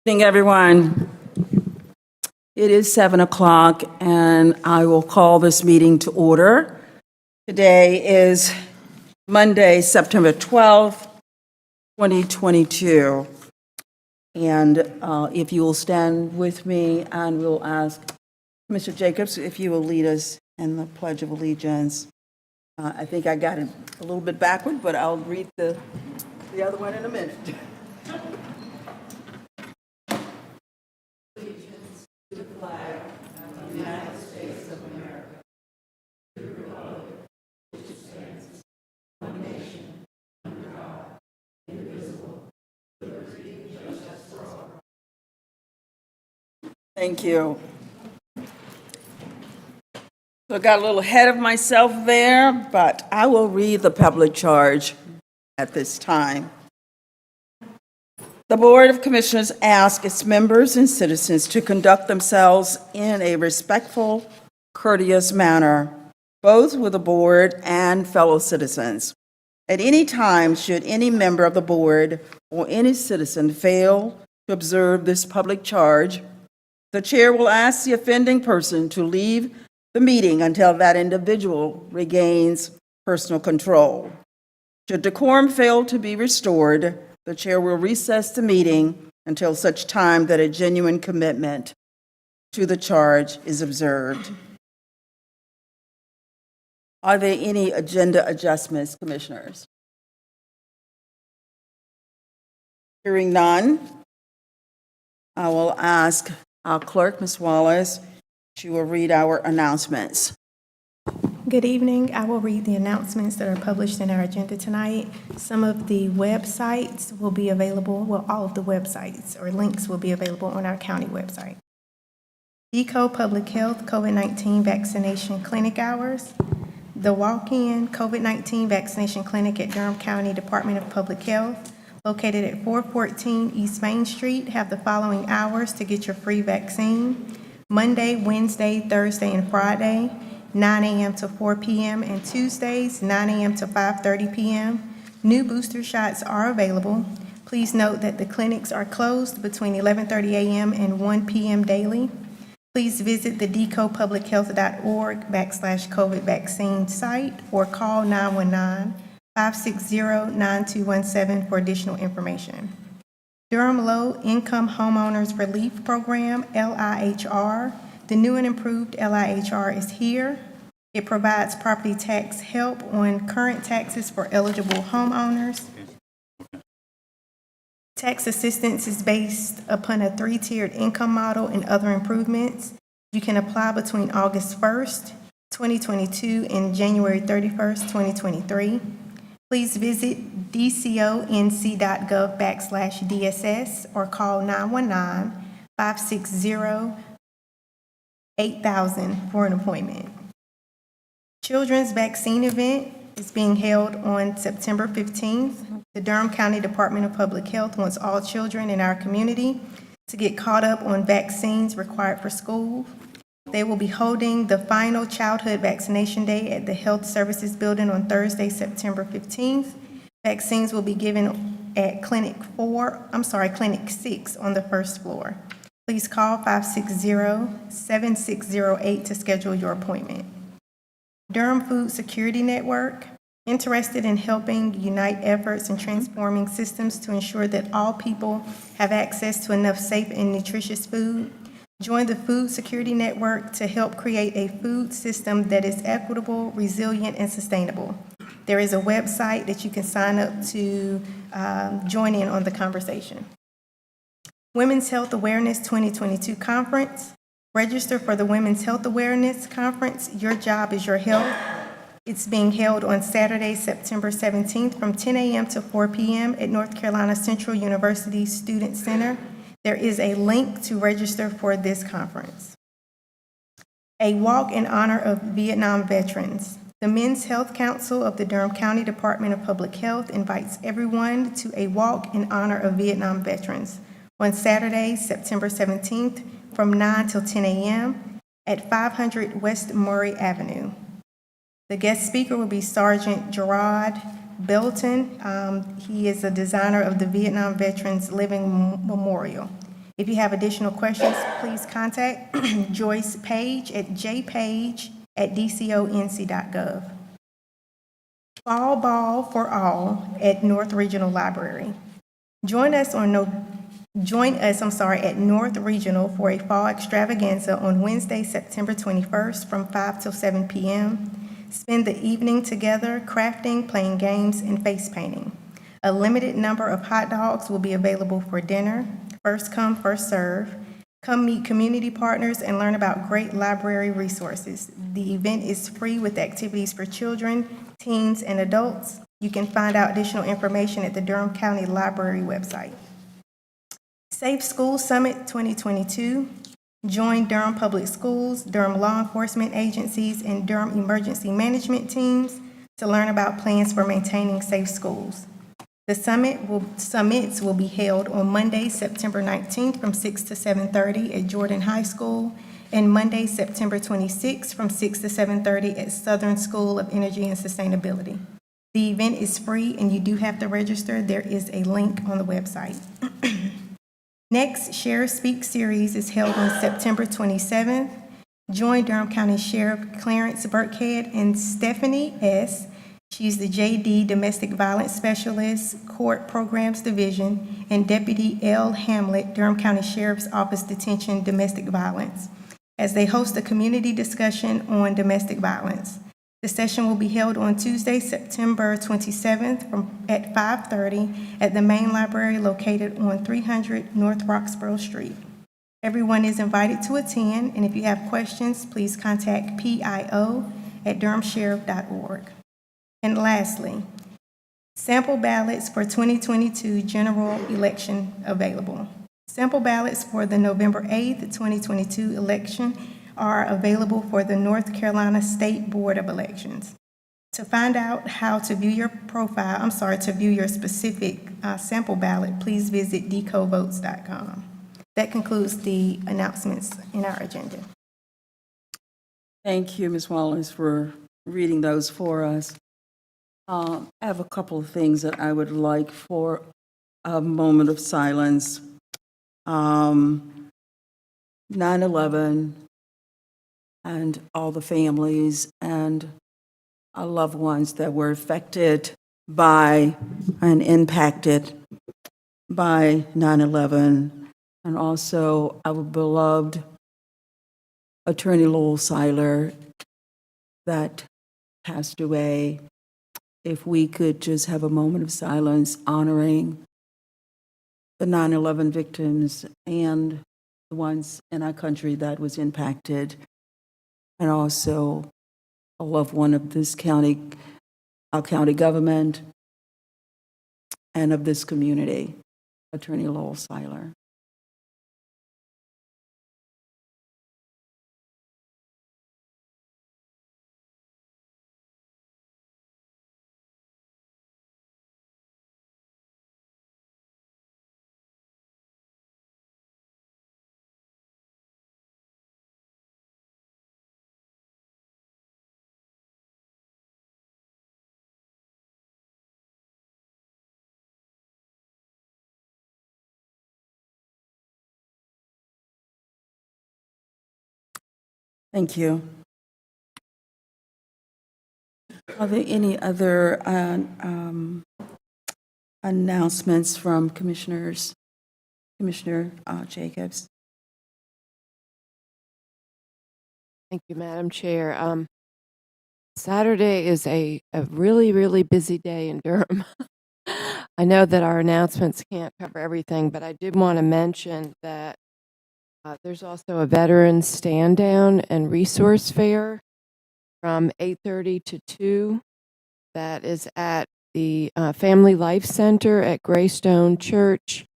Good evening, everyone. It is 7 o'clock, and I will call this meeting to order. Today is Monday, September 12th, 2022. And if you will stand with me, and we'll ask Mr. Jacobs if you will lead us in the Pledge of Allegiance. I think I got it a little bit backward, but I'll read the other one in a minute. Thank you. So I got a little ahead of myself there, but I will read the public charge at this time. The Board of Commissioners asks its members and citizens to conduct themselves in a respectful, courteous manner, both with the board and fellow citizens. At any time, should any member of the board or any citizen fail to observe this public charge, the chair will ask the offending person to leave the meeting until that individual regains personal control. Should decorum fail to be restored, the chair will recess the meeting until such time that a genuine commitment to the charge is observed. Are there any agenda adjustments, commissioners? Hearing none, I will ask our clerk, Ms. Wallace. She will read our announcements. Good evening. I will read the announcements that are published in our agenda tonight. Some of the websites will be available, well, all of the websites or links will be available on our county website. ECO Public Health COVID-19 Vaccination Clinic Hours. The walk-in COVID-19 Vaccination Clinic at Durham County Department of Public Health, located at 414 East Main Street, have the following hours to get your free vaccine: Monday, Wednesday, Thursday, and Friday, 9 a.m. to 4 p.m., and Tuesdays, 9 a.m. to 5:30 p.m. New booster shots are available. Please note that the clinics are closed between 11:30 a.m. and 1 p.m. daily. Please visit the decopublichealth.org/COVID vaccine site or call 919-560-9217 for additional information. Durham Low Income Homeowners Relief Program, LIHR. The new and improved LIHR is here. It provides property tax help on current taxes for eligible homeowners. Tax assistance is based upon a 3-tiered income model and other improvements. You can apply between August 1st, 2022 and January 31st, 2023. Please visit dconc.gov/DSS or call 919-560-8000 for an appointment. Children's vaccine event is being held on September 15th. The Durham County Department of Public Health wants all children in our community to get caught up on vaccines required for school. They will be holding the final Childhood Vaccination Day at the Health Services Building on Thursday, September 15th. Vaccines will be given at Clinic 6 on the first floor. Please call 560-7608 to schedule your appointment. Durham Food Security Network, interested in helping unite efforts in transforming systems to ensure that all people have access to enough safe and nutritious food. Join the Food Security Network to help create a food system that is equitable, resilient, and sustainable. There is a website that you can sign up to join in on the conversation. Women's Health Awareness 2022 Conference. Register for the Women's Health Awareness Conference. Your job is your health. It's being held on Saturday, September 17th from 10 a.m. to 4 p.m. at North Carolina Central University Student Center. There is a link to register for this conference. A walk in honor of Vietnam veterans. The Men's Health Council of the Durham County Department of Public Health invites everyone to a walk in honor of Vietnam veterans on Saturday, September 17th from 9 till 10 a.m. at 500 West Murray Avenue. The guest speaker will be Sergeant Gerard Belton. He is a designer of the Vietnam Veterans Living Memorial. If you have additional questions, please contact Joyce Page at jpage@dconc.gov. Fall Ball for All at North Regional Library. Join us at North Regional for a fall extravaganza on Wednesday, September 21st from 5 till 7 p.m. Spend the evening together crafting, playing games, and face painting. A limited number of hot dogs will be available for dinner. First come, first serve. Come meet community partners and learn about great library resources. The event is free with activities for children, teens, and adults. You can find out additional information at the Durham County Library website. Safe School Summit 2022. Join Durham Public Schools, Durham law enforcement agencies, and Durham emergency management teams to learn about plans for maintaining safe schools. The summits will be held on Monday, September 19th from 6 to 7:30 at Jordan High School, and Monday, September 26th from 6 to 7:30 at Southern School of Energy and Sustainability. The event is free and you do have to register. There is a link on the website. Next, Sheriff Speak Series is held on September 27th. Join Durham County Sheriff Clarence Burkhead and Stephanie S. She's the JD Domestic Violence Specialist, Court Programs Division, and Deputy L. Hamlet, Durham County Sheriff's Office Detention Domestic Violence, as they host a community discussion on domestic violence. The session will be held on Tuesday, September 27th at 5:30 at the main library located on 300 North Roxborough Street. Everyone is invited to attend, and if you have questions, please contact pio@durhamsheriff.org. And lastly, sample ballots for 2022 general election available. Sample ballots for the November 8th, 2022 election are available for the North Carolina State Board of Elections. To find out how to view your specific sample ballot, please visit decovotes.com. That concludes the announcements in our agenda. Thank you, Ms. Wallace, for reading those for us. I have a couple of things that I would like for a moment of silence. 9/11 and all the families and loved ones that were affected by and impacted by 9/11, and also our beloved Attorney Lowell Seiler that passed away. If we could just have a moment of silence honoring the 9/11 victims and the ones in our country that was impacted, and also a loved one of this county, our county government, and of this community, Attorney Lowell Seiler. Thank you. Are there any other announcements from commissioners? Commissioner Jacobs? Thank you, Madam Chair. Saturday is a really, really busy day in Durham. I know that our announcements can't cover everything, but I did want to mention that there's also a Veterans Stand Down and Resource Fair from 8:30 to 2. That is at the Family Life Center at Greystone Church,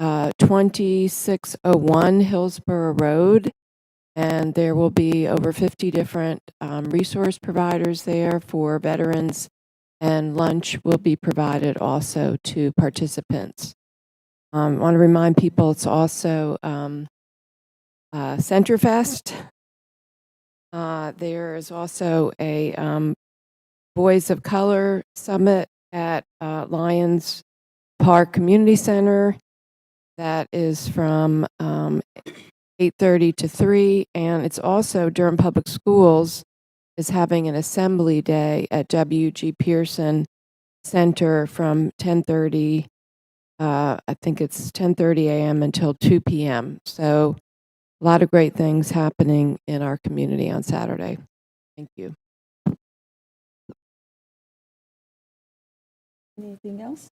2601 Hillsborough Road. And there will be over 50 different resource providers there for veterans, and lunch will be provided also to participants. I want to remind people it's also Centerfest. There is also a Boys of Color Summit at Lions Park Community Center. that is from 8:30 to 3, and it's also Durham Public Schools is having an assembly day at W.G. Pearson Center from 10:30, I think it's 10:30 a.m. until 2 p.m. So a lot of great things happening in our community on Saturday. Thank you. Anything else?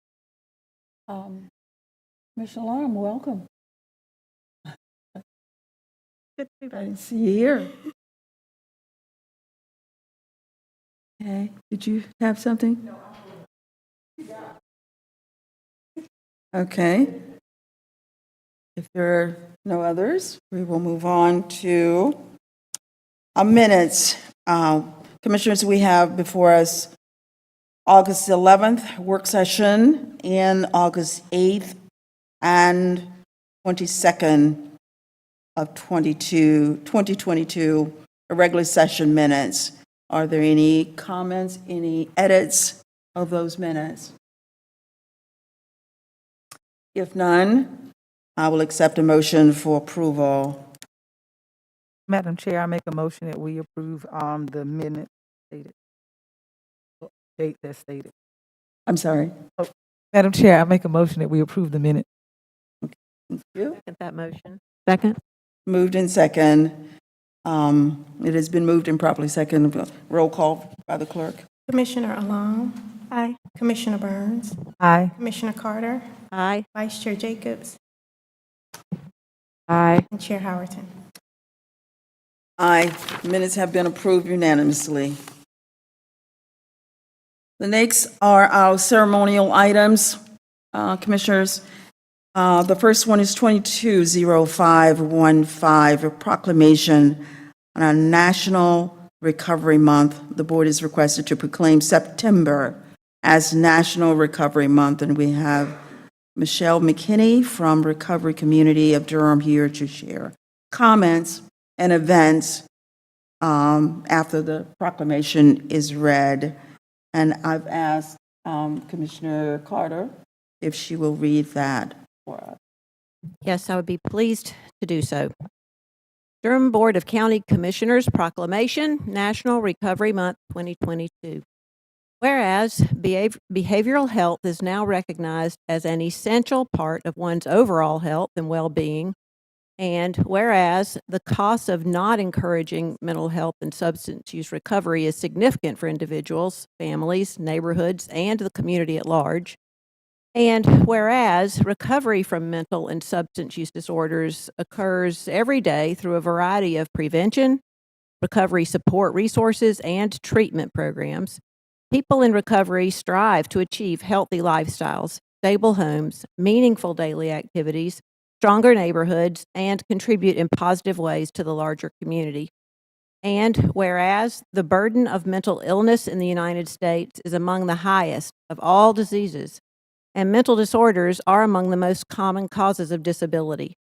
Commissioner Long, welcome. Good to be I back. didn't see you here. Okay, did you have something? No. Okay. If there are no others, we will move on to our minutes. Commissioners, we have before us August 11th work session and August 8th and 22nd of 2022, regular session minutes. Are there any comments, any edits of those minutes? If none, I will accept a motion for approval. Madam Chair, I make a motion that we approve the minute stated, date that's stated. I'm sorry. Madam Chair, I make a motion that we approve the minute. Thank you. Second that motion. Second. Moved in second. It has been moved and properly second. Roll call by the clerk. Commissioner Alon. Aye. Commissioner Burns. Aye. Commissioner Carter. Aye. Vice Chair Jacobs. Aye. And Chair Howerton. Aye. Minutes have been approved unanimously. The next are our ceremonial items, Commissioners. The first one is 220515, a proclamation on our National Recovery Month. The board is requested to proclaim September as National Recovery Month, and we have Michelle McKinney from Recovery Community of Durham here to share comments and events after the proclamation is read. And I've asked Commissioner Carter if she will read that for us. Yes, I would be pleased to do so. Durham Board of County Commissioners Proclamation, National Recovery Month 2022. Whereas behavioral health is now recognized as an essential part of one's overall health and well-being, and whereas the cost of not encouraging mental health and substance use recovery is significant for individuals, families, neighborhoods, and the community at large, and whereas recovery from mental and substance use disorders occurs every day through a variety of prevention, recovery support resources, and treatment programs, people in recovery strive to achieve healthy lifestyles, stable homes, meaningful daily activities, stronger neighborhoods, and contribute in positive ways to the larger community. And whereas the burden of mental illness in the United States is among the highest of all diseases, and mental disorders are among the most common causes of disability.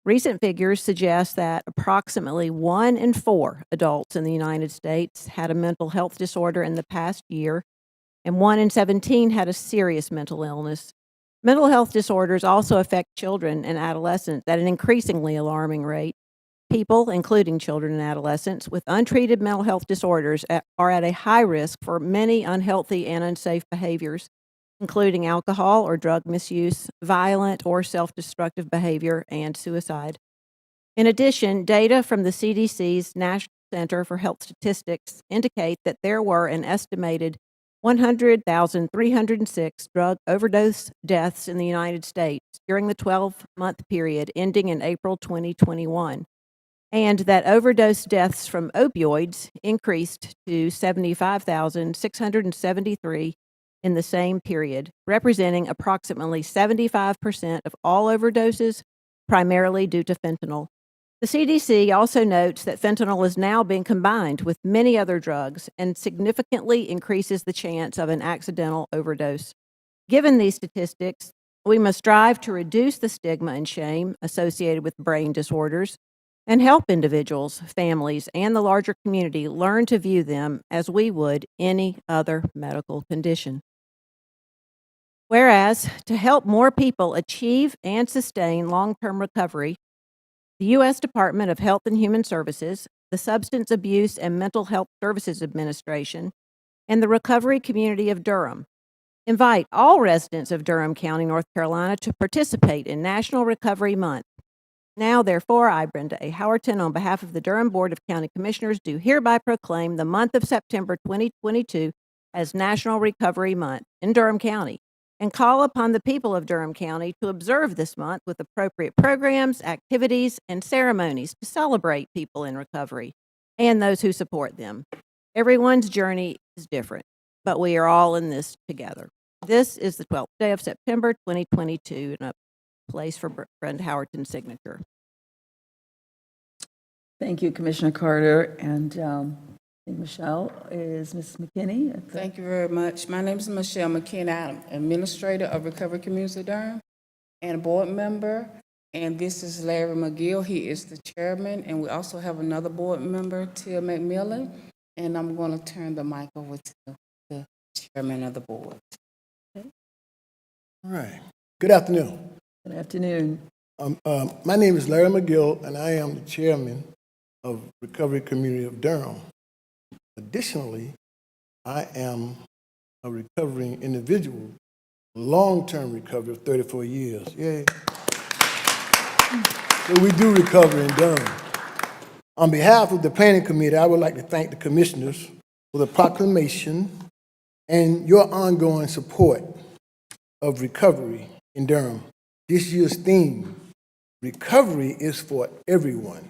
Recent figures suggest that approximately 1 in 4 adults in the United States had a mental health disorder in the past year, and 1 in 17 had a serious mental illness. Mental health disorders also affect children and adolescents at an increasingly alarming rate. People, including children and adolescents, with untreated mental health disorders are at a high risk for many unhealthy and unsafe behaviors, including alcohol or drug misuse, violent or self-destructive behavior, and suicide. In addition, data from the CDC's National Center for Health Statistics indicate that there were an estimated 100,306 drug overdose deaths in the United States during the 12-month period ending in April 2021, and that overdose deaths from opioids increased to 75,673 in the same period, representing approximately 75% of all overdoses, primarily due to fentanyl. The CDC also notes that fentanyl is now being combined with many other drugs and significantly increases the chance of an accidental overdose. Given these statistics, we must strive to reduce the stigma and shame associated with brain disorders and help individuals, families, and the larger community learn to view them as we would any other medical condition. Whereas, to help more people achieve and sustain long-term recovery, the U.S. Department of Health and Human Services, the Substance Abuse and Mental Health Services Administration, and the recovery community of Durham invite all residents of Durham County, North Carolina, to participate in National Recovery Month. Now, therefore, I, Brenda A. Howerton, on behalf of the Durham Board of County Commissioners, do hereby proclaim the month of September 2022 as National Recovery Month in Durham County, and call upon the people of Durham County to observe this month with appropriate programs, activities, and ceremonies to celebrate people in recovery and those who support them. Everyone's journey is different, but we are all in this together. This is the 12th day of September 2022, and a place for Brenda Howerton's signature. Thank you, Commissioner Carter. And I think Michelle is Ms. McKinney. Thank you very much. My name is Michelle McKinney. I'm Administrator of Recovery Community of Durham and a board member. And this is Larry McGill. He is the chairman. And we also have another board member, Tia McMillan. And I'm going to turn the mic over to the chairman of the board. All right. Good afternoon. Good afternoon. My name is Larry McGill, and I am the chairman of Recovery Community of Durham. Additionally, I am a recovering individual, long-term recovery of 34 years. Yay. So we do recover in Durham. On behalf of the Planning Committee, I would like to thank the commissioners for the proclamation and your ongoing support of recovery in Durham. This year's theme, recovery is for everyone.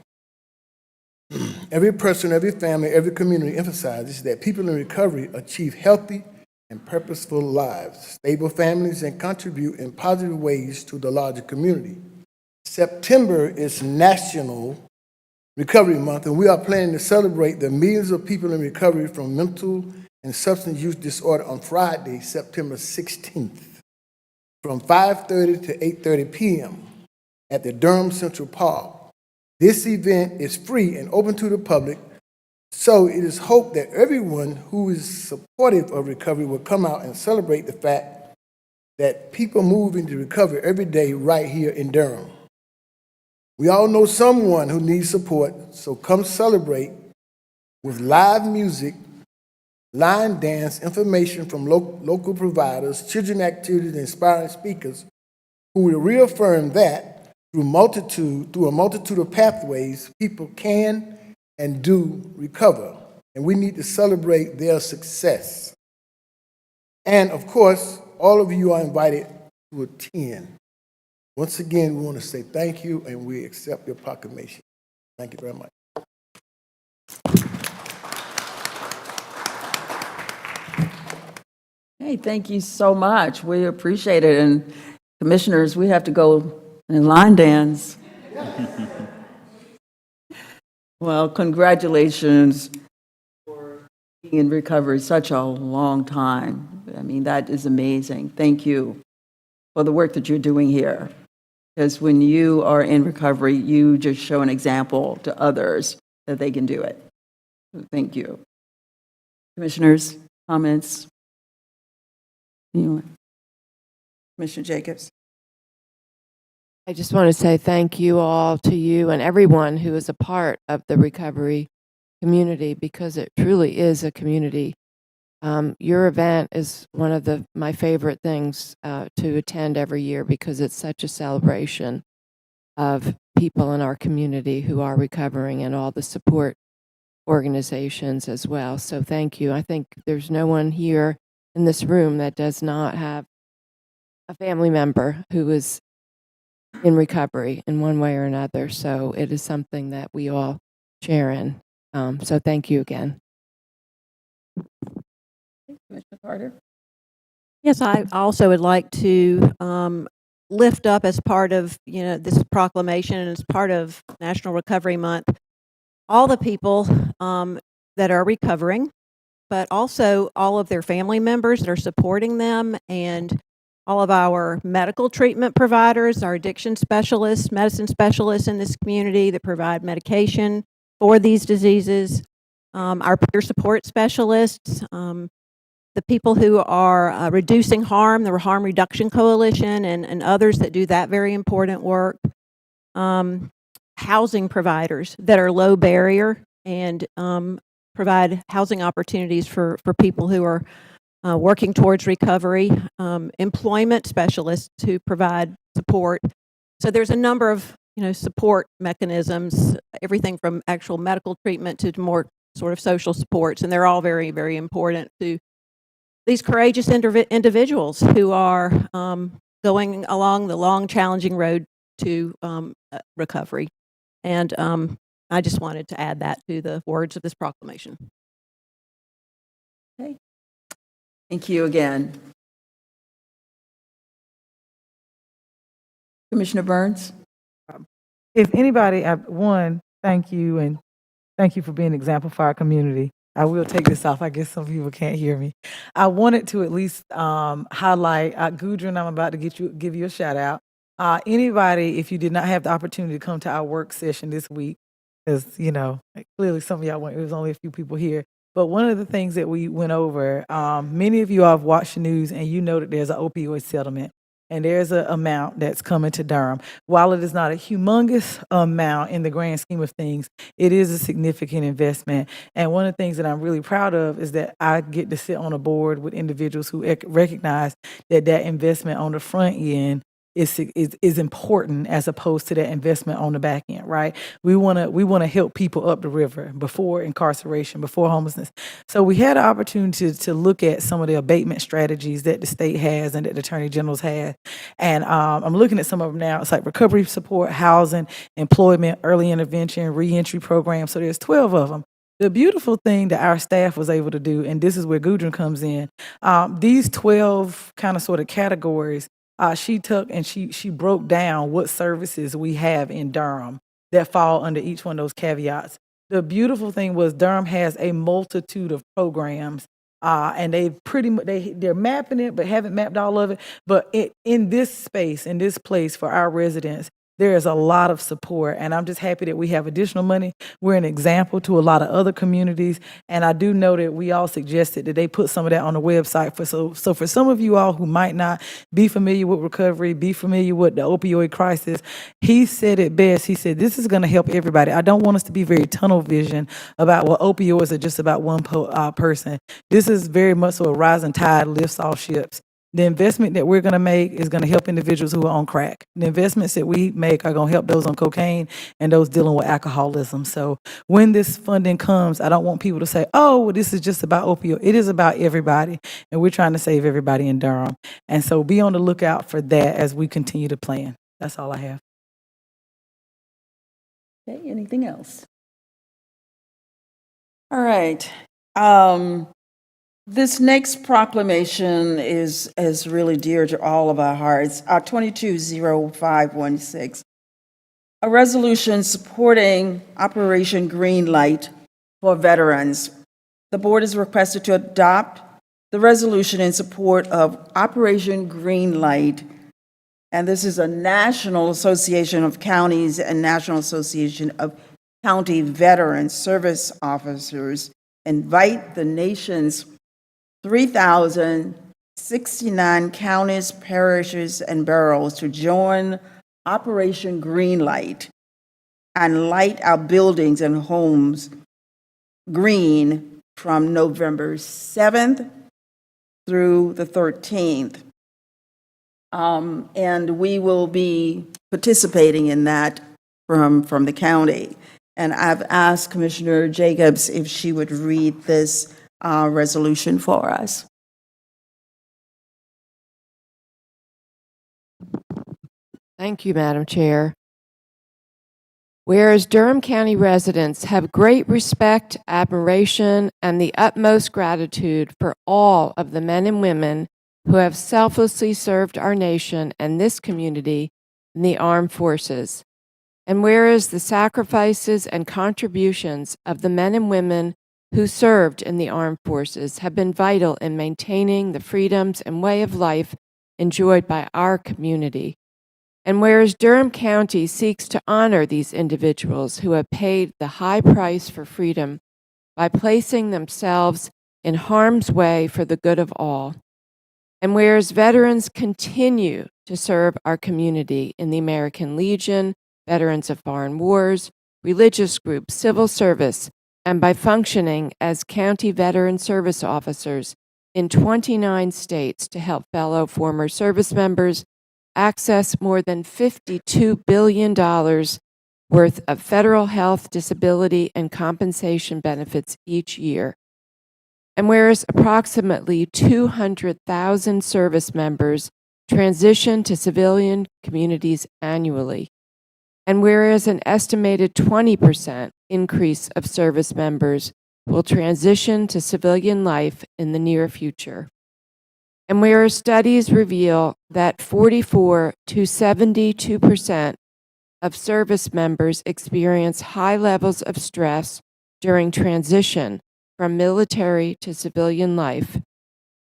Every person, every family, every community emphasizes that people in recovery achieve healthy and purposeful lives, stable families, and contribute in positive ways to the larger community. September is National Recovery Month, and we are planning to celebrate the millions of people in recovery from mental and substance use disorder on Friday, September 16th, from 5:30 to 8:30 p.m. at the Durham Central Park. This event is free and open to the public, so it is hoped that everyone who is supportive of recovery will come out and celebrate the fact that people move into recovery every day right here in Durham. We all know someone who needs support, so come celebrate with live music, line dance, information from local providers, children activities, and inspiring speakers who will reaffirm that through a multitude of pathways, people can and do recover, and we need to celebrate their success. And of course, all of you are invited to attend. Once again, we want to say thank you, and we accept your proclamation. Thank you very much. Hey, thank you so much. We appreciate it. And commissioners, we have to go and line dance. Well, congratulations for being in recovery such a long time. I mean, that is amazing. Thank you for the work that you're doing here. Because when you are in recovery, you just show an example to others that they can do it. So thank you. Commissioners, comments? Anyone? Commissioner Jacobs? I just want to say thank you all to you and everyone who is a part of the recovery community, because it truly is a community. Your event is one of my favorite things to attend every year, because it's such a celebration of people in our community who are recovering and all the support organizations as well. So thank you. I think there's no one here in this room that does not have a family member who is in recovery in one way or another. So it is something that we all share in. So thank you again. Commissioner Carter? Yes, I also would like to lift up, as part of, this proclamation and as part of National Recovery Month, all the people that are recovering, but also all of their family members that are supporting them, and all of our medical treatment providers, our addiction specialists, medicine specialists in this community that provide medication for these diseases, our peer support specialists, the people who are reducing harm, the Harm Reduction Coalition, and others that do that very important work. Housing providers that are low barrier and provide housing opportunities for people who are working towards recovery. Employment specialists who provide support. So there's a number of support mechanisms, everything from actual medical treatment to more sort of social supports, and they're all very, very important to these courageous individuals who are going along the long, challenging road to recovery. And I just wanted to add that to the words of this proclamation. Okay. Thank you again. Commissioner Burns? If anybody, one, thank you, and thank you for being an example for our community. I will take this off. I guess some people can't hear me. I wanted to at least highlight Gudrun. I'm about to give you a shout out. Anybody, if you did not have the opportunity to come to our work session this week, because clearly some of y'all went. It was only a few people here. But one of the things that we went over, many of you all have watched the news, and you know that there's an opioid settlement. And there's an amount that's coming to Durham. While it is not a humongous amount in the grand scheme of things, it is a significant investment. And one of the things that I'm really proud of is that I get to sit on a board with individuals who recognize that investment on the front end is important as opposed to that investment on the back end, right? We want to help people up the river before incarceration, before homelessness. So we had an opportunity to look at some of the abatement strategies that the state has and that the attorney generals have. And I'm looking at some of them now. It's like recovery support, housing, employment, early intervention, reentry programs. So there's 12 of them. The beautiful thing that our staff was able to do, and this is where Gudrun comes in, these 12 kind of sort of categories, she took and she broke down what services we have in Durham that fall under each one of those caveats. The beautiful thing was Durham has a multitude of programs, and they're mapping it, but haven't mapped all of it. But in this space, in this place for our residents, there is a lot of support, and I'm just happy that we have additional money. We're an example to a lot of other communities, and I do know that we all suggested that they put some of that on the website. So for some of you all who might not be familiar with recovery, be familiar with the opioid crisis, he said it best. He said, this is going to help everybody. I don't want us to be very tunnel vision about, well, opioids are just about one person. This is very much so a rising tide lifts all ships. The investment that we're going to make is going to help individuals who are on crack. The investments that we make are going to help those on cocaine and those dealing with alcoholism. So when this funding comes, I don't want people to say, oh, well, this is just about opioid. It is about everybody, and we're trying to save everybody in Durham. And so be on the lookout for that as we continue to plan. That's all I have. Okay, anything else? All right. This next proclamation is really dear to all of our hearts. 220516, a resolution supporting Operation Greenlight for veterans. The board is requested to adopt the resolution in support of Operation Greenlight, and this is a National Association of Counties and National Association of County Veteran Service Officers invite the nation's 3,069 counties, parishes, and boroughs to join Operation Greenlight and light our buildings and homes green from November 7th through the 13th. And we will be participating in that from the county. And I've asked Commissioner Jacobs if she would read this resolution for us. Thank you, Madam Chair. Whereas Durham County residents have great respect, admiration, and the utmost gratitude for all of the men and women who have selflessly served our nation and this community in the armed forces. And whereas the sacrifices and contributions of the men and women who served in the armed forces have been vital in maintaining the freedoms and way of life enjoyed by our community. And whereas Durham County seeks to honor these individuals who have paid the high price for freedom by placing themselves in harm's way for the good of all. And whereas veterans continue to serve our community in the American Legion, Veterans of Foreign Wars, religious groups, civil service, and by functioning as county veteran service officers in 29 states to help fellow former service members access more than $52 billion worth of federal health, disability, and compensation benefits each year. And whereas approximately 200,000 service members transition to civilian communities annually, and whereas an estimated 20% increase of service members will transition to civilian life in the near future, and whereas studies reveal that 44 to 72% of service members experience high levels of stress during transition from military to civilian life,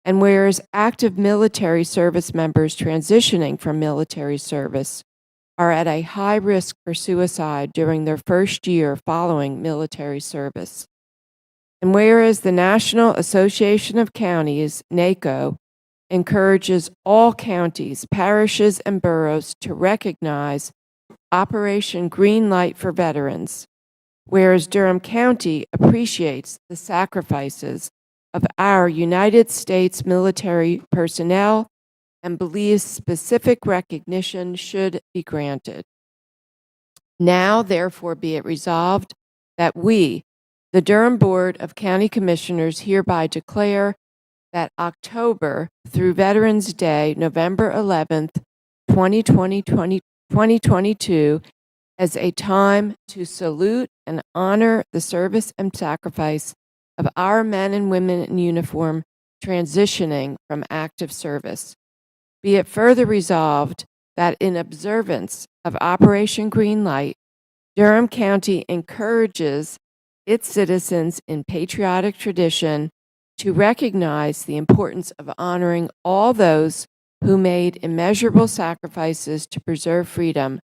and whereas active military service members transitioning from military service are at a high risk for suicide during their first year following military service, and whereas the National Association of Counties, NACO, encourages all counties, parishes, and boroughs to recognize Operation Green Light for veterans, whereas Durham County appreciates the sacrifices of our United States military personnel and believes specific recognition should be granted. Now, therefore, be it resolved that we, the Durham Board of County Commissioners, hereby declare that October through Veterans Day, November 11th, 2022, as a time to salute and honor the service and sacrifice of our men and women in uniform transitioning from active service. Be it further resolved that in observance of Operation Green Light, Durham County encourages its citizens in patriotic tradition to recognize the importance of honoring all those who made immeasurable sacrifices to preserve freedom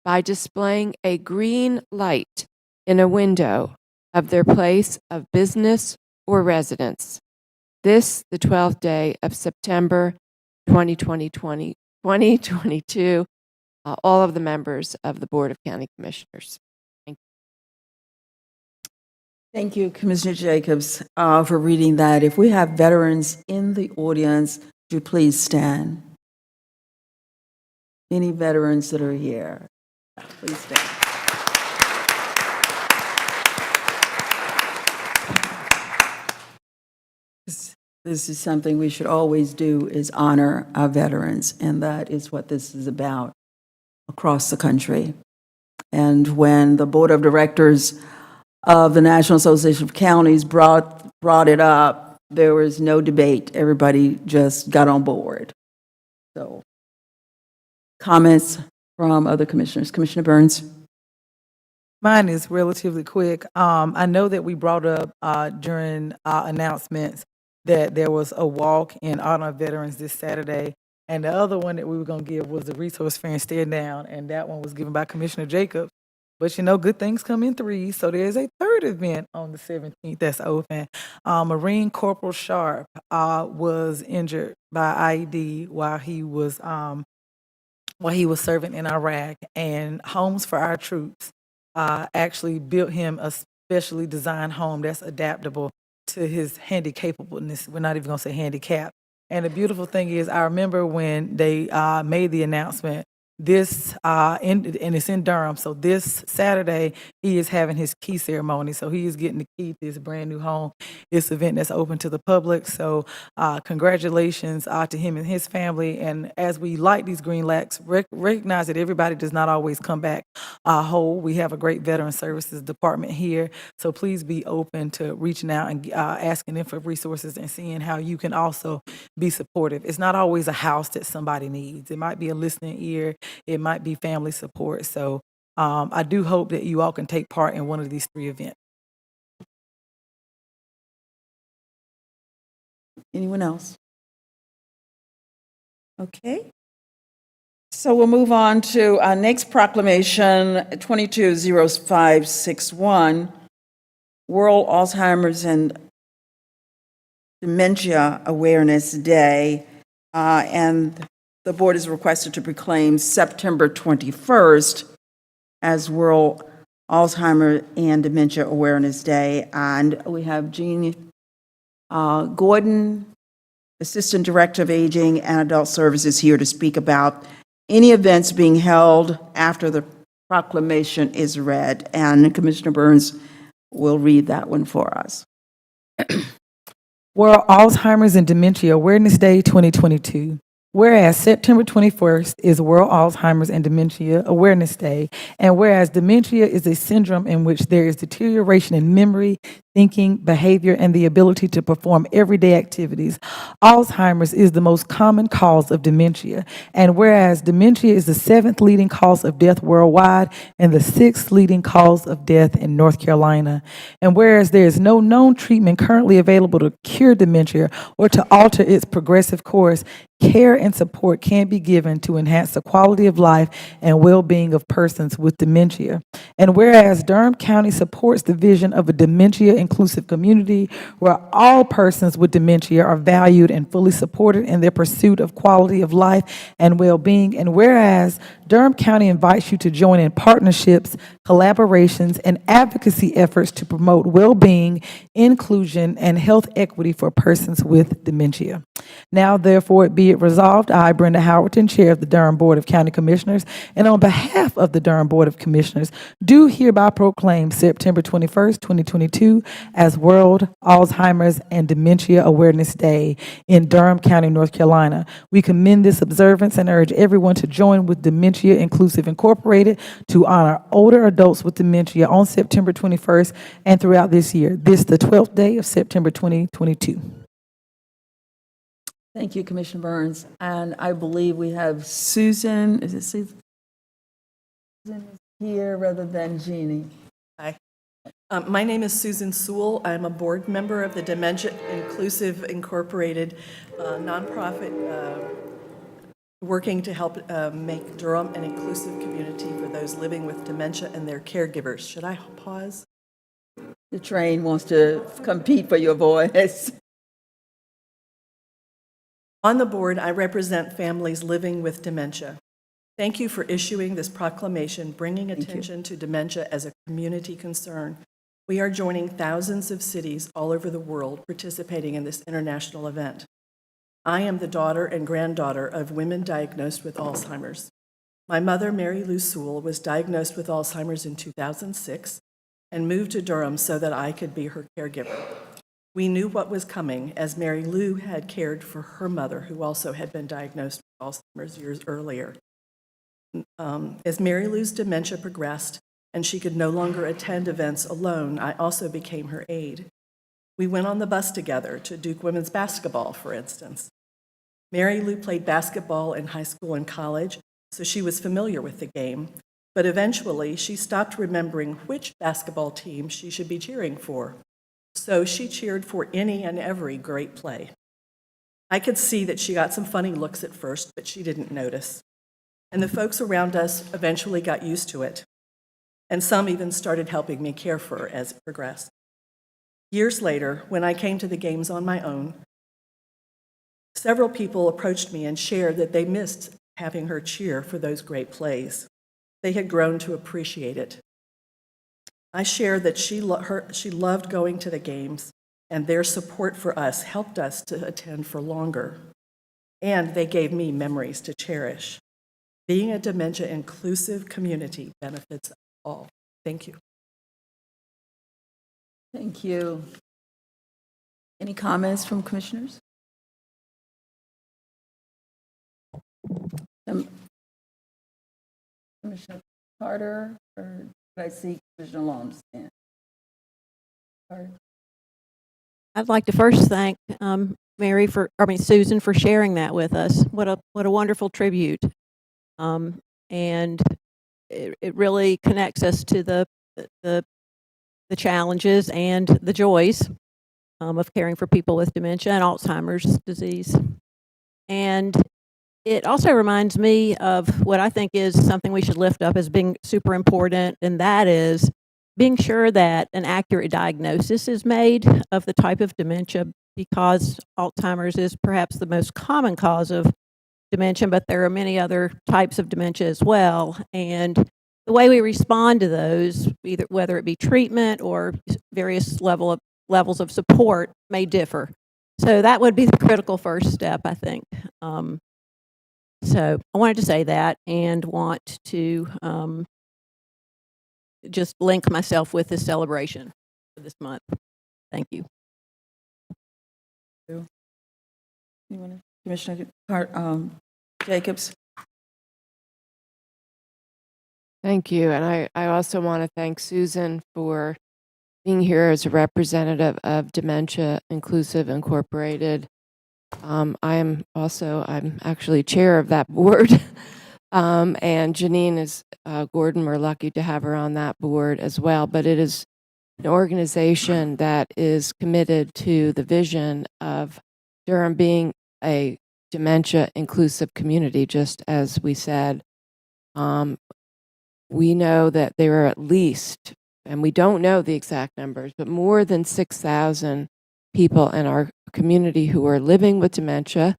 by displaying a green light in a window of their place of business or residence. This, the 12th day of September 2022, all of the members of the Board of County Commissioners. Thank you. Thank you, Commissioner Jacobs, for reading that. If we have veterans in the audience, would you please stand? Any veterans that are here, please stand. This is something we should always do, is honor our veterans, and that is what this is about across the country. And when the Board of Directors of the National Association of Counties brought it up, there was no debate. Everybody just got on board. So, comments from other commissioners. Commissioner Burns. Mine is relatively quick. I know that we brought up during our announcements that there was a walk in honor of veterans this Saturday, and the other one that we were going to give was the resource fair and stand down, and that one was given by Commissioner Jacobs. But you know, good things come in threes, so there's a third event on the 17th that's open. Marine Corporal Sharp was injured by IED while he was serving in Iraq, and Homes for Our Troops actually built him a specially designed home that's adaptable to his handicapableness. We're not even going to say handicap. And the beautiful thing is, I remember when they made the announcement, and it's in Durham, so this Saturday, he is having his key ceremony. So he is getting the key to his brand new home. This event that's open to the public. So congratulations to him and his family. And as we light these green lights, recognize that everybody does not always come back whole. We have a great veteran services department here. So please be open to reaching out and asking them for resources and seeing how you can also be supportive. It's not always a house that somebody needs. It might be a listening ear. It might be family support. So I do hope that you all can take part in one of these three events. Anyone else? Okay. So we'll move on to our next proclamation, 220561, World Alzheimer's and Dementia Awareness Day, and the board is requested to proclaim September 21st as World Alzheimer and Dementia Awareness Day. And we have Jean Gordon, Assistant Director of Aging and Adult Services, here to speak about any events being held after the proclamation is read. And Commissioner Burns will read that one for us. World Alzheimer's and Dementia Awareness Day 2022. Whereas September 21st is World Alzheimer's and Dementia Awareness Day, and whereas dementia is a syndrome in which there is deterioration in memory, thinking, behavior, and the ability to perform everyday activities, Alzheimer's is the most common cause of dementia. And whereas dementia is the 7th leading cause of death worldwide and the 6th leading cause of death in North Carolina, and whereas there is no known treatment currently available to cure dementia or to alter its progressive course, care and support can be given to enhance the quality of life and well-being of persons with dementia. And whereas Durham County supports the vision of a dementia-inclusive community where all persons with dementia are valued and fully supported in their pursuit of quality of life and well-being, and whereas Durham County invites you to join in partnerships, collaborations, and advocacy efforts to promote well-being, inclusion, and health equity for persons with dementia. Now, therefore, be it resolved, I, Brenda Howerton, Chair of the Durham Board of County Commissioners, and on behalf of the Durham Board of Commissioners, do hereby proclaim September 21st, 2022 as World Alzheimer's and Dementia Awareness Day in Durham County, North Carolina. We commend this observance and urge everyone to join with Dementia Inclusive Incorporated to honor older adults with dementia on September 21st and throughout this year. This is the 12th day of September 2022. Thank you, Commissioner Burns. And I believe we have Susan, is it Susan? Susan is here rather than Jeannie. Hi. My name is Susan Sewell. I'm a board member of the Dementia Inclusive Incorporated nonprofit working to help make Durham an inclusive community for those living with dementia and their caregivers. Should I pause? The train wants to compete for your voice. On the board, I represent families living with dementia. Thank you for issuing this proclamation, bringing attention to dementia as a community concern. We are joining thousands of cities all over the world participating in this international event. I am the daughter and granddaughter of women diagnosed with Alzheimer's. My mother, Mary Lou Sewell, was diagnosed with Alzheimer's in 2006 and moved to Durham so that I could be her caregiver. We knew what was coming as Mary Lou had cared for her mother, who also had been diagnosed with Alzheimer's years earlier. As Mary Lou's dementia progressed and she could no longer attend events alone, I also became her aide. We went on the bus together to Duke women's basketball, for instance. Mary Lou played basketball in high school and college, so she was familiar with the game, but eventually she stopped remembering which basketball team she should be cheering for. So she cheered for any and every great play. I could see that she got some funny looks at first, but she didn't notice. And the folks around us eventually got used to it. And some even started helping me care for her as it progressed. Years later, when I came to the games on my own, several people approached me and shared that they missed having her cheer for those great plays. They had grown to appreciate it. I shared that she loved going to the games, and their support for us helped us to attend for longer. And they gave me memories to cherish. Being a dementia-inclusive community benefits all. Thank you. Thank you. Any comments from commissioners? Commissioner Carter, or did I see Commissioner Long's hand? Carter. I'd like to first thank Susan for sharing that with us. What a wonderful tribute. And it really connects us to the challenges and the joys of caring for people with dementia and Alzheimer's disease. And it also reminds me of what I think is something we should lift up as being super important, and that is being sure that an accurate diagnosis is made of the type of dementia because Alzheimer's is perhaps the most common cause of dementia, but there are many other types of dementia as well. And the way we respond to those, either whether it be treatment or various levels of support, may differ. So that would be the critical first step, I think. So I wanted to say that and want to just link myself with this celebration for this month. Thank you. Commissioner Jacobs? Thank you. And I also want to thank Susan for being here as a representative of Dementia Inclusive Incorporated. I'm actually chair of that board. And Janine Gordon, we're lucky to have her on that board as well. But it is an organization that is committed to the vision of Durham being a dementia inclusive community, just as we said. We know that there are at least, and we don't know the exact numbers, but more than 6,000 people in our community who are living with dementia.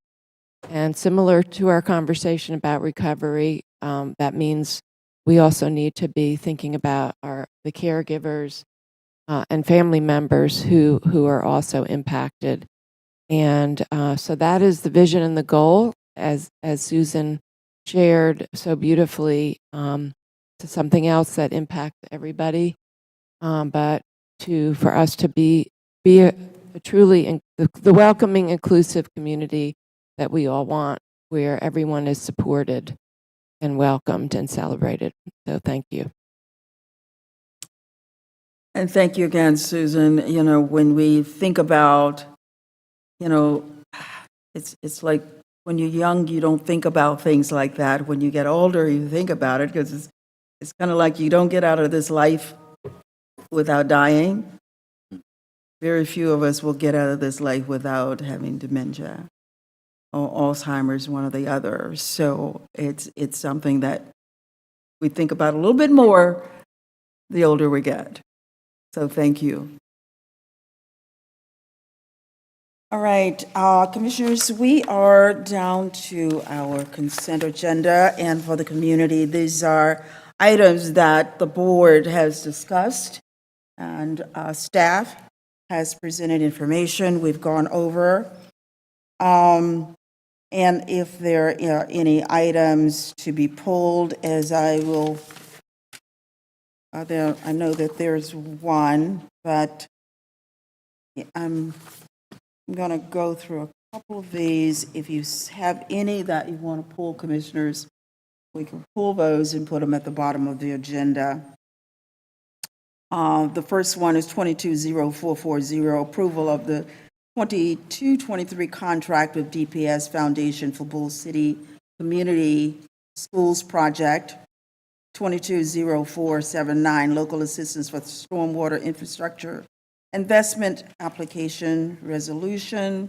And similar to our conversation about recovery, that means we also need to be thinking about the caregivers and family members who are also impacted. And so that is the vision and the goal, as Susan shared so beautifully, to something else that impacts everybody, but for us to be a truly the welcoming, inclusive community that we all want, where everyone is supported and welcomed and celebrated. So thank you. And thank you again, Susan. You know, when we think about, you know, it's like when you're young, you don't think about things like that. When you get older, you think about it, because it's kind of like you don't get out of this life without dying. Very few of us will get out of this life without having dementia or Alzheimer's, one or the other. So it's something that we think about a little bit more the older we get. So thank you. All right, Commissioners, we are down to our consent agenda, and for the community, these are items that the board has discussed, and staff has presented information we've gone over. And if there are any items to be pulled, as I will, I know that there's one, but I'm going to go through a couple of these. If you have any that you want to pull, Commissioners, we can pull those and put them at the bottom of the agenda. The first one is 220440, approval of the 22-23 contract with DPS Foundation for Bull City Community Schools Project. 220479, local assistance for stormwater infrastructure investment application resolution.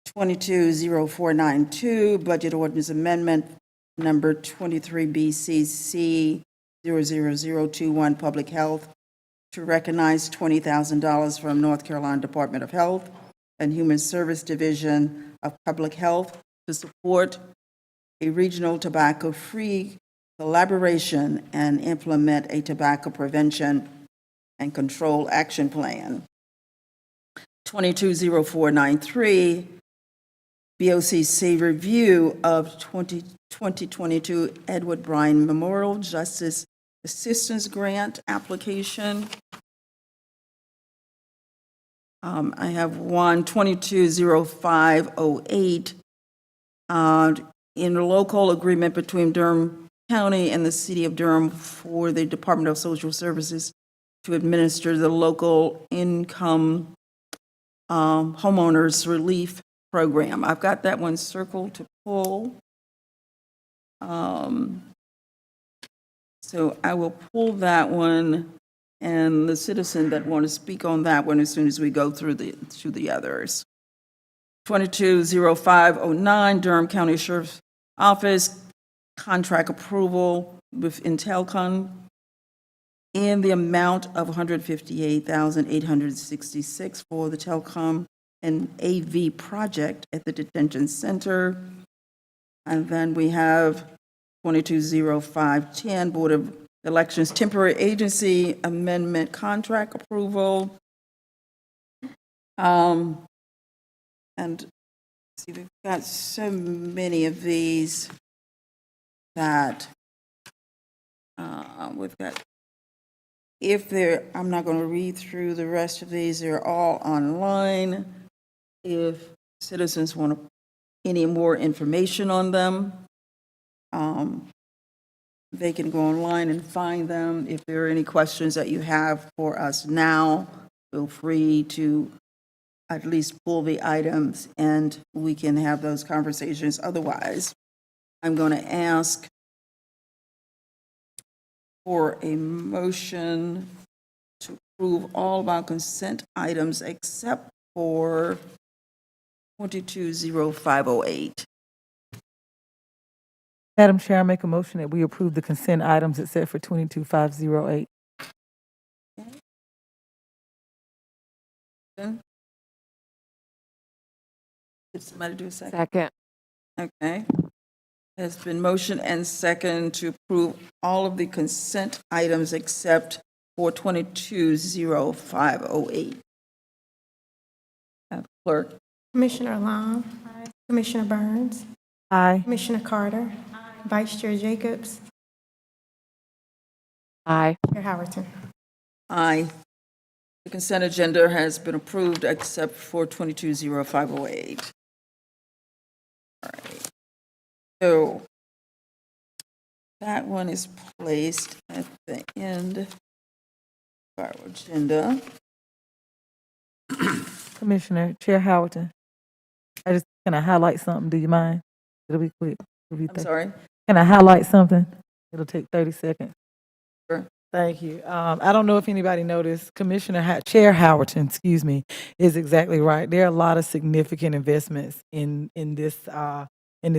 220492, budget ordinance amendment number 23 BCC 00021, public health, to recognize $20,000 from North Carolina Department of Health and Human Service Division of Public Health to support a regional tobacco-free collaboration and implement a tobacco prevention and control action plan. 220493, BOCC review of 2022 Edward Bryan Memorial Justice Assistance Grant application. I have one, 220508, in a local agreement between Durham County and the City of Durham for the Department of Social Services to administer the local income homeowners relief program. I've got that one circled to pull. So I will pull that one, and the citizen that want to speak on that one as soon as we go through the others. 220509, Durham County Sheriff's Office contract approval with Telcom in the amount of $158,866 for the Telcom an AV project at the detention center. And then we have 220510, Board of Elections Temporary Agency Amendment Contract Approval. And see, we've got so many of these that we've got, I'm not going to read through the rest of these, they're all online. If citizens want any more information on them, they can go online and find them. If there are any questions that you have for us now, feel free to at least pull the items and we can have those conversations. Otherwise, I'm going to ask for a motion to approve all of our consent items except for 220508. Madam Chair, I make a motion that we approve the consent items except for 22508. Did somebody do a second? Second. Okay. It's been motion and second to approve all of the consent items except for 220508. Clerk. Commissioner Long. Commissioner Burns. Aye. Commissioner Carter. Vice Chair Jacobs. Aye. Chair Howerton. Aye. The consent agenda has been approved except for 220508. All right. So that one is placed at the end of our agenda. Commissioner, Chair Howerton, can I highlight something? Do you mind? It'll be quick. I'm sorry. Can I highlight something? It'll take 30 seconds. Sure. Thank you. I don't know if anybody noticed, Chair Howerton, excuse me, is exactly right. There are a lot of significant investments in this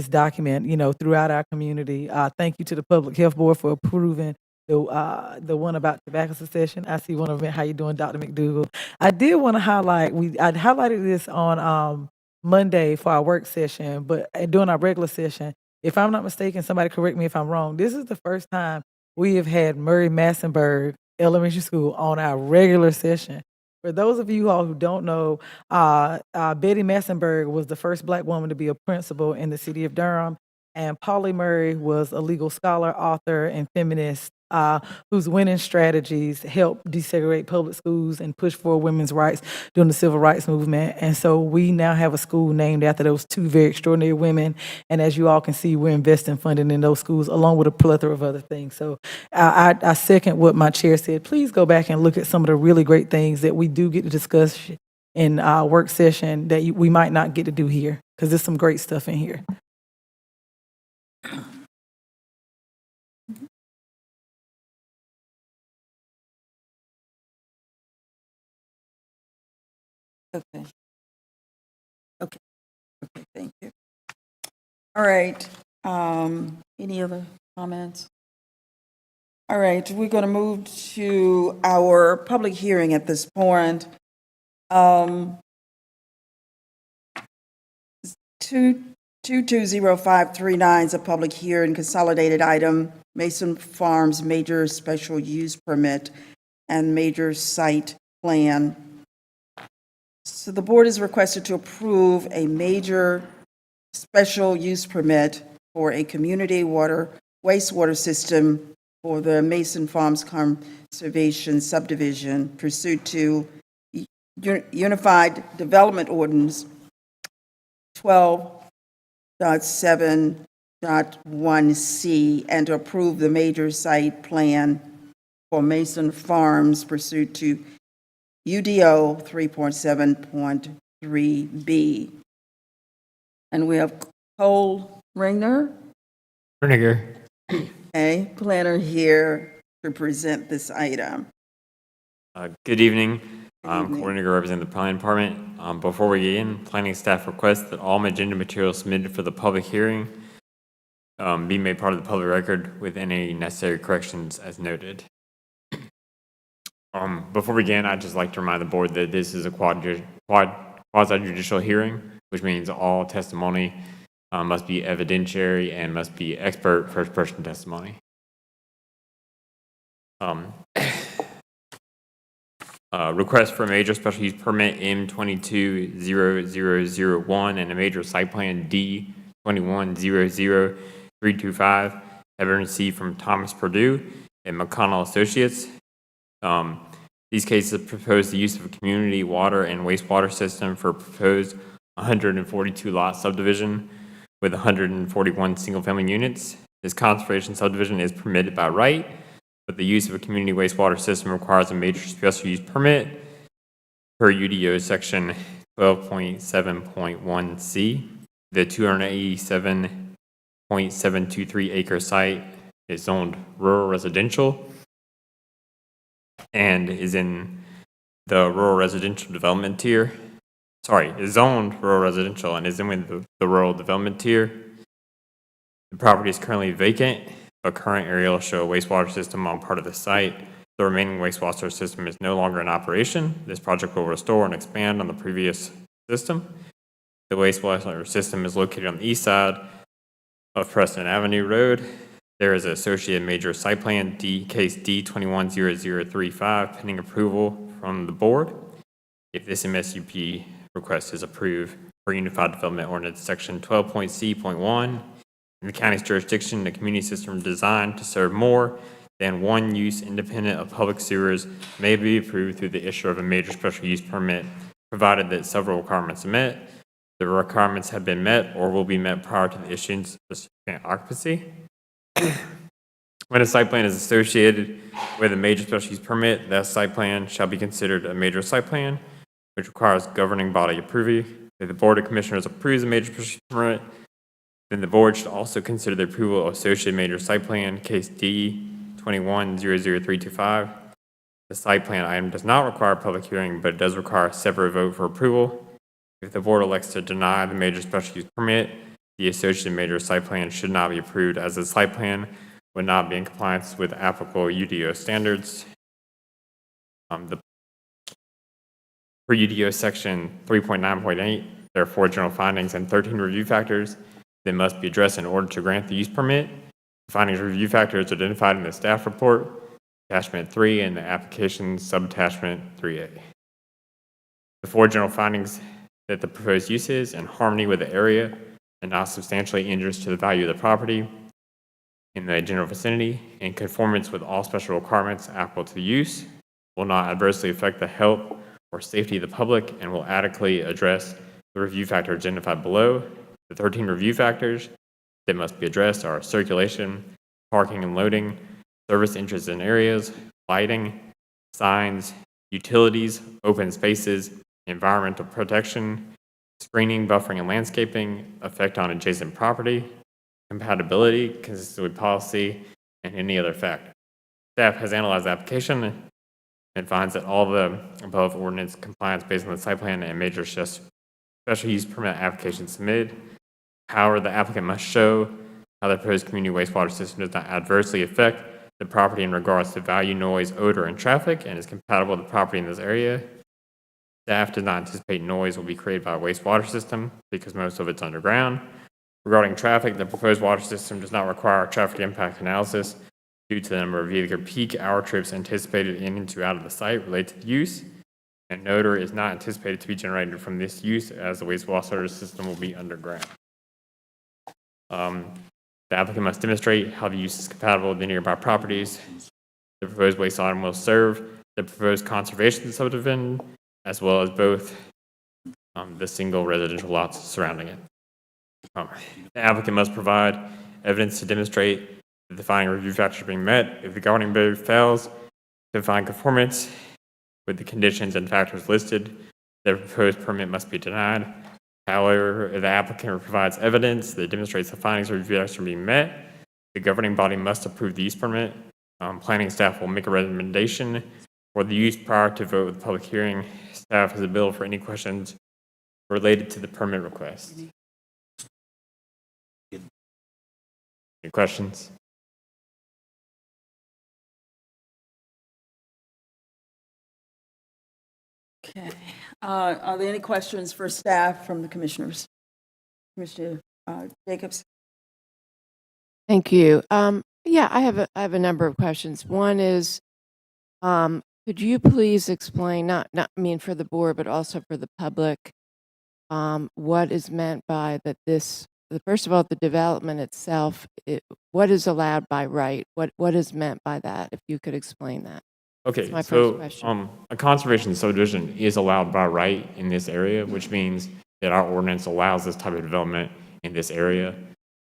document, throughout our community. Thank you to the Public Health Board for approving the one about tobacco cessation. I see one of them. How you doing, Dr. McDougall? I did want to highlight, I'd highlighted this on Monday for our work session, but during our regular session, if I'm not mistaken, somebody correct me if I'm wrong, this is the first time we have had Murray Massenburg Elementary School on our regular session. For those of you all who don't know, Betty Massenburg was the first Black woman to be a principal in the city of Durham, and Polly Murray was a legal scholar, author, and feminist whose winning strategies helped desegregate public schools and push for women's rights during the civil rights movement. And so we now have a school named after those two very extraordinary women. And as you all can see, we're investing funding in those schools along with a plethora of other things. So I second what my chair said. Please go back and look at some of the really great things that we do get to discuss in our work session that we might not get to do here, because there's some great stuff in here. Okay. Thank you. All right. Any other comments? All right, we're going to move to our public hearing at this point. 220539 is a public hearing, consolidated item, Mason Farms major special use permit and major site plan. So the board is requested to approve a major special use permit for a community wastewater system for the Mason Farms Conservation Subdivision pursuant to Unified Development Ordinance 12.7.1C and to approve the major site plan for Mason Farms pursuant to UDO 3.7.3B. And we have Cole Ringer, planner here to present this item. Good evening. I'm Cole Ringer, representing the Planning Department. Before we begin, planning staff requests that all agenda materials submitted for the public hearing be made part of the public record with any necessary corrections as noted. Before we begin, I'd just like to remind the board that this is a quasi-judicial hearing, which means all testimony must be evidentiary and must be expert first-person testimony. Request for a major special use permit M220001 and a major site plan D2100325 have been received from Thomas Perdue and Mcconnell Associates. These cases propose the use of a community water and wastewater system for a proposed 142 lot subdivision with 141 single family units. This conservation subdivision is permitted by right, but the use of a community wastewater system requires a major special use permit per UDO section 12.7.1C. The 287.723 acre site is zoned rural residential and is in the rural residential development tier. Is zoned rural residential and is in the rural development tier. The property is currently vacant, but current aerials show a wastewater system on part of the site. The remaining wastewater system is no longer in operation. This project will restore and expand on the previous system. The wastewater system is located on the east side of Preston Avenue Road. There is an associated major site plan, case D210035, pending approval from the board. If this MSUP request is approved for Unified Development Ordinance Section 12.C.1, in the county's jurisdiction, the community system designed to serve more than one use independent of public sewers may be approved through the issue of a major special use permit, provided that several requirements are met. The requirements have been met or will be met prior to the issuance of certificate of occupancy. When a site plan is associated with a major special use permit, that site plan shall be considered a major site plan, which requires governing body approval. If the Board of Commissioners approves a major special use permit, then the board should also consider the approval of associated major site plan, case D2100325. The site plan item does not require a public hearing, but it does require a separate vote for approval. If the board elects to deny the major special use permit, the associated major site plan should not be approved, as the site plan would not be in compliance with applicable UDO standards. For UDO section 3.9.8, there are 4 general findings and 13 review factors that must be addressed in order to grant the use permit. The findings and review factors are identified in the staff report, attachment 3, and the application subattachment 3A. The 4 general findings that the proposed use is in harmony with the area and not substantially injurious to the value of the property in the general vicinity, in conformance with all special requirements applicable to the use, will not adversely affect the health or safety of the public, and will adequately address the review factors identified below. The 13 review factors that must be addressed are circulation, parking and loading, service interests in areas, lighting, signs, utilities, open spaces, environmental protection, screening, buffering, and landscaping, effect on adjacent property, compatibility, consistent with policy, and any other factor. Staff has analyzed the application and finds that all the above ordinance compliance based on the site plan and major special use permit application submitted. However, the applicant must show how the proposed community wastewater system does not adversely affect the property in regards to value, noise, odor, and traffic, and is compatible with the property in this area. Staff does not anticipate noise will be created by a wastewater system because most of it's underground. Regarding traffic, the proposed water system does not require a traffic impact analysis due to the number of vehicular peak hour trips anticipated in and to out of the site related to the use, and odor is not anticipated to be generated from this use as the wastewater system will be underground. The applicant must demonstrate how the use is compatible with the nearby properties. The proposed waste item will serve the proposed conservation subdivision as well as both the single residential lots surrounding it. The applicant must provide evidence to demonstrate that the finding review factors are being met. If the governing body fails to find conformance with the conditions and factors listed, the proposed permit must be denied. However, if the applicant provides evidence that demonstrates the findings of review factors are being met, the governing body must approve the use permit. Planning staff will make a recommendation for the use prior to vote with public hearing. Staff is available for any questions related to the permit request. Any questions? Okay. Are there any questions for staff from the commissioners? Commissioner Jacobs? Thank you. Yeah, I have a number of questions. One is, could you please explain, I mean for the board, but also for the public, what is meant by that first of all, the development itself, what is allowed by right? What is meant by that? If you could explain that. Okay, That's my first so question. a conservation subdivision is allowed by right in this area, which means that our ordinance allows this type of development in this area.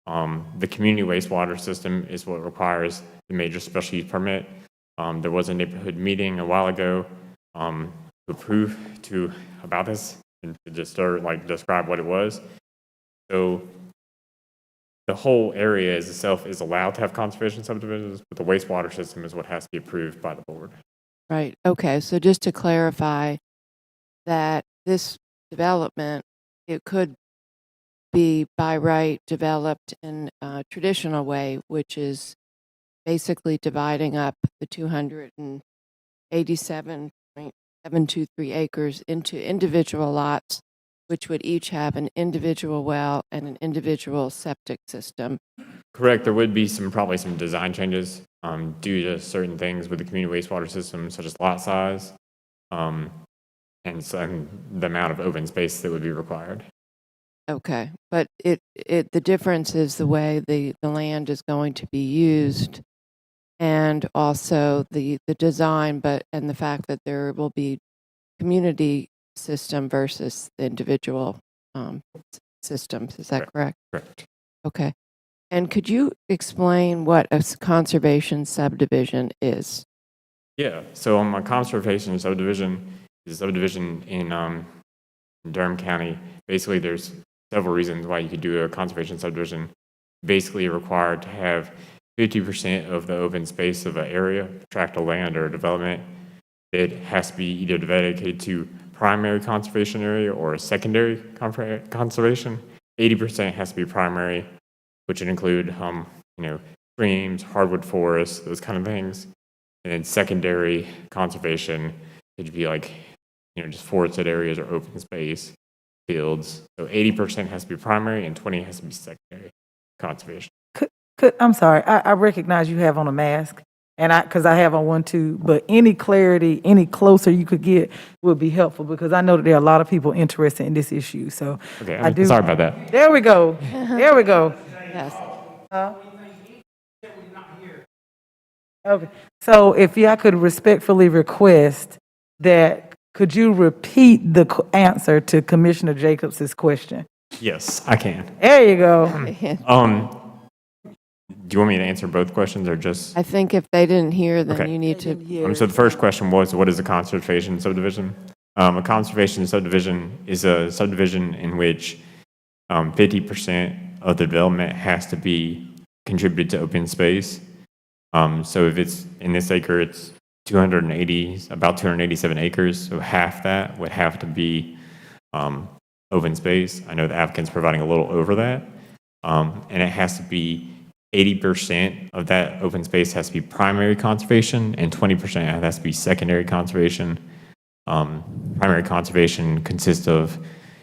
The community wastewater system is what requires the major special use permit. There was a neighborhood meeting a while ago to approve about this and to just describe what it was. So the whole area itself is allowed to have conservation subdivisions, but the wastewater system is what has to be approved by the board. Right. Okay. So just to clarify that this development, it could be by right developed in a traditional way, which is basically dividing up the 287.723 acres into individual lots, which would each have an individual well and an individual septic system. Correct. There would be probably some design changes due to certain things with the community wastewater system, such as lot size, and the amount of open space that would be required. Okay, but the difference is the way the land is going to be used, and also the design, and the fact that there will be community system versus the individual systems. Is that correct? Correct. Okay. And could you explain what a conservation subdivision is? Yeah. So a conservation subdivision is a subdivision in Durham County. Basically, there's several reasons why you could do a conservation subdivision. Basically, you're required to have 50% of the open space of an area, tract of land or development, that has to be either dedicated to primary conservation area or a secondary conservation. 80% has to be primary, which would include, streams, hardwood forests, those kind of things. And then secondary conservation could be just forested areas or open space, fields. So 80% has to be primary and 20 has to be secondary conservation. I'm sorry, I recognize you have on a mask, and because I have on one too, but any clarity, any closer you could get would be helpful, because I know that there are a lot of people interested in this issue, so. Okay, I do. sorry about that. There we go, there we go. Yes. Okay, so if I could respectfully request that, could you repeat the answer to Commissioner Jacobs' question? Yes, I can. There you go. Do you want me to answer both questions or just? I think if they didn't hear, then Okay. you need to. So the first question was, what is a conservation subdivision? A conservation subdivision is a subdivision in which 50% of the development has to be contributed to open space. So if it's in this acre, it's about 287 acres. So half that would have to be open space. I know the applicant's providing a little over that. And it has to be 80% of that open space has to be primary conservation and 20% has to be secondary conservation. Primary conservation consists of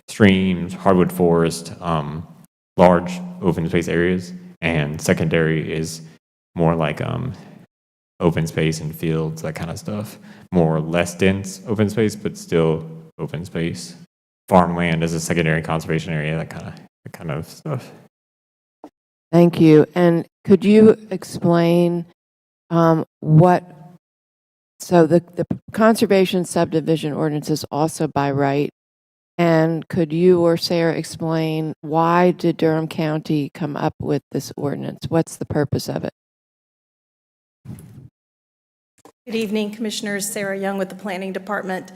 streams, hardwood forest, large open space areas, and secondary is more like open space and fields, that kind of stuff. More or less dense open space, but still open space. Farmland is a secondary conservation area, that kind of stuff. Thank you. And could you explain so the conservation subdivision ordinance is also by right, and could you or Sarah explain why did Durham County come up with this ordinance? What's the purpose of it? Good evening, Commissioners. Sarah Young with the Planning Department.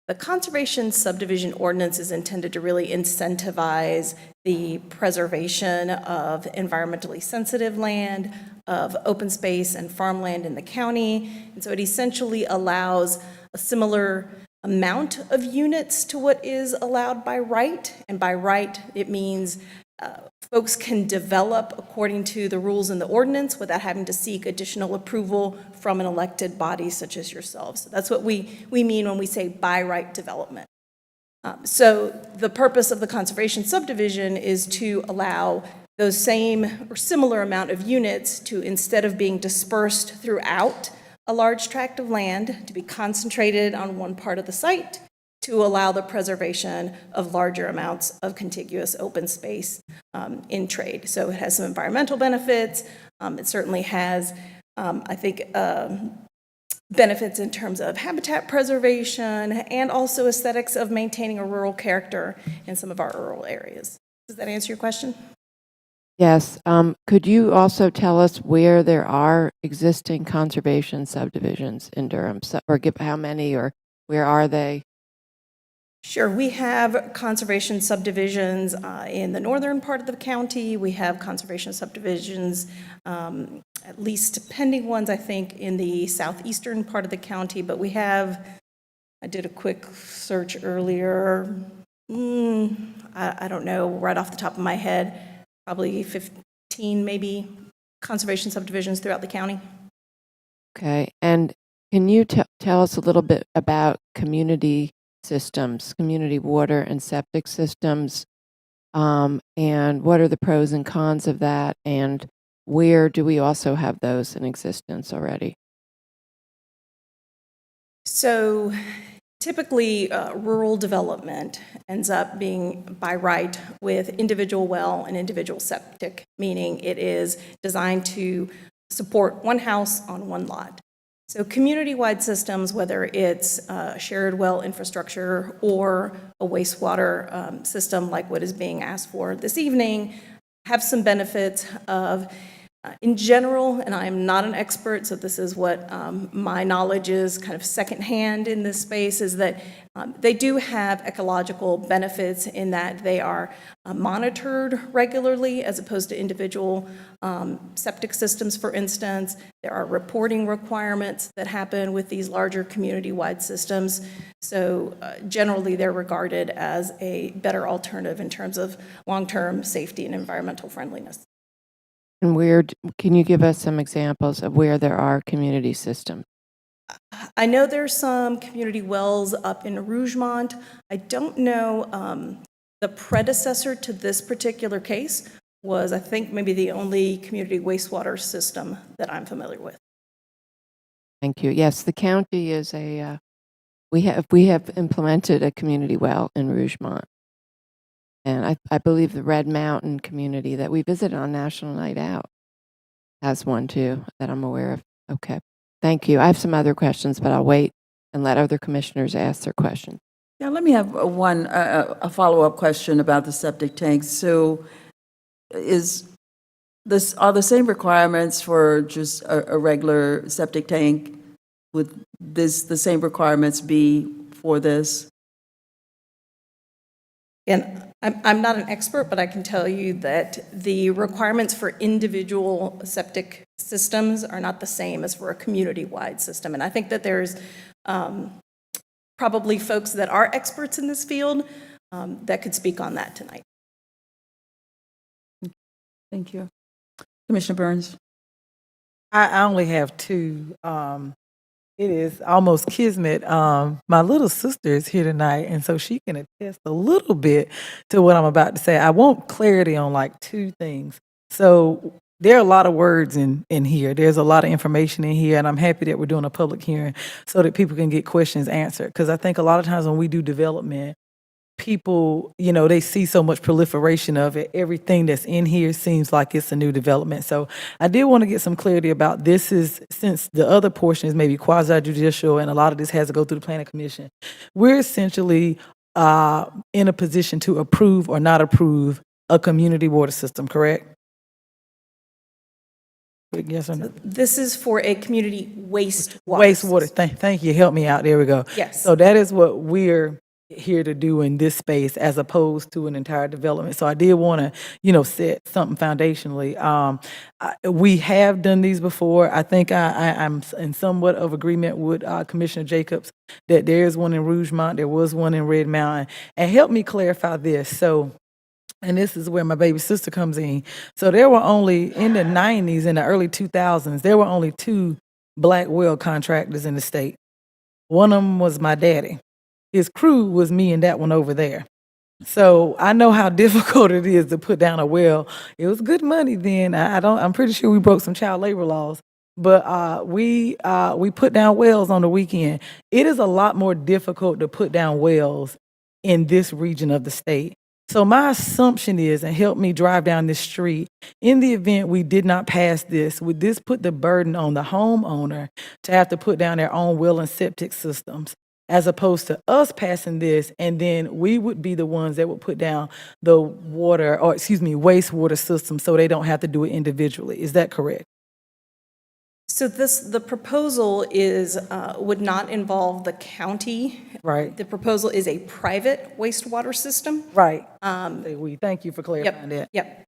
The Conservation Subdivision Ordinance is intended to really incentivize the preservation of environmentally sensitive land, of open space and farmland in the county. And so it essentially allows a similar amount of units to what is allowed by right. And by right, it means folks can develop according to the rules in the ordinance without having to seek additional approval from an elected body such as yourselves. So that's what we mean when we say by right development. So the purpose of the Conservation Subdivision is to allow those same or similar amount of units to, instead of being dispersed throughout a large tract of land, to be concentrated on one part of the site, to allow the preservation of larger amounts of contiguous open space in trade. So it has some environmental benefits. It certainly has, I think, benefits in terms of habitat preservation and also aesthetics of maintaining a rural character in some of our rural areas. Does that answer your question? Yes. Could you also tell us where there are existing conservation subdivisions in Durham, or give how many, or where are they? Sure. We have conservation subdivisions in the northern part of the county. We have conservation subdivisions, at least pending ones, I think, in the southeastern part of the county. But we have, I did a quick search earlier, I don't know, right off the top of my head, probably 15 maybe conservation subdivisions throughout the county. Okay. And can you tell us a little bit about community systems, community water and septic systems, and what are the pros and cons of that, and where do we also have those in existence already? So typically, rural development ends up being by right with individual well and individual septic, meaning it is designed to support one house on one lot. So community-wide systems, whether it's shared well infrastructure or a wastewater system like what is being asked for this evening, have some benefits of, in general, and I'm not an expert, so this is what my knowledge is kind of secondhand in this space, is that they do have ecological benefits in that they are monitored regularly as opposed to individual septic systems, for instance. There are reporting requirements that happen with these larger community-wide systems. So generally, they're regarded as a better alternative in terms of long-term safety and environmental friendliness. And can you give us some examples of where there are community systems? I know there's some community wells up in Rougemont. I don't know, the predecessor to this particular case was, I think, maybe the only community wastewater system that I'm familiar with. Thank you. Yes, the county is we have implemented a community well in Rougemont. And I believe the Red Mountain community that we visited on National Night Out has one too that I'm aware of. Okay. Thank you. I have some other questions, but I'll wait and let other commissioners ask their questions. Yeah, let me have a follow-up question about the septic tanks. So are the same requirements for just a regular septic tank? Would the same requirements be for this? And I'm not an expert, but I can tell you that the requirements for individual septic systems are not the same as for a community-wide system. And I think that there's probably folks that are experts in this field that could speak on that tonight. Thank you. Commissioner Burns? I only have two. It is almost kismet. My little sister is here tonight, and so she can attest a little bit to what I'm about to say. I want clarity on like two things. So there are a lot of words in here. There's a lot of information in here, and I'm happy that we're doing a public hearing so that people can get questions answered. Because I think a lot of times when we do development, people, they see so much proliferation of it. Everything that's in here seems like it's a new development. So I did want to get some clarity about this since the other portion is maybe quasi-judicial and a lot of this has to go through the Planning Commission. We're essentially in a position to approve or not approve a community water system, correct? Yes or no? This is for a community wastewater. Wastewater. Thank you. Help me out. There we go. Yes. So that is what we're here to do in this space as opposed to an entire development. So I did want to, set something foundationally. We have done these before. I think I'm in somewhat of agreement with Commissioner Jacobs that there is one in Rougemont, there was one in Red Mountain. And help me clarify this. So, and this is where my baby sister comes in. So there were only, in the 90s, in the early 2000s, there were only 2 black well contractors in the state. One of them was my daddy. his crew was me and that one over there. So I know how difficult it is to put down a well. It was good money then. I'm pretty sure we broke some child labor laws, but we put down wells on the weekend. It is a lot more difficult to put down wells in this region of the state. So my assumption is, and help me drive down this street, in the event we did not pass this, would this put the burden on the homeowner to have to put down their own well and septic systems, as opposed to us passing this, and then we would be the ones that would put down the wastewater system so they don't have to do it individually? Is that correct? So the proposal is, would not involve the county. Right. The proposal is a private wastewater system. Right. Thank you for clarifying that. Yep.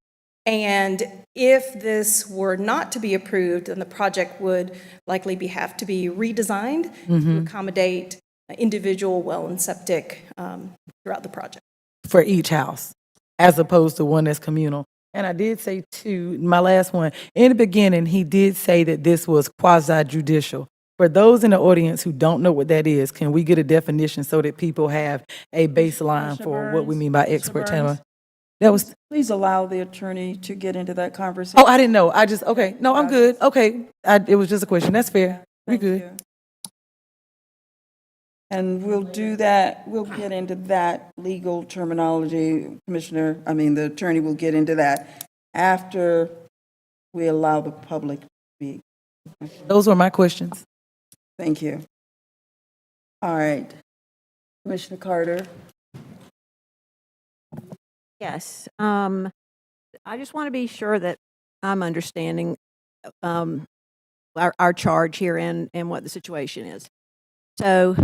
And if this were not to be approved, then the project would likely have to be redesigned to accommodate individual well and septic throughout the project. For each house, as opposed to one that's communal. And I did say too, my last one, in the beginning, he did say that this was quasi-judicial. For those in the audience who don't know what that is, can we get a definition so that people have a baseline for what we mean by expert testimony? That was, Please allow the attorney to get into that conversation. oh, I didn't know. Okay. No, I'm good. Okay. It was just a question. That's fair. We Thank good. you. And we'll do that, we'll get into that legal terminology, the attorney will get into that after we allow the public to speak. Those were my questions. Thank you. All right. Commissioner Carter? Yes. I just want to be sure that I'm understanding our charge here and what the situation is. So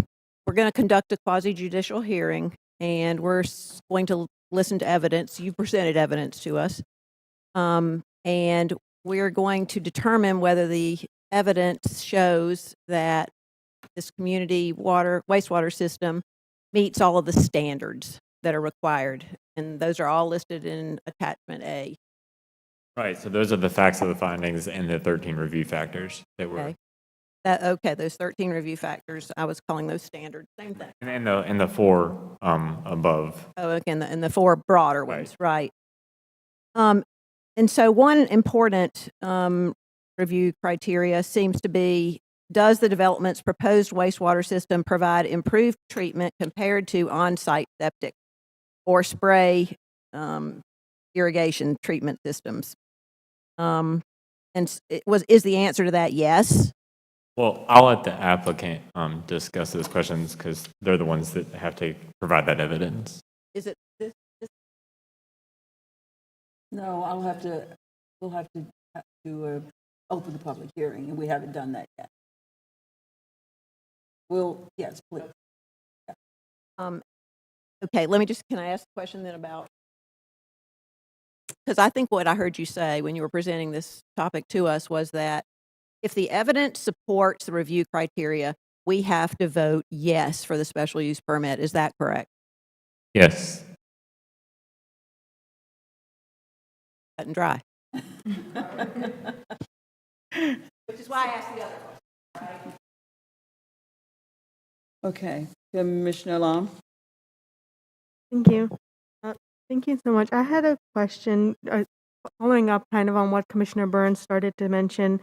we're going to conduct a quasi-judicial hearing, and we're going to listen to evidence. You presented evidence to us. And we're going to determine whether the evidence shows that this community wastewater system meets all of the standards that are required. And those are all listed in Attachment A. Right, so those are the facts of the findings and the 13 review factors that were. Okay. Those 13 review factors, I was calling those standards, same thing. And the four above. Oh, okay, and the four broader ones, right. And so one important review criteria seems to be, does the development's proposed wastewater system provide improved treatment compared to on-site septic or spray irrigation treatment systems? Is the answer to that yes? Well, I'll let the applicant discuss those questions because they're the ones that have to provide that evidence. Is it this? No, we'll have to open the public hearing, and we haven't done that yet. Yes, please. Okay, can I ask a question then about, because I think what I heard you say when you were presenting this topic to us was that if the evidence supports the review criteria, we have to vote yes for the special use permit. Is that correct? Yes. Cut and dry. Which is why I asked the other question. Okay, Commissioner Lam? Thank you. Thank you so much. I had a question following up kind of on what Commissioner Burns started to mention,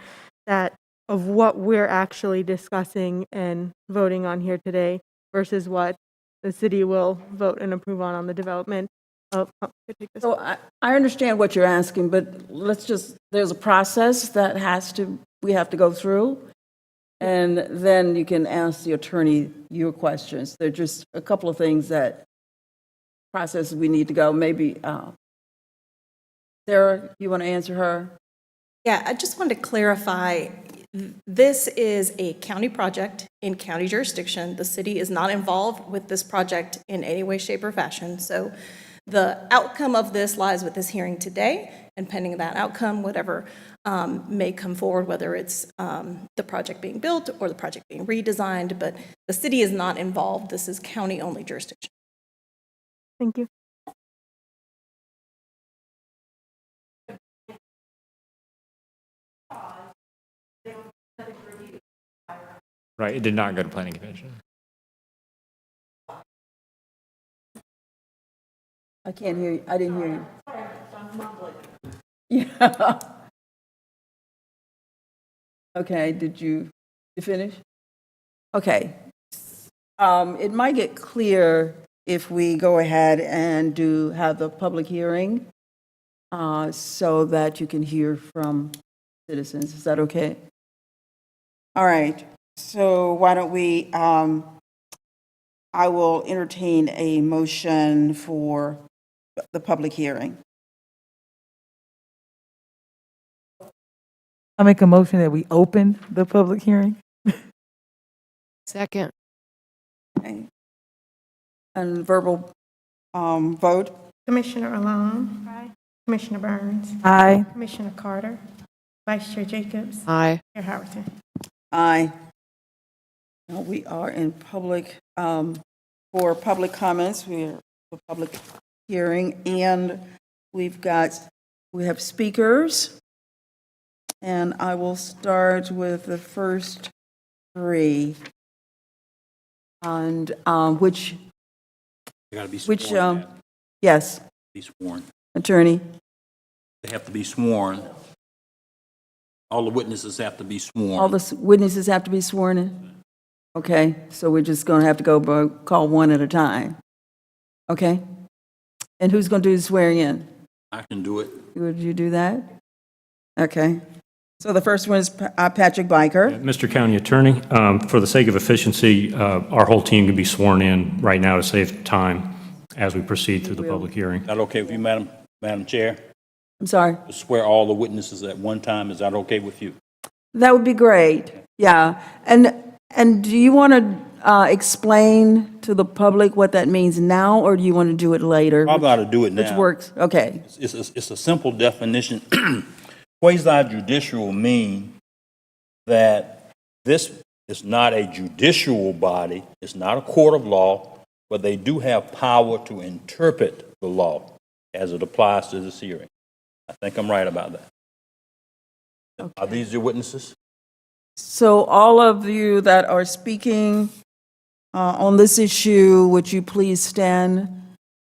that of what we're actually discussing and voting on here today versus what the city will vote and approve on the development of. So I understand what you're asking, but there's a process that we have to go through, and then you can ask the attorney your questions. There are just a couple of things processes we need to go. Maybe, Sarah, you want to answer her? Yeah, I just wanted to clarify, this is a county project in county jurisdiction. The city is not involved with this project in any way, shape, or fashion. So the outcome of this lies with this hearing today, and pending that outcome, whatever may come forward, whether it's the project being built or the project being redesigned, but the city is not involved. This is county-only jurisdiction. Thank you. Right, it did not go to planning commission. I can't hear you. I didn't hear you. Yeah. Okay, did you finish? Okay. It might get clear if we go ahead and have the public hearing, so that you can hear from citizens. Is that okay? All right. So why don't we, I will entertain a motion for the public hearing. I make a motion that we open the public hearing. Second. Okay. And verbal vote. Commissioner Alon. Aye. Commissioner Burns. Aye. Commissioner Carter. Vice Chair Jacobs. Aye. Chair Howerton. Aye. Now we are in public, for public comments. We are for public hearing, and we have speakers. And I will start with the first three. And which, They gotta be sworn. Matt. yes, Be sworn. attorney. They have to be sworn. All the witnesses have to be sworn. All the witnesses have to be sworn in? Okay, so we're just going to have to call one at a time. Okay? And who's going to do the swearing in? I can do it. Would you do that? Okay. So the first one is Patrick Biker. Mr. County Attorney, for the sake of efficiency, our whole team can be sworn in right now to save time as we proceed through the public hearing. Is that okay with you, Madam Chair? I'm sorry? To swear all the witnesses at one time, is that okay with you? That would be great. Yeah. And do you want to explain to the public what that means now, or do you want to do it later? Probably ought to do it now. Which works. Okay. It's a simple definition. Quasi-judicial mean that this is not a judicial body, it's not a court of law, but they do have power to interpret the law as it applies to this hearing. I think I'm right about that. Okay. Are these your witnesses? So all of you that are speaking on this issue, would you please stand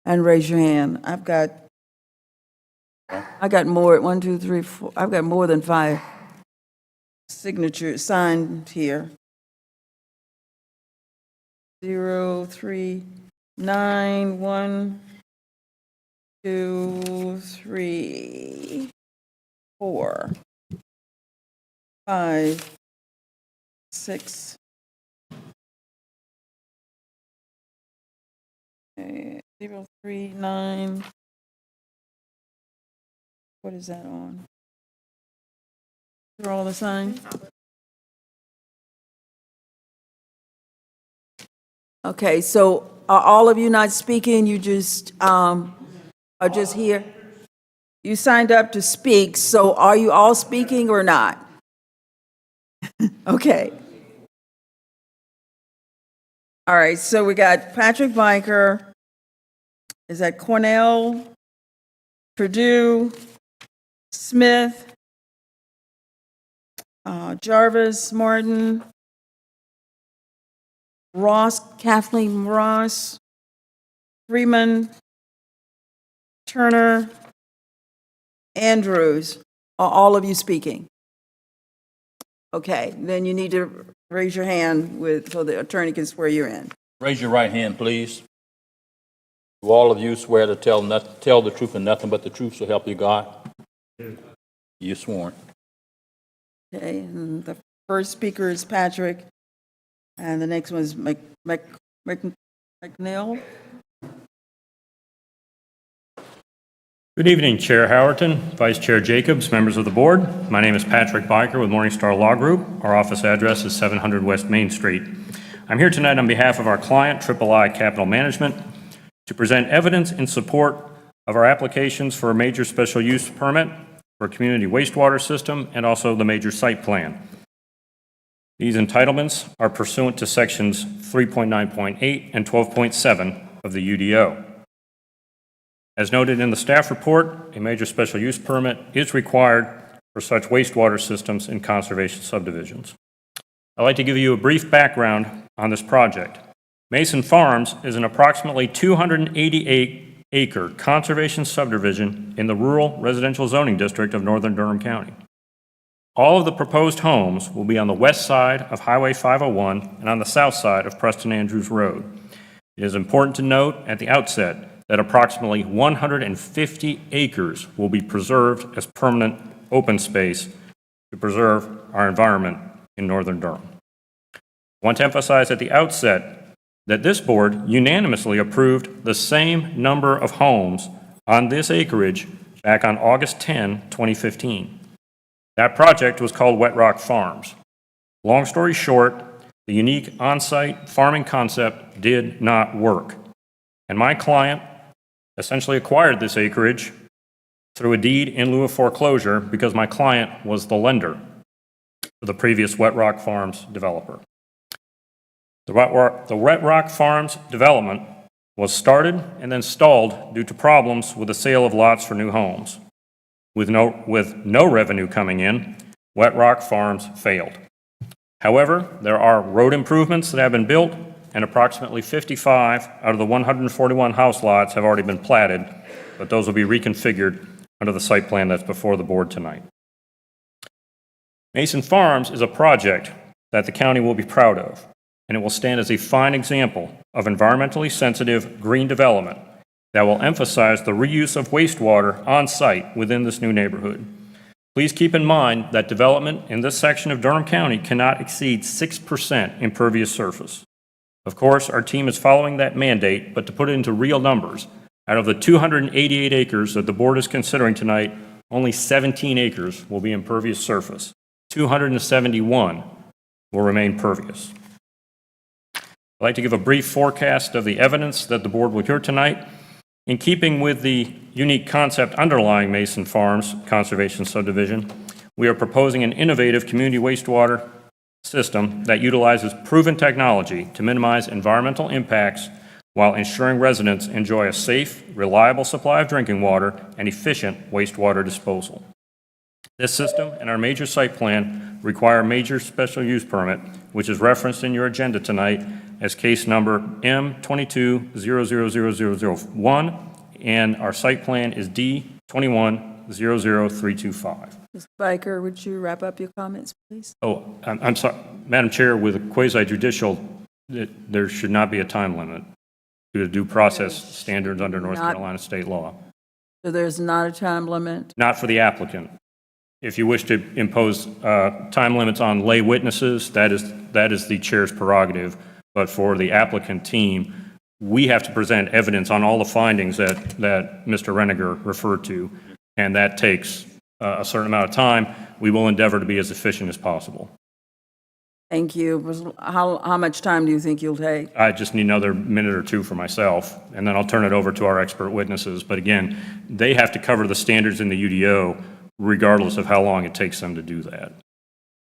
and raise your hand? I got more, 1, 2, 3, 4, I've got more than 5 signatures signed here. 0, 3, 9, 1, 2, 3, 4, 5, 6, 0, 3, 9. What is that on? They're all the signs? Okay, so are all of you not speaking? You just are just here? You signed up to speak, so are you all speaking or not? Okay. All right, so we got Patrick Biker. Is that Cornell, Perdue, Smith, Jarvis Martin, Ross, Kathleen Ross, Freeman, Turner, Andrews. Are all of you speaking? Okay, then you need to raise your hand so the attorney can swear you in. Raise your right hand, please. Do all of you swear to tell the truth and nothing but the truth, so help you God? You're sworn. Okay, and the first speaker is Patrick, and the next one is McNeil. Good evening, Chair Howerton, Vice Chair Jacobs, members of the board. My name is Patrick Biker with Morningstar Law Group. Our office address is 700 West Main Street. I'm here tonight on behalf of our client, III Capital Management, to present evidence in support of our applications for a major special use permit for a community wastewater system and also the major site plan. These entitlements are pursuant to sections 3.9.8 and 12.7 of the UDO. As noted in the staff report, a major special use permit is required for such wastewater systems in conservation subdivisions. I'd like to give you a brief background on this project. Mason Farms is an approximately 288 acre conservation subdivision in the rural residential zoning district of northern Durham County. All of the proposed homes will be on the west side of Highway 501 and on the south side of Preston Andrews Road. It is important to note at the outset that approximately 150 acres will be preserved as permanent open space to preserve our environment in northern Durham. I want to emphasize at the outset that this board unanimously approved the same number of homes on this acreage back on August 10, 2015. That project was called Wet Rock Farms. Long story short, the unique on-site farming concept did not work. And my client essentially acquired this acreage through a deed in lieu of foreclosure because my client was the lender for the previous Wet Rock Farms developer. The Wet Rock Farms development was started and then stalled due to problems with the sale of lots for new homes. With no revenue coming in, Wet Rock Farms failed. However, there are road improvements that have been built, and approximately 55 out of the 141 house lots have already been platted, but those will be reconfigured under the site plan that's before the board tonight. Mason Farms is a project that the county will be proud of, and it will stand as a fine example of environmentally sensitive green development that will emphasize the reuse of wastewater on site within this new neighborhood. Please keep in mind that development in this section of Durham County cannot exceed 6% impervious surface. Of course, our team is following that mandate, but to put it into real numbers, out of the 288 acres that the board is considering tonight, only 17 acres will be impervious surface. 271 will remain pervious. I'd like to give a brief forecast of the evidence that the board will hear tonight. In keeping with the unique concept underlying Mason Farms Conservation Subdivision, we are proposing an innovative community wastewater system that utilizes proven technology to minimize environmental impacts while ensuring residents enjoy a safe, reliable supply of drinking water and efficient wastewater disposal. This system and our major site plan require a major special use permit, which is referenced in your agenda tonight as case number M22000001, and our site plan is D2100325. Mr. Biker, would you wrap up your comments, please? Oh, I'm sorry, Madam Chair, with a quasi-judicial, there should not be a time limit due to due process standards under North Carolina state law. So there's not a time limit? Not for the applicant. If you wish to impose time limits on lay witnesses, that is the chair's prerogative. But for the applicant team, we have to present evidence on all the findings that Mr. Reniger referred to, and that takes a certain amount of time. We will endeavor to be as efficient as possible. Thank you. How much time do you think you'll take? I just need another minute or two for myself, and then I'll turn it over to our expert witnesses. But again, they have to cover the standards in the UDO regardless of how long it takes them to do that.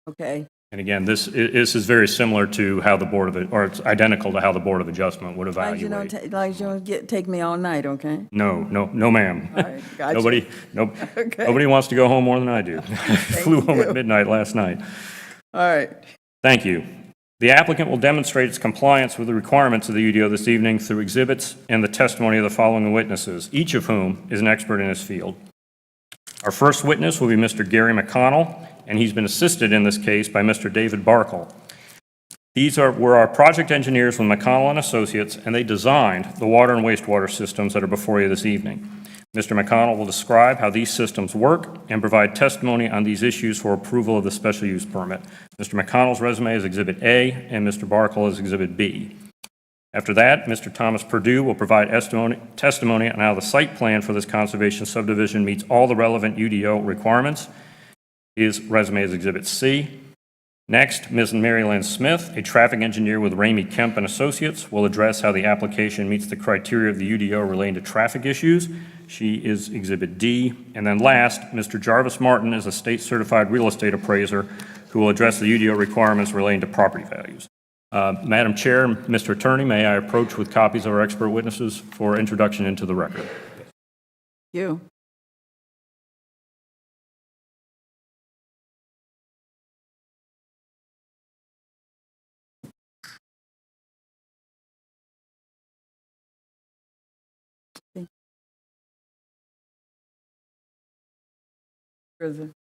Okay. And again, this is very similar to how the Board of, or it's identical to how the Board of Adjustment would evaluate. You don't take me all night, okay? No, ma'am. All right, gotcha. Nobody wants to go home more than I do. Flew home at midnight last night. All right. Thank you. The applicant will demonstrate its compliance with the requirements of the UDO this evening through exhibits and the testimony of the following witnesses, each of whom is an expert in his field. Our first witness will be Mr. Gary Mcconnell, and he's been assisted in this case by Mr. David Barkle. These were our project engineers with Mcconnell and Associates, and they designed the water and wastewater systems that are before you this evening. Mr. Mcconnell will describe how these systems work and provide testimony on these issues for approval of the special use permit. Mr. McConnell's resume is Exhibit A, and Mr. Barkle is Exhibit B. After that, Mr. Thomas Perdue will provide testimony on how the site plan for this conservation subdivision meets all the relevant UDO requirements. His resume is Exhibit C. Next, Ms. Mary Lynn Smith, a traffic engineer with Ramey Kemp and Associates, will address how the application meets the criteria of the UDO relating to traffic issues. She is Exhibit D. And then last, Mr. Jarvis Martin is a state-certified real estate appraiser who will address the UDO requirements relating to property values. Madam Chair, Mr. Attorney, may I approach with copies of our expert witnesses for introduction into the record? Thank you.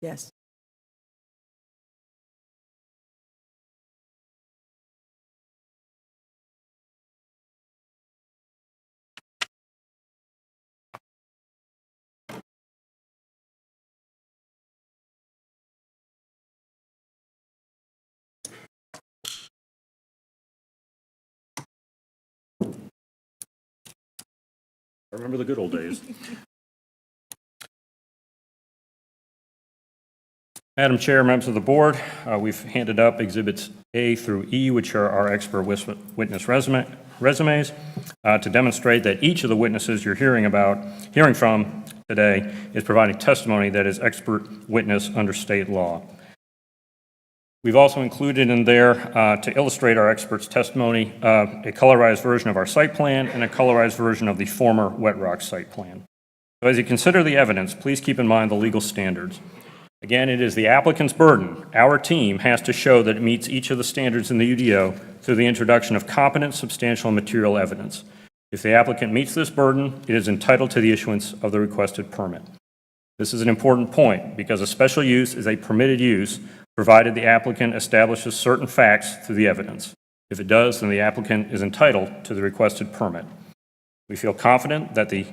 Yes. I remember the good old days. Madam Chair, members of the board, we've handed up Exhibits A through E, which are our expert witness resumes, to demonstrate that each of the witnesses you're hearing from today is providing testimony that is expert witness under state law. We've also included in there, to illustrate our expert's testimony, a colorized version of our site plan and a colorized version of the former Wet Rock site plan. So as you consider the evidence, please keep in mind the legal standards. Again, it is the applicant's burden. Our team has to show that it meets each of the standards in the UDO through the introduction of competent, substantial, and material evidence. If the applicant meets this burden, it is entitled to the issuance of the requested permit. This is an important point because a special use is a permitted use provided the applicant establishes certain facts through the evidence. If it does, then the applicant is entitled to the requested permit. We feel confident that the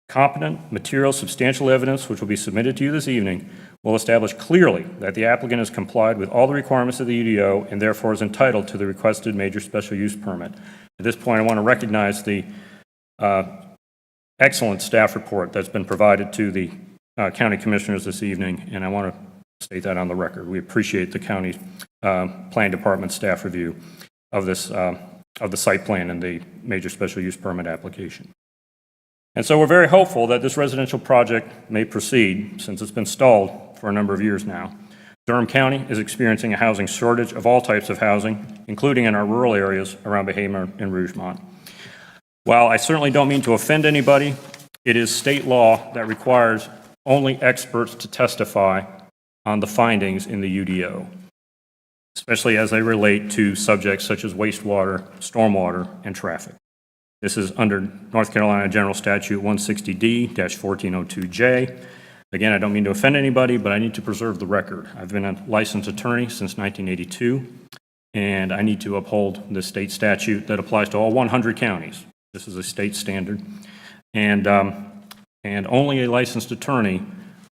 competent, material, substantial evidence which will be submitted to you this evening will establish clearly that the applicant has complied with all the requirements of the UDO and therefore is entitled to the requested major special use permit. At this point, I want to recognize the excellent staff report that's been provided to the county commissioners this evening, and I want to state that on the record. We appreciate the county planning department staff review of this of the site plan and the major special use permit application. And so we're very hopeful that this residential project may proceed since it's been stalled for a number of years now. Durham County is experiencing a housing shortage of all types of housing, including in our rural areas around Abatement and Rougemont. While I certainly don't mean to offend anybody, it is state law that requires only experts to testify on the findings in the UDO, especially as they relate to subjects such as wastewater, stormwater, and traffic. This is under North Carolina General Statute 160D-1402J. Again, I don't mean to offend anybody, but I need to preserve the record. I've been a licensed attorney since 1982, and I need to uphold the state statute that applies to all 100 counties. This is a state standard. And only a licensed attorney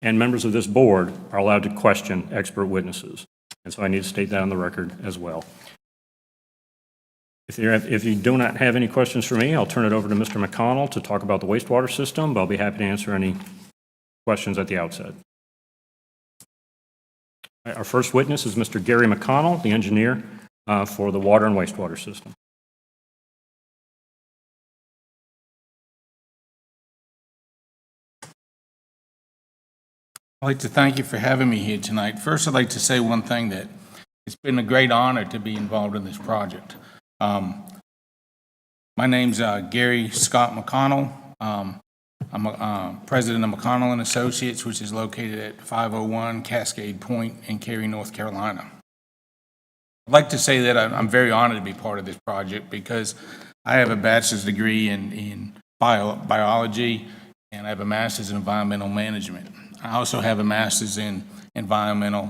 and members of this board are allowed to question expert witnesses. And so I need to state that on the record as well. If you do not have any questions for me, I'll turn it over to Mr. Mcconnell to talk about the wastewater system, but I'll be happy to answer any questions at the outset. Our first witness is Mr. Gary Mcconnell, the engineer for the water and wastewater system. I'd like to thank you for having me here tonight. First, I'd like to say one thing, that it's been a great honor to be involved in this project. My name's Gary Scott Mcconnell. I'm president of Mcconnell and Associates, which is located at 501 Cascade Point in Cary, North Carolina. I'd like to say that I'm very honored to be part of this project because I have a bachelor's degree in biology, and I have a master's in environmental management. I also have a master's in environmental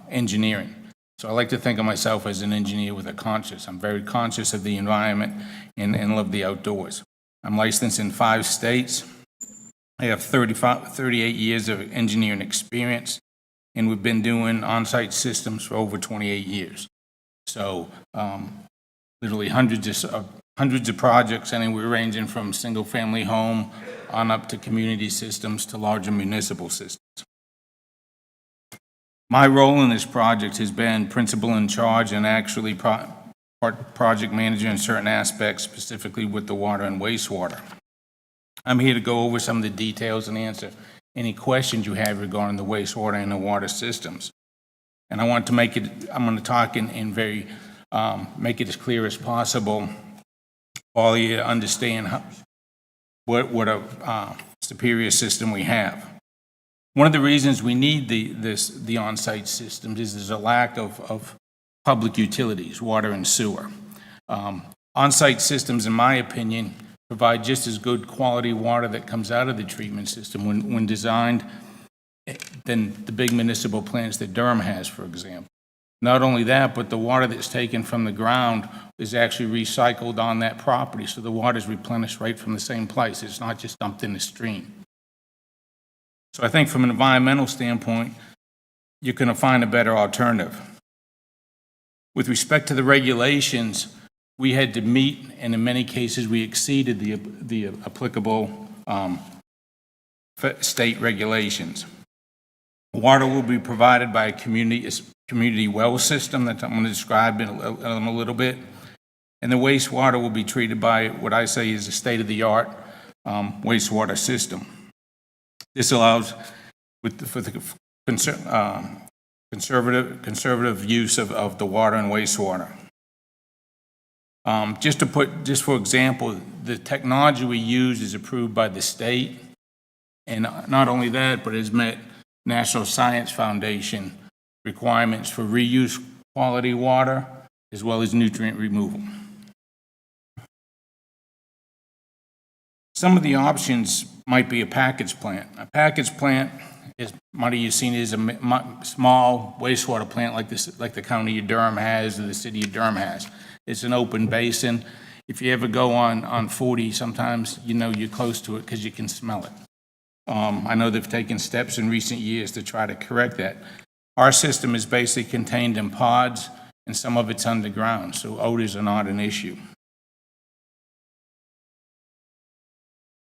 engineering. So I like to think of myself as an engineer with a conscience. I'm very conscious of the environment and love the outdoors. I'm licensed in 5 states. I have 38 years of engineering experience, and we've been doing on-site systems for over 28 years. So literally hundreds of projects, anywhere ranging from single-family home on up to community systems to larger municipal systems. My role in this project has been principal in charge and actually project manager in certain aspects, specifically with the water and wastewater. I'm here to go over some of the details and answer any questions you have regarding the wastewater and the water systems. And I want to make it, I'm going to talk in very, make it as clear as possible, all you understand what a superior system we have. One of the reasons we need the on-site systems is there's a lack of public utilities, water and sewer. On-site systems, in my opinion, provide just as good quality water that comes out of the treatment system when designed than the big municipal plants that Durham has, for example. Not only that, but the water that's taken from the ground is actually recycled on that property, so the water is replenished right from the same place. It's not just dumped in the stream. So I think from an environmental standpoint, you're going to find a better alternative. With respect to the regulations, we had to meet, and in many cases, we exceeded the applicable state regulations. Water will be provided by a community well system that I'm going to describe in a little bit. And the wastewater will be treated by what I say is a state-of-the-art wastewater system. This allows for the conservative use of the water and wastewater. Just for example, the technology we use is approved by the state, and not only that, but has met National Science Foundation requirements for reuse quality water as well as nutrient removal. Some of the options might be a package plant. A package plant is, might you've seen, is a small wastewater plant like the county of Durham has or the city of Durham has. It's an open basin. If you ever go on 40, sometimes you know you're close to it because you can smell it. I know they've taken steps in recent years to try to correct that. Our system is basically contained in pods, and some of it's underground, so odors are not an issue.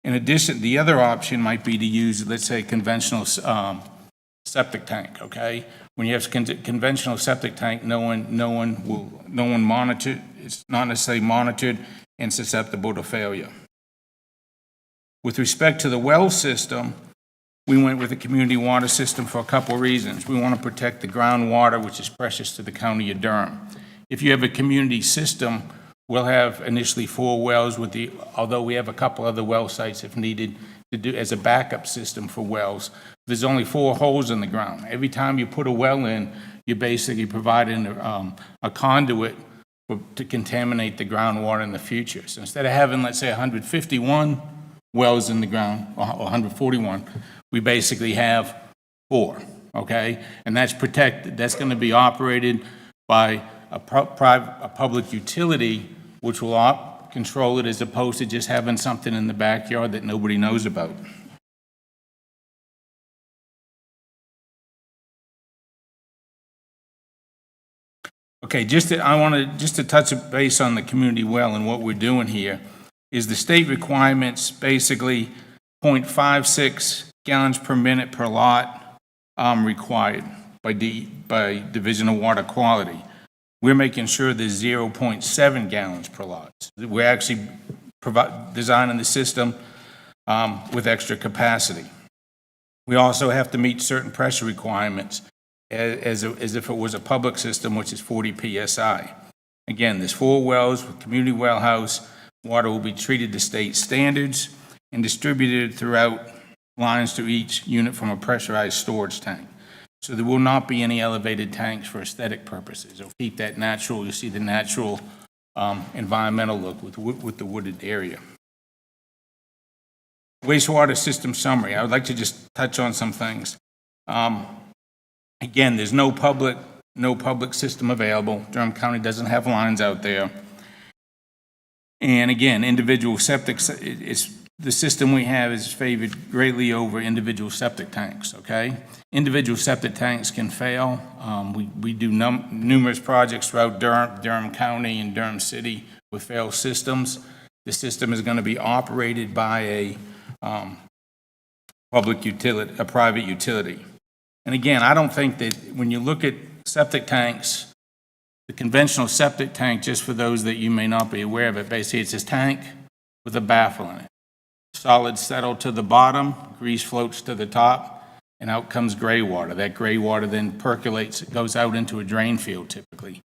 In addition, the other option might be to use, let's say, conventional septic tank. Okay, when you have conventional septic tank, no one monitored. It's not necessarily monitored and susceptible to failure. With respect to the well system, we went with a community water system for a couple of reasons. We want to protect the groundwater, which is precious to the county of Durham. If you have a community system, we'll have initially 4 wells although we have a couple other well sites if needed to do as a backup system for wells. There's only 4 holes in the ground. Every time you put a well in, you're basically providing a conduit to contaminate the groundwater in the future. So instead of having, let's say, 151 wells in the ground, or 141, we basically have 4, okay? And that's protected. That's going to be operated by a public utility, which will control it as opposed to just having something in the backyard that nobody knows about. Okay, I want to touch base on the community well and what we're doing here. Is the state requirements basically 0.56 gallons per minute per lot required by Division of Water Quality. We're making sure there's 0.7 gallons per lot. We're actually designing the system with extra capacity. We also have to meet certain pressure requirements as if it was a public system, which is 40 psi. Again, there's 4 wells with community well house. Water will be treated to state standards and distributed throughout lines to each unit from a pressurized storage tank. So there will not be any elevated tanks for aesthetic purposes. It'll keep that natural, you see the natural environmental look with the wooded area. Wastewater system summary. I would like to just touch on some things. Again, there's no public system available. Durham County doesn't have lines out there. And again, individual septic, the system we have is favored greatly over individual septic tanks, okay? Individual septic tanks can fail. We do numerous projects throughout Durham County and Durham City with failed systems. The system is going to be operated by a public utility, a private utility. And again, I don't think that when you look at septic tanks, the conventional septic tank, just for those that you may not be aware of it, basically it's a tank with a baffle in it. Solids settle to the bottom, grease floats to the top, and out comes gray water. That gray water then percolates, it goes out into a drain field typically.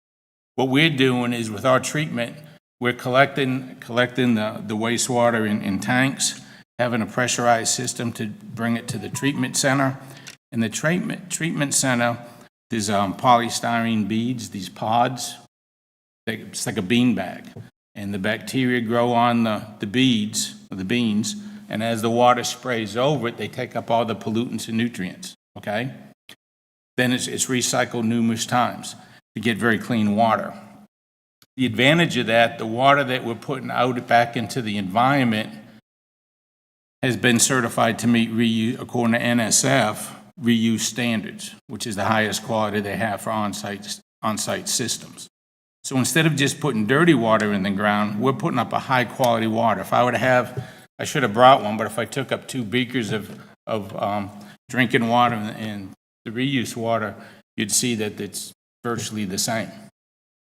What we're doing is with our treatment, we're collecting the wastewater in tanks, having a pressurized system to bring it to the treatment center. In the treatment center, there's polystyrene beads, these pods. It's like a bean bag. And the bacteria grow on the beads, or the beans, and as the water sprays over it, they take up all the pollutants and nutrients. okay? Then it's recycled numerous times to get very clean water. The advantage of that, the water that we're putting out back into the environment has been certified to meet reuse, according to NSF, reuse standards, which is the highest quality they have for on-site systems. So instead of just putting dirty water in the ground, we're putting up a high-quality water. If I were to have, I should have brought one, but if I took up 2 beakers of drinking water and the reuse water, you'd see that it's virtually the same.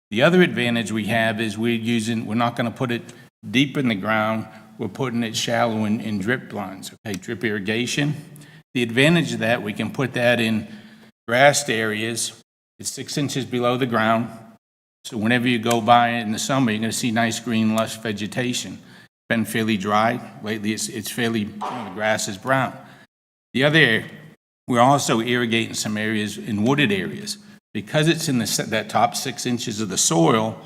The other advantage we have is we're not going to put it deep in the ground. We're putting it shallow in drip lines, okay, drip irrigation. The advantage of that, we can put that in grassed areas. It's 6 inches below the ground. So whenever you go by in the summer, you're going to see nice green, lush vegetation. It's been fairly dry. Lately, it's fairly, the grass is brown. The other, we're also irrigating some areas in wooded areas. Because it's in that top 6 inches of the soil,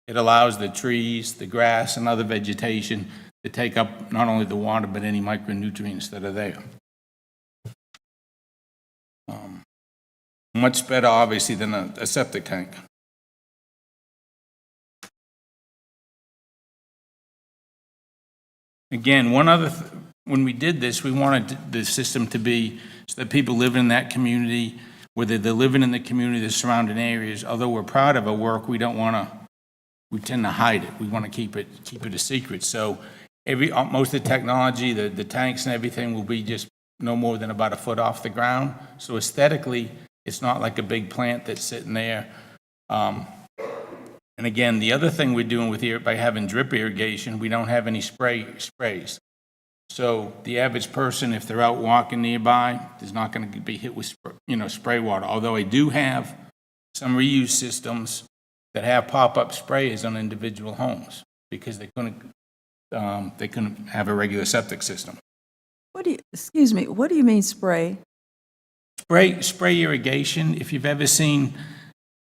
it allows the trees, the grass, and other vegetation to take up not only the water, but any micronutrients that are there. Much better, obviously, than a septic tank. Again, when we did this, we wanted the system to be so that people living in that community, whether they're living in the community, the surrounding areas, although we're proud of our work, we tend to hide it. We want to keep it a secret. So most of the technology, the tanks and everything will be just no more than about 1 foot off the ground. So aesthetically, it's not like a big plant that's sitting there. And again, the other thing we're doing by having drip irrigation, we don't have any sprays. So the average person, if they're out walking nearby, is not going to be hit with spray water. Although I do have some reuse systems that have pop-up sprays on individual homes because they couldn't have a regular septic system. Excuse me, what do you mean spray? Spray irrigation, if you've ever seen,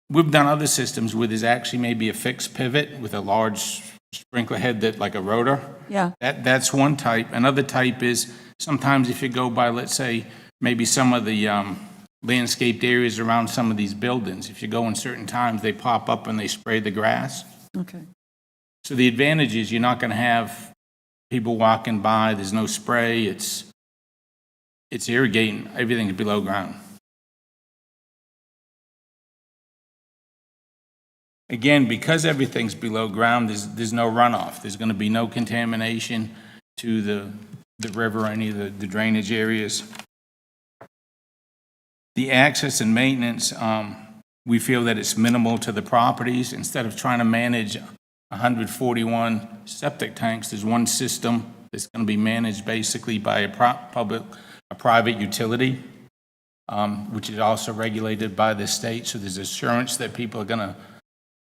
we've done other systems where there's actually maybe a fixed pivot with a large sprinkler head that like a rotor. Yeah. That's one type. Another type is sometimes if you go by, let's say, maybe some of the landscaped areas around some of these buildings, if you go in certain times, they pop up and they spray the grass. Okay. So the advantage is you're not going to have people walking by, there's no spray, it's irrigating, everything's below ground. Again, because everything's below ground, there's no runoff. There's going to be no contamination to the river or any of the drainage areas. The access and maintenance, we feel that it's minimal to the properties. Instead of trying to manage 141 septic tanks, there's one system that's going to be managed basically by a private utility, which is also regulated by the state. So there's assurance that people are going to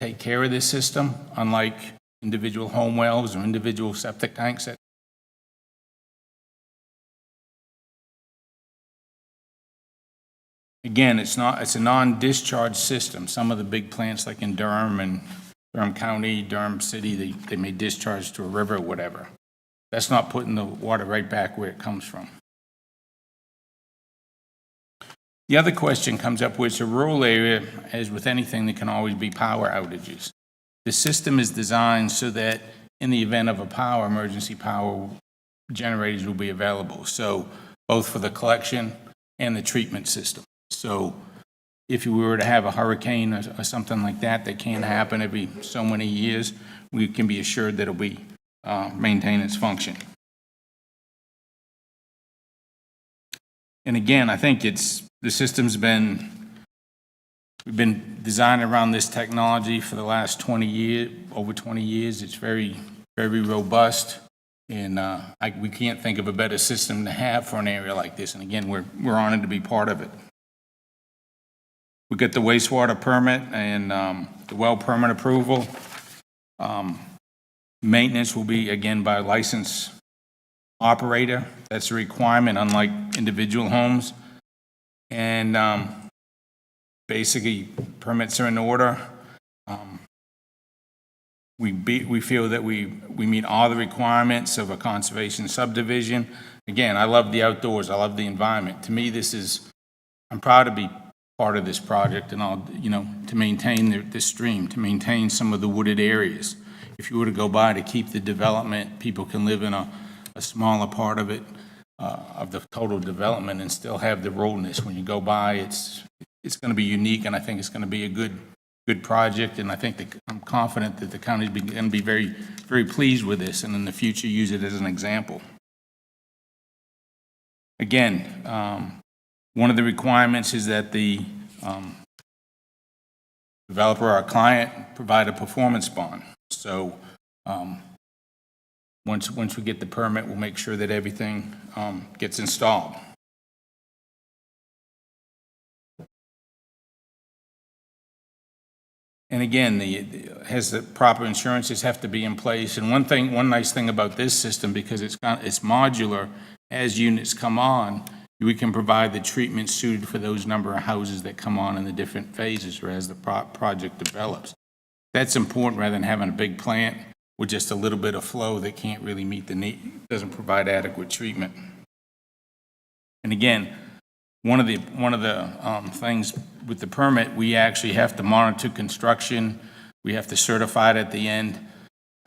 take care of this system, unlike individual home wells or individual septic tanks. Again, it's a non-discharge system. Some of the big plants like in Durham and Durham County, Durham City, they may discharge to a river or whatever. That's not putting the water right back where it comes from. The other question comes up where it's a rural area, as with anything, there can always be power outages. The system is designed so that in the event of a emergency power generators will be available. So both for the collection and the treatment system. So if we were to have a hurricane or something like that can happen every so many years, we can be assured that it'll be maintain its function. And again, I think the system's we've been designing around this technology for the last 20 years, over 20 years. It's very, very robust, and we can't think of a better system to have for an area like this. And again, we're honored to be part of it. We got the wastewater permit and the well permit approval. Maintenance will be, again, by a licensed operator. That's a requirement, unlike individual homes. And basically, permits are in order. We feel that we meet all the requirements of a conservation subdivision. Again, I love the outdoors. I love the environment. To me, this is I'm proud to be part of this project and all, to maintain this stream, to maintain some of the wooded areas. If you were to go by to keep the development, people can live in a smaller part of it, of the total development, and still have the ruralness. When you go by, it's going to be unique, and I think it's going to be a good project, and I think that I'm confident that the county is going to be very, very pleased with this, and in the future use it as an example. Again, one of the requirements is that the developer or client provide a performance bond. So once we get the permit, we'll make sure that everything gets installed. And again, the proper insurances have to be in place. And one nice thing about this system, because it's modular, as units come on, we can provide the treatment suited for those number of houses that come on in the different phases or as the project develops. That's important rather than having a big plant with just a little bit of flow that can't really meet the need, doesn't provide adequate treatment. And again, one of the things with the permit, we actually have to monitor construction. We have to certify it at the end.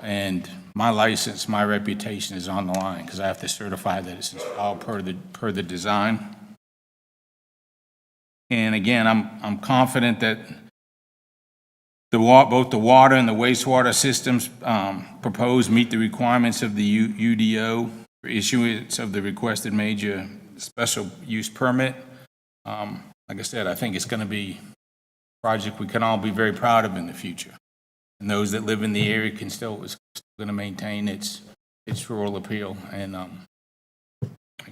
And my license, my reputation is on the line because I have to certify that it's installed per the design. And again, I'm confident that both the water and the wastewater systems proposed meet the requirements of the UDO for issuance of the requested major special use permit. Like I said, I think it's going to be a project we can all be very proud of in the future. And those that live in the area is still going to maintain its rural appeal. And I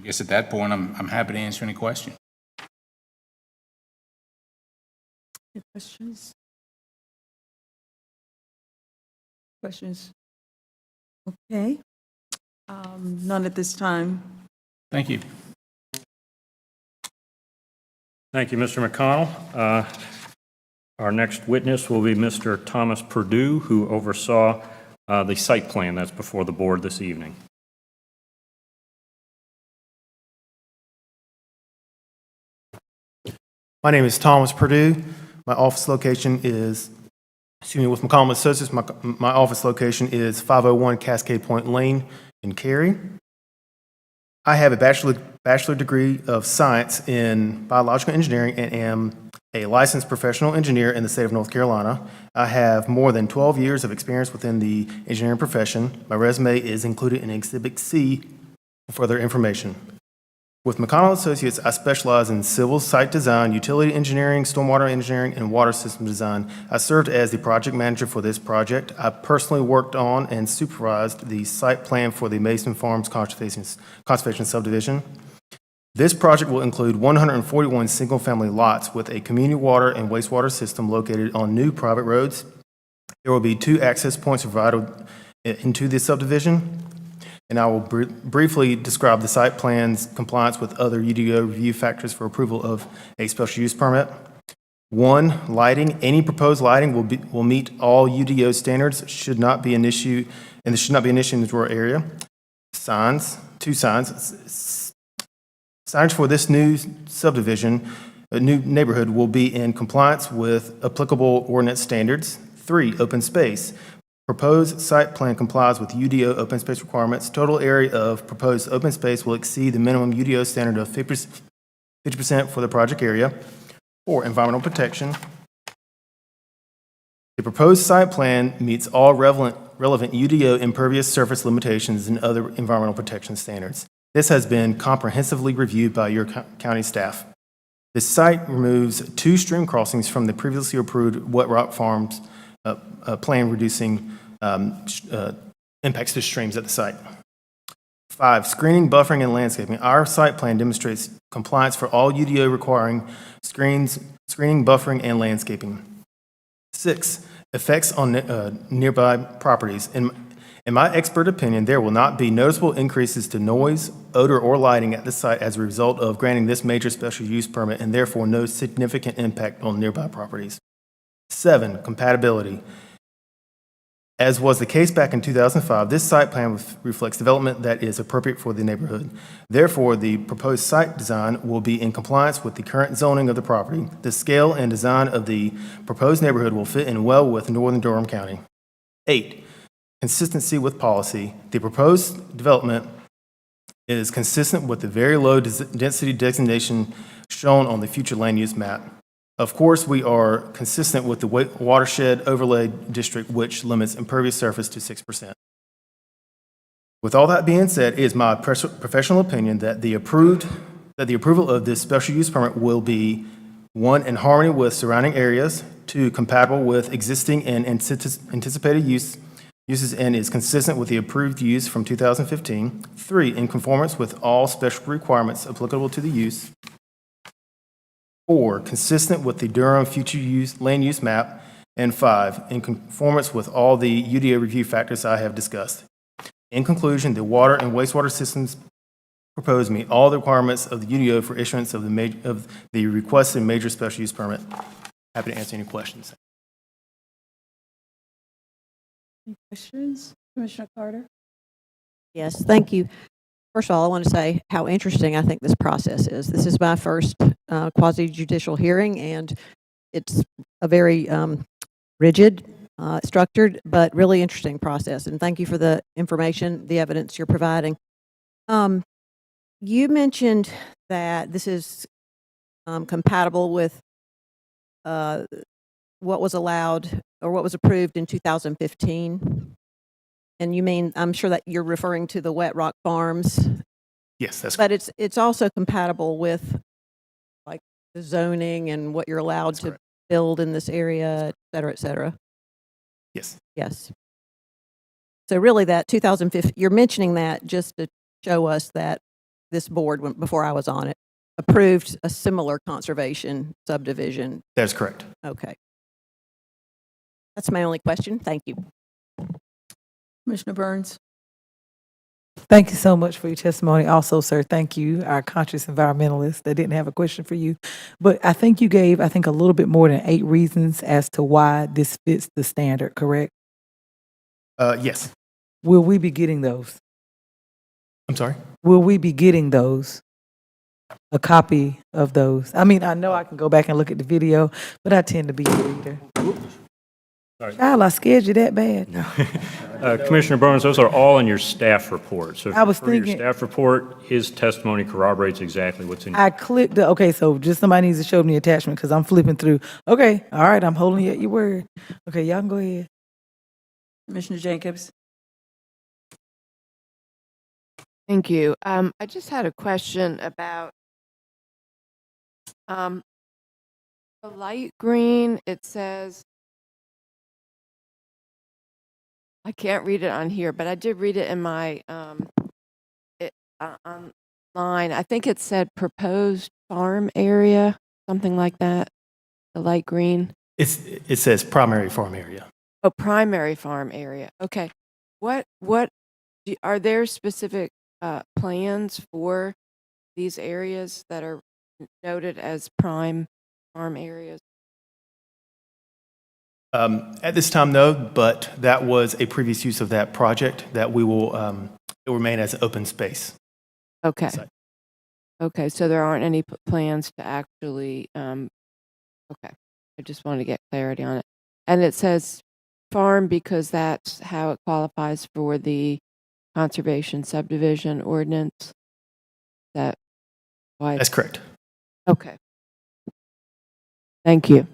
guess at that point, I'm happy to answer any question. Any questions? Questions? Okay. None at this time. Thank you. Thank you, Mr. McConnell. Our next witness will be Mr. Thomas Perdue, who oversaw the site plan that's before the board this evening. My name is Thomas Perdue. My office location is, with Mcconnell Associates, my office location is 501 Cascade Point Lane in Cary. I have a bachelor degree of science in biological engineering and am a licensed professional engineer in the state of North Carolina. I have more than 12 years of experience within the engineering profession. My resume is included in Exhibit C for further information. With Mcconnell Associates, I specialize in civil site design, utility engineering, stormwater engineering, and water system design. I served as the project manager for this project. I personally worked on and supervised the site plan for the Mason Farms Conservation Subdivision. This project will include 141 single-family lots with a community water and wastewater system located on new private roads. There will be 2 access points provided into the subdivision. And I will briefly describe the site plan's compliance with other UDO review factors for approval of a special use permit. 1, lighting. Any proposed lighting will meet all UDO standards. Should not be an issue, and this should not be an issue in the rural area. Signs. 2 signs. Signage for this new subdivision, a new neighborhood, will be in compliance with applicable ordinance standards. 3, open space. Proposed site plan complies with UDO open space requirements. Total area of proposed open space will exceed the minimum UDO standard of 50% for the project area. 4, environmental protection. The proposed site plan meets all relevant UDO impervious surface limitations and other environmental protection standards. This has been comprehensively reviewed by your county staff. The site removes 2 stream crossings from the previously approved Wet Rock Farms plan, reducing impacts to streams at the site. 5, screening, buffering, and landscaping. Our site plan demonstrates compliance for all UDO requiring screening, buffering, and landscaping. 6, effects on nearby properties. In my expert opinion, there will not be noticeable increases to noise, odor, or lighting at the site as a result of granting this major special use permit, and therefore no significant impact on nearby properties. 7, compatibility. As was the case back in 2005, this site plan reflects development that is appropriate for the neighborhood. Therefore, the proposed site design will be in compliance with the current zoning of the property. The scale and design of the proposed neighborhood will fit in well with northern Durham County. 8, consistency with policy. The proposed development is consistent with the very low density designation shown on the future land use map. Of course, we are consistent with the watershed overlay district, which limits impervious surface to 6%. With all that being said, it is my professional opinion that the approval of this special use permit will be, 1, in harmony with surrounding areas, 2, compatible with existing and anticipated uses and is consistent with the approved use from 2015, 3, in conformance with all special requirements applicable to the use, 4, consistent with the Durham future land use map, and 5, in conformance with all the UDO review factors I have discussed. In conclusion, the water and wastewater systems proposed meet all the requirements of the UDO for issuance of the requested major special use permit. Happy to answer any questions. Any questions? Commissioner Carter? Yes, thank you. First of all, I want to say how interesting I think this process is. This is my first quasi-judicial hearing, and it's a very rigid, structured, but really interesting process. And thank you for the information, the evidence you're providing. You mentioned that this is compatible with what was allowed or what was approved in 2015. And you mean, I'm sure that you're referring to the Wet Rock Farms. Yes, that's But it's also compatible with like the zoning and what you're allowed to build in this area, et cetera, et cetera. Yes. Yes. So really that 2015, you're mentioning that just to show us that this board, before I was on it, approved a similar conservation subdivision. That's correct. Okay. That's my only question. Thank you. Commissioner Burns? Thank you so much for your testimony. Also, sir, thank you, our conscious environmentalist that didn't have a question for you. But I think you gave, a little bit more than 8 reasons as to why this fits the standard, correct? Yes. Will we be getting those? I'm sorry? Will we be getting those? A copy of those? I mean, I know I can go back and look at the video, but I tend to be a reader. Sorry. Child, I scared you that bad? Commissioner Burns, those are all in your staff report. So if I you was refer to your thinking- staff report, his testimony corroborates exactly what's in. I clicked the, okay, so just somebody needs to show me the attachment because I'm flipping through. Okay, all right, I'm holding you at your word. Okay, y'all can go ahead. Commissioner Jacobs? Thank you. I just had a question about the light green. It says, I can't read it on here, but I did read it in my online. I think it said proposed farm area, something like that. The light green. It says primary farm area. Oh, primary farm area. Okay. Are there specific plans for these areas that are noted as prime farm areas? At this time, no, but that was a previous use of that project that we will, it will remain as open space. Okay. Site. Okay, so there aren't any plans to actually, okay. I just wanted to get clarity on it. And it says farm because that's how it qualifies for the Conservation Subdivision Ordinance? That why? That's correct. Okay. Thank you.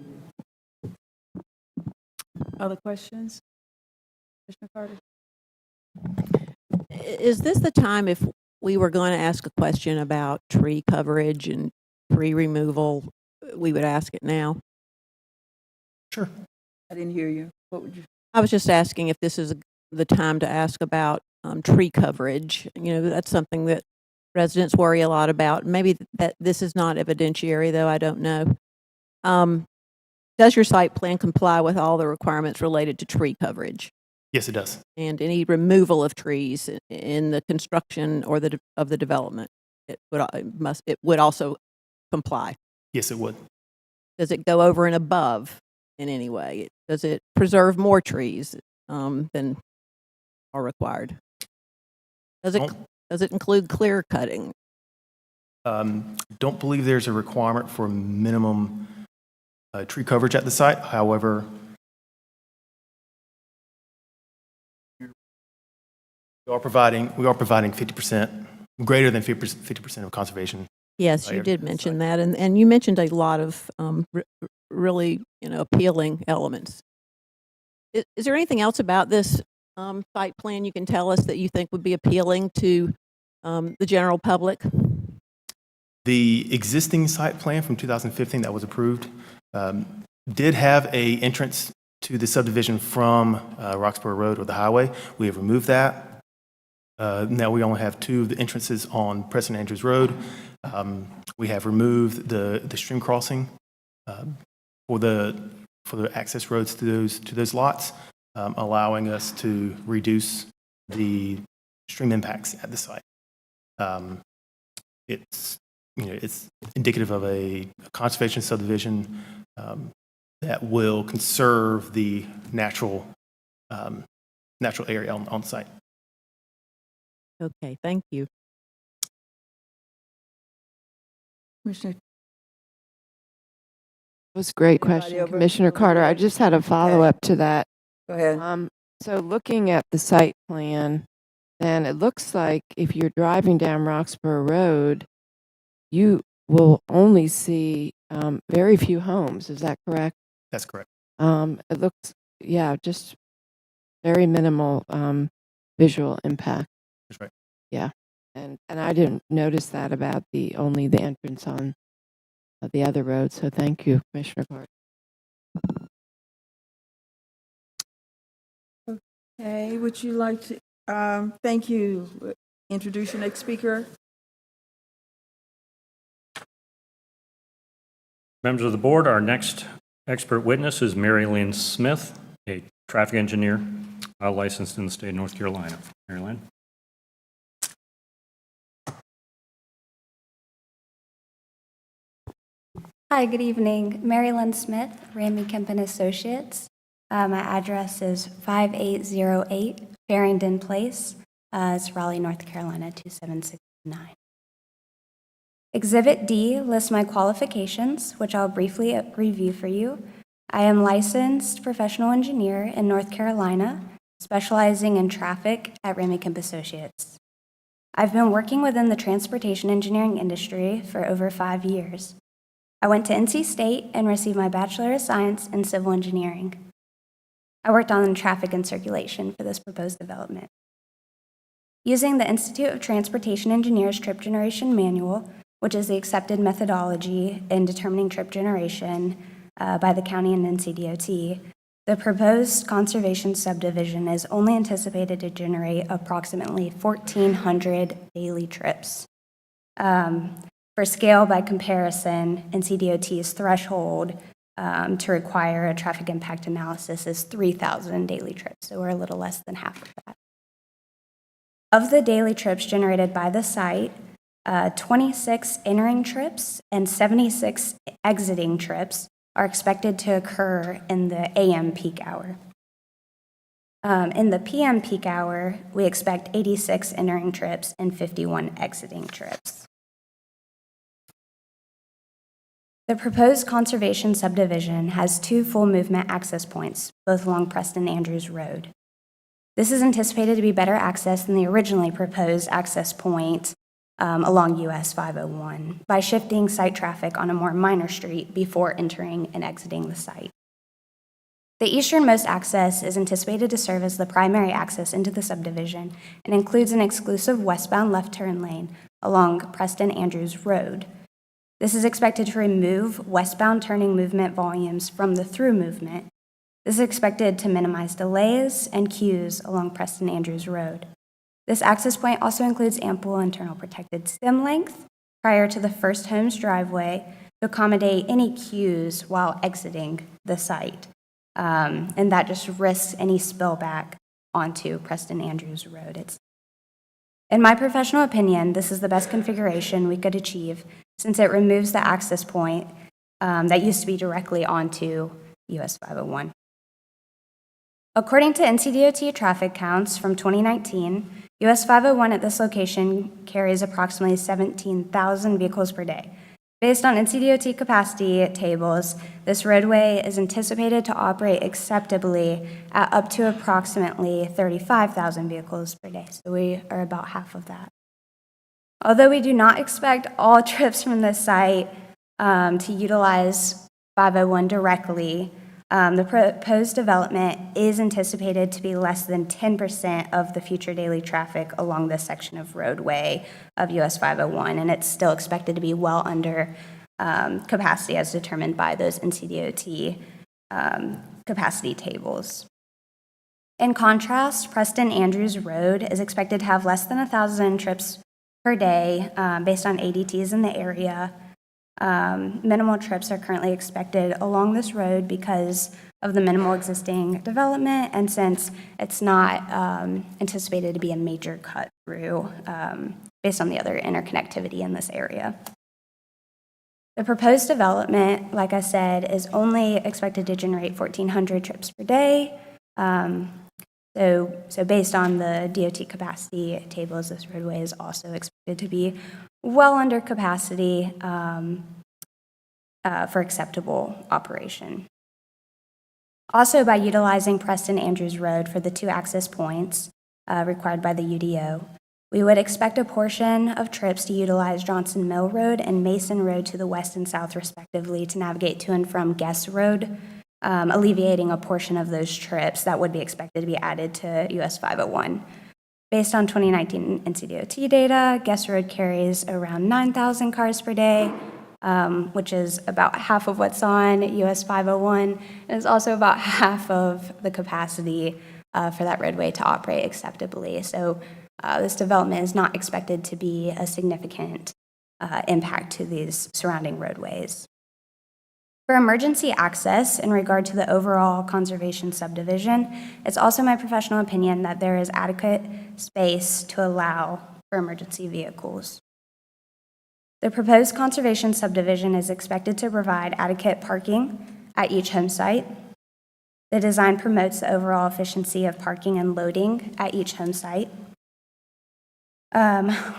Other questions? Commissioner Carter? Is this the time if we were going to ask a question about tree coverage and tree removal, we would ask it now? Sure. I didn't hear you. What would you? I was just asking if this is the time to ask about tree coverage. You know, that's something that residents worry a lot about. Maybe that this is not evidentiary, though, I don't know. Does your site plan comply with all the requirements related to tree coverage? Yes, it does. And any removal of trees in the construction or of the development, it would also comply. Yes, it would. Does it go over and above in any way? Does it preserve more trees? than are required? Does Don't- it include clear cutting? Don't believe there's a requirement for minimum tree coverage at the site. However, we are providing 50%, greater than 50% of conservation. Yes, you did mention that, and you mentioned a lot of really, appealing elements. Is there anything else about this site plan you can tell us that you think would be appealing to the general public? The existing site plan from 2015 that was approved did have a entrance to the subdivision from Roxborough Road or the highway. We have removed that. Now we only have two of the entrances on Preston Andrews Road. We have removed the stream crossing for the access roads to those lots, allowing us to reduce the stream impacts at the site. It's indicative of a conservation subdivision that will conserve the natural area on the site. Okay, thank you. Commissioner, It was a great Anybody question, over- Commissioner over Carter. here? I just had a follow-up to that. go ahead. So looking at the site plan, then it looks like if you're driving down Roxborough Road, you will only see very few homes. Is that correct? That's correct. It looks, yeah, just very minimal visual impact. That's right. Yeah, and I didn't notice that about only the entrance on the other road. So thank you, Commissioner Carter. Okay, would you like to, thank you. Introduce your next speaker. Members of the board, our next expert witness is Mary Lynn Smith, a traffic engineer licensed in the state of North Carolina. Mary Lynn? Hi, good evening. Mary Lynn Smith, Ramey Kemp & Associates. My address is 5808 Farringdon Place. It's Raleigh, North Carolina, 27609. Exhibit D lists my qualifications, which I'll briefly review for you. I am licensed professional engineer in North Carolina, specializing in traffic at Ramey Kemp Associates. I've been working within the transportation engineering industry for over 5 years. I went to NC State and received my Bachelor of Science in Civil Engineering. I worked on traffic and circulation for this proposed development. Using the Institute of Transportation Engineers Trip Generation Manual, which is the accepted methodology in determining trip generation by the county and NCDOT, the proposed conservation subdivision is only anticipated to generate approximately 1,400 daily trips. For scale, by comparison, NCDOT's threshold to require a traffic impact analysis is 3,000 daily trips, so we're a little less than half of that. Of the daily trips generated by the site, 26 entering trips and 76 exiting trips are expected to occur in the AM peak hour. In the PM peak hour, we expect 86 entering trips and 51 exiting trips. The proposed conservation subdivision has 2 full movement access points, both along Preston Andrews Road. This is anticipated to be better access than the originally proposed access point along US 501 by shifting site traffic on a more minor street before entering and exiting the site. The easternmost access is anticipated to serve as the primary access into the subdivision and includes an exclusive westbound left turn lane along Preston Andrews Road. This is expected to remove westbound turning movement volumes from the through movement. This is expected to minimize delays and queues along Preston Andrews Road. This access point also includes ample internal protected stem length prior to the first home's driveway to accommodate any queues while exiting the site. And that just risks any spillback onto Preston Andrews Road. In my professional opinion, this is the best configuration we could achieve since it removes the access point that used to be directly onto US 501. According to NCDOT traffic counts from 2019, US 501 at this location carries approximately 17,000 vehicles per day. Based on NCDOT capacity tables, this roadway is anticipated to operate acceptably at up to approximately 35,000 vehicles per day. So we are about half of that. Although we do not expect all trips from this site to utilize 501 directly, the proposed development is anticipated to be less than 10% of the future daily traffic along this section of roadway of US 501, and it's still expected to be well under capacity as determined by those NCDOT capacity tables. In contrast, Preston Andrews Road is expected to have less than 1,000 trips per day based on ADTs in the area. Minimal trips are currently expected along this road because of the minimal existing development, and since it's not anticipated to be a major cut through based on the other interconnectivity in this area. The proposed development, like I said, is only expected to generate 1,400 trips per day. So based on the DOT capacity tables, this roadway is also expected to be well under capacity for acceptable operation. Also, by utilizing Preston Andrews Road for the two access points required by the UDO, we would expect a portion of trips to utilize Johnson Mill Road and Mason Road to the west and south respectively to navigate to and from Guest Road, alleviating a portion of those trips that would be expected to be added to US 501. Based on 2019 NCDOT data, Guest Road carries around 9,000 cars per day, which is about half of what's on US 501, and is also about half of the capacity for that roadway to operate acceptably. So this development is not expected to be a significant impact to these surrounding roadways. For emergency access in regard to the overall Conservation Subdivision, it's also my professional opinion that there is adequate space to allow for emergency vehicles. The proposed Conservation Subdivision is expected to provide adequate parking at each home site. The design promotes the overall efficiency of parking and loading at each home site.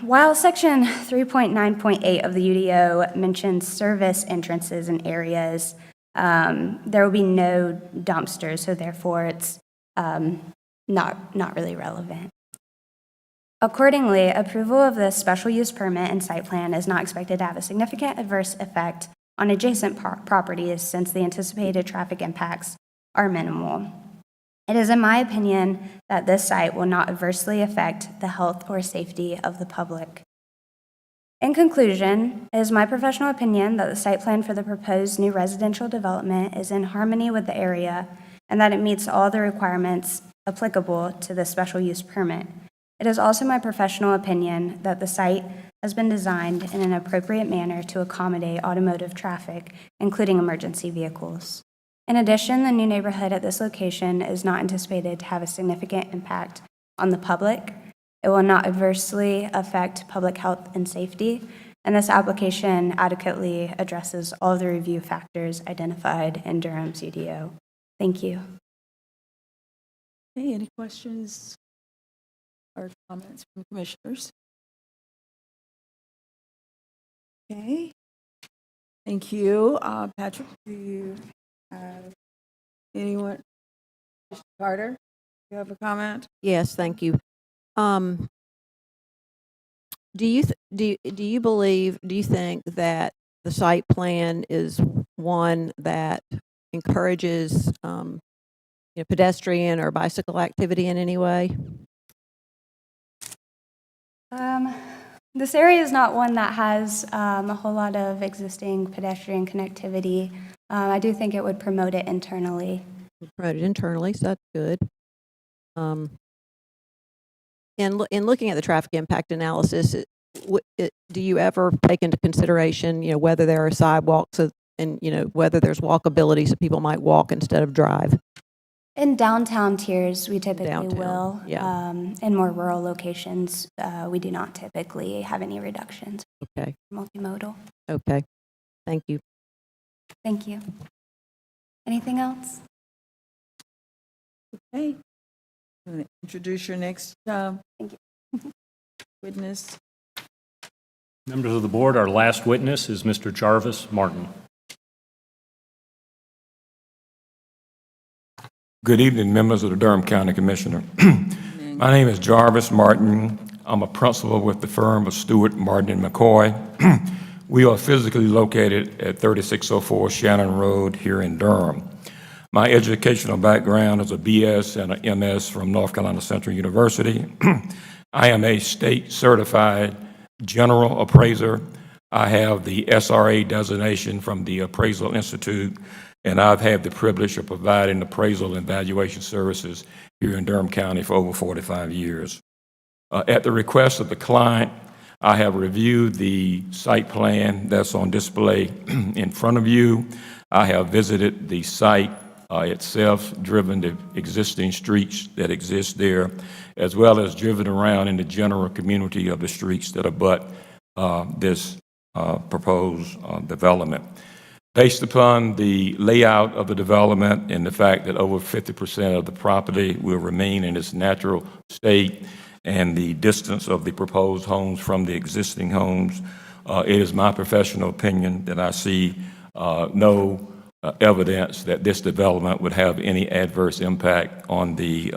While Section 3.9.8 of the UDO mentions service entrances and areas, there will be no dumpsters, so therefore it's not really relevant. Accordingly, approval of this special use permit and site plan is not expected to have a significant adverse effect on adjacent properties since the anticipated traffic impacts are minimal. It is in my opinion that this site will not adversely affect the health or safety of the public. In conclusion, it is my professional opinion that the site plan for the proposed new residential development is in harmony with the area and that it meets all the requirements applicable to the special use permit. It is also my professional opinion that the site has been designed in an appropriate manner to accommodate automotive traffic, including emergency vehicles. In addition, the new neighborhood at this location is not anticipated to have a significant impact on the public. It will not adversely affect public health and safety, and this application adequately addresses all of the review factors identified in Durham's UDO. Thank you. Okay, any questions or comments from commissioners? Okay, thank you. Patrick, do you have anyone? Mr. Carter, you have a comment? Yes, thank you. Do you think that the site plan is one that encourages pedestrian or bicycle activity in any way? This area is not one that has a whole lot of existing pedestrian connectivity. I do think it would promote it internally. Promoted internally, so that's good. In looking at the traffic impact analysis, do you ever take into consideration, whether there are sidewalks and, whether there's walkability so people might walk instead of drive? In downtown tiers, we typically will. Yeah. In more rural locations, we do not typically have any reductions. Okay. Multimodal. Okay. Thank you. Thank you. Anything else? Okay. I'm going to introduce your next witness. Members of the board, our last witness is Mr. Jarvis Martin. Good evening, members of the Durham County Commissioner. My name is Jarvis Martin. I'm a principal with the firm of Stewart, Martin, and McCoy. We are physically located at 3604 Shannon Road here in Durham. My educational background is a BS and an MS from North Carolina Central University. I am a state certified general appraiser. I have the SRA designation from the Appraisal Institute, and I've had the privilege of providing appraisal and valuation services here in Durham County for over 45 years. At the request of the client, I have reviewed the site plan that's on display in front of you. I have visited the site itself, driven the existing streets that exist there, as well as driven around in the general community of the streets that abut this proposed development. Based upon the layout of the development and the fact that over 50% of the property will remain in its natural state and the distance of the proposed homes from the existing homes, it is my professional opinion that I see no evidence that this development would have any adverse impact on the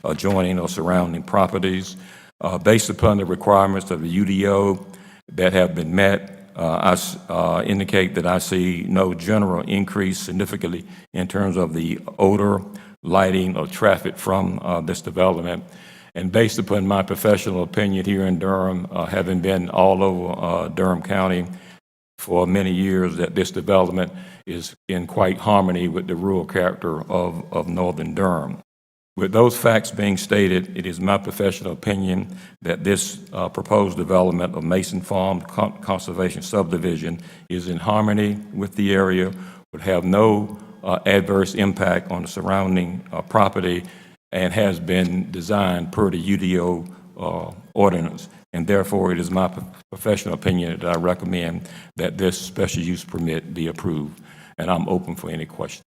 adjoining or surrounding properties. Based upon the requirements of the UDO that have been met, I indicate that I see no general increase significantly in terms of the odor, lighting, or traffic from this development. And based upon my professional opinion here in Durham, having been all over Durham County for many years, that this development is in quite harmony with the rural character of northern Durham. With those facts being stated, it is my professional opinion that this proposed development of Mason Farm Conservation Subdivision is in harmony with the area, would have no adverse impact on the surrounding property, and has been designed per the UDO ordinance. And therefore, it is my professional opinion that I recommend that this special use permit be approved. And I'm open for any questions.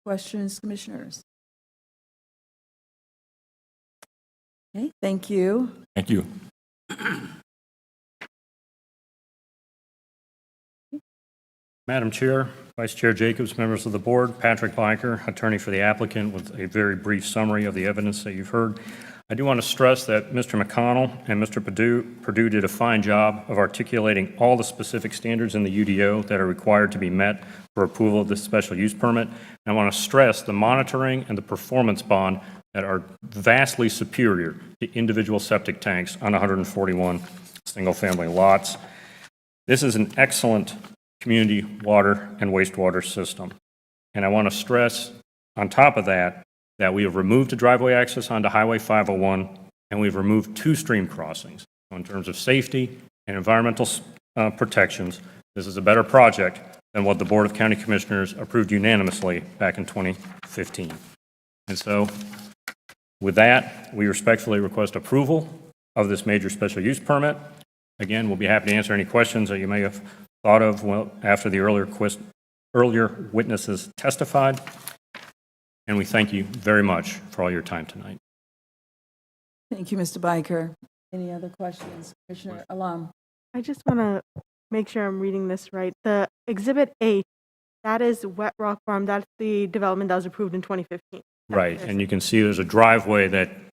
Questions, commissioners? Okay, thank you. Thank you. Madam Chair, Vice Chair Jacobs, members of the board, Patrick Biker, attorney for the applicant, with a very brief summary of the evidence that you've heard. I do want to stress that Mr. McConnell and Mr. Perdue did a fine job of articulating all the specific standards in the UDO that are required to be met for approval of this special use permit. And I want to stress the monitoring and the performance bond that are vastly superior to individual septic tanks on 141 single-family lots. This is an excellent community water and wastewater system. And I want to stress, on top of that, that we have removed the driveway access onto Highway 501, and we've removed 2 stream crossings. So in terms of safety and environmental protections, this is a better project than what the Board of County Commissioners approved unanimously back in 2015. And so with that, we respectfully request approval of this major special use permit. Again, we'll be happy to answer any questions that you may have thought of after the earlier witnesses testified. And we thank you very much for all your time tonight. Thank you, Mr. Biker. Any other questions? Commissioner Alam. I just want to make sure I'm reading this right. The Exhibit 8, that is Wet Rock Farm. That's the development that was approved in 2015. Right, and you can see there's a driveway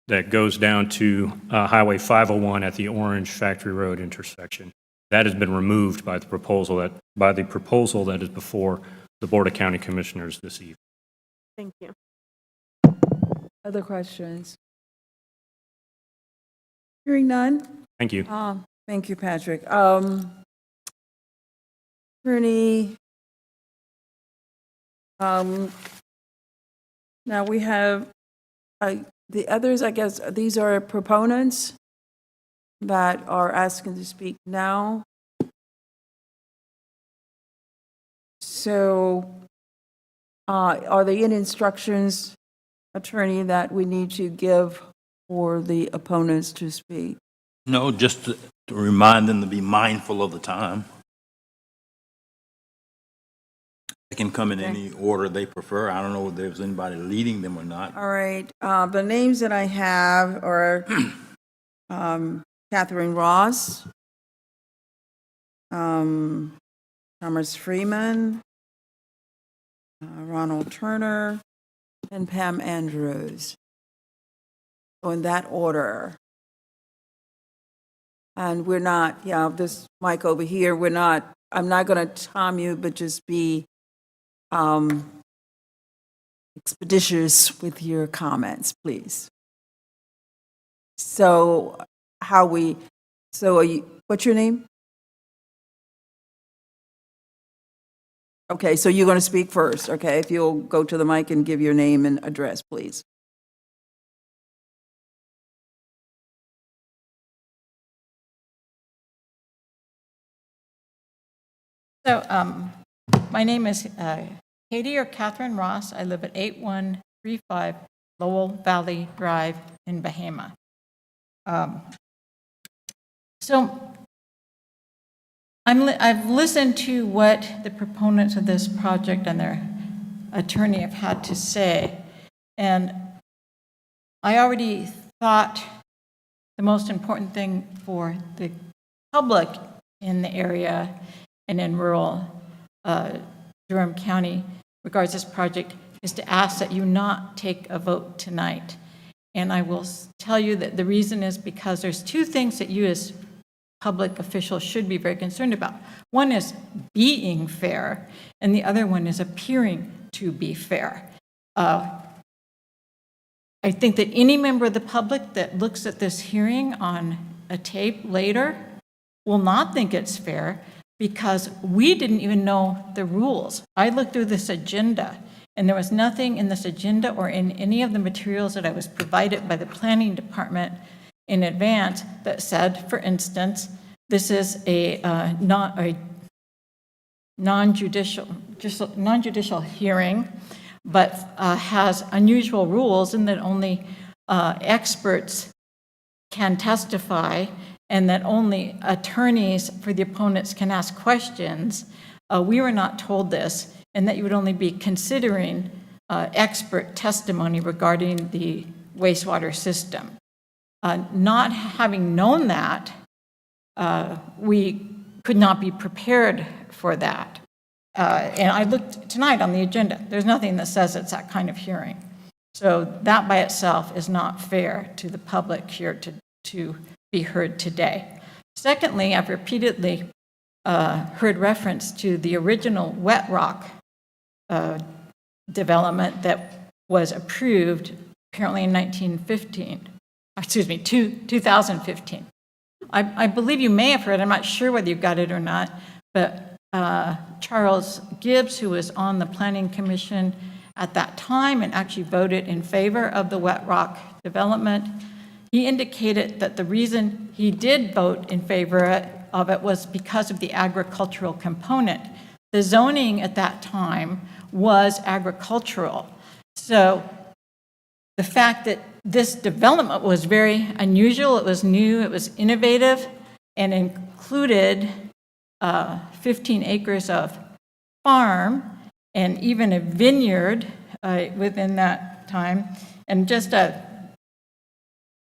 that goes down to Highway 501 at the Orange Factory Road intersection. That has been removed by the proposal that is before the Board of County Commissioners this evening. Thank you. Other questions? Hearing none? Thank you. Thank you, Patrick. Attorney, now we have the others, I guess, these are proponents that are asking to speak now. So are there any instructions, attorney, that we need to give for the opponents to speak? No, just to remind them to be mindful of the time. They can come in any order they prefer. I don't know if there's anybody leading them or not. All right, the names that I have are Catherine Ross, Thomas Freeman, Ronald Turner, and Pam Andrews. So in that order. And we're not, this mic over here, I'm not going to tom you, but just be expeditious with your comments, please. So what's your name? Okay, so you're going to speak first, okay? If you'll go to the mic and give your name and address, please. So my name is Katie or Catherine Ross. I live at 8135 Lowell Valley Drive in Bahama. So I've listened to what the proponents of this project and their attorney have had to say, and I already thought the most important thing for the public in the area and in rural Durham County regards this project is to ask that you not take a vote tonight. And I will tell you that the reason is because there's two things that you as public officials should be very concerned about. One is being fair, and the other one is appearing to be fair. I think that any member of the public that looks at this hearing on a tape later will not think it's fair because we didn't even know the rules. I looked through this agenda, and there was nothing in this agenda or in any of the materials that I was provided by the planning department in advance that said, for instance, this is a non-judicial hearing, but has unusual rules in that only experts can testify and that only attorneys for the opponents can ask questions. We were not told this, and that you would only be considering expert testimony regarding the wastewater system. Not having known that, we could not be prepared for that. And I looked tonight on the agenda. There's nothing that says it's that kind of hearing. So that by itself is not fair to the public here to be heard today. Secondly, I've repeatedly heard reference to the original wet rock development that was approved apparently in 2015. I believe you may have heard, I'm not sure whether you got it or not, but Charles Gibbs, who was on the Planning Commission at that time and actually voted in favor of the wet rock development, he indicated that the reason he did vote in favor of it was because of the agricultural component. The zoning at that time was agricultural. So the fact that this development was very unusual, it was new, it was innovative, and included 15 acres of farm and even a vineyard within that time. And just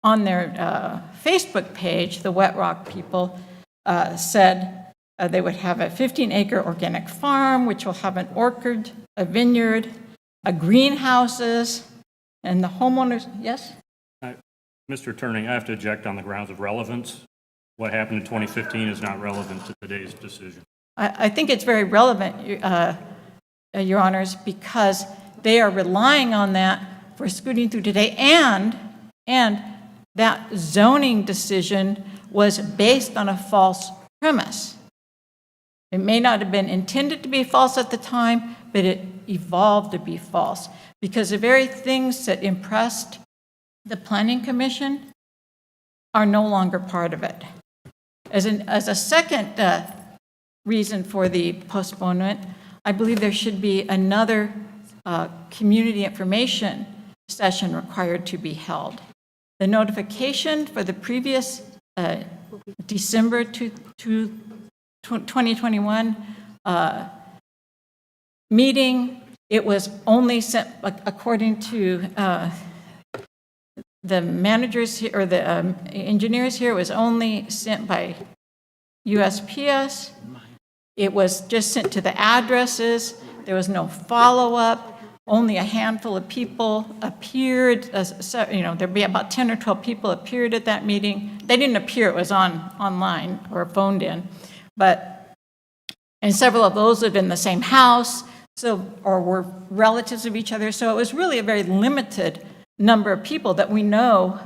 on their Facebook page, the Wet Rock people said they would have a 15-acre organic farm, which will have an orchard, a vineyard, a greenhouses, and the homeowners, yes? Mr. Attorney, I have to object on the grounds of relevance. What happened in 2015 is not relevant to today's decision. I think it's very relevant, Your Honors, because they are relying on that for scooting through today, and that zoning decision was based on a false premise. It may not have been intended to be false at the time, but it evolved to be false because the very things that impressed the Planning Commission are no longer part of it. As a second reason for the postponement, I believe there should be another community information session required to be held. The notification for the previous December 2021 meeting, it was only sent, according to the managers here, or the engineers here, it was only sent by USPS. It was just sent to the addresses. There was no follow-up. Only a handful of people appeared. There'd be about 10 or 12 people appeared at that meeting. They didn't appear, it was online or phoned in. And several of those lived in the same house, or were relatives of each other. So it was really a very limited number of people that we know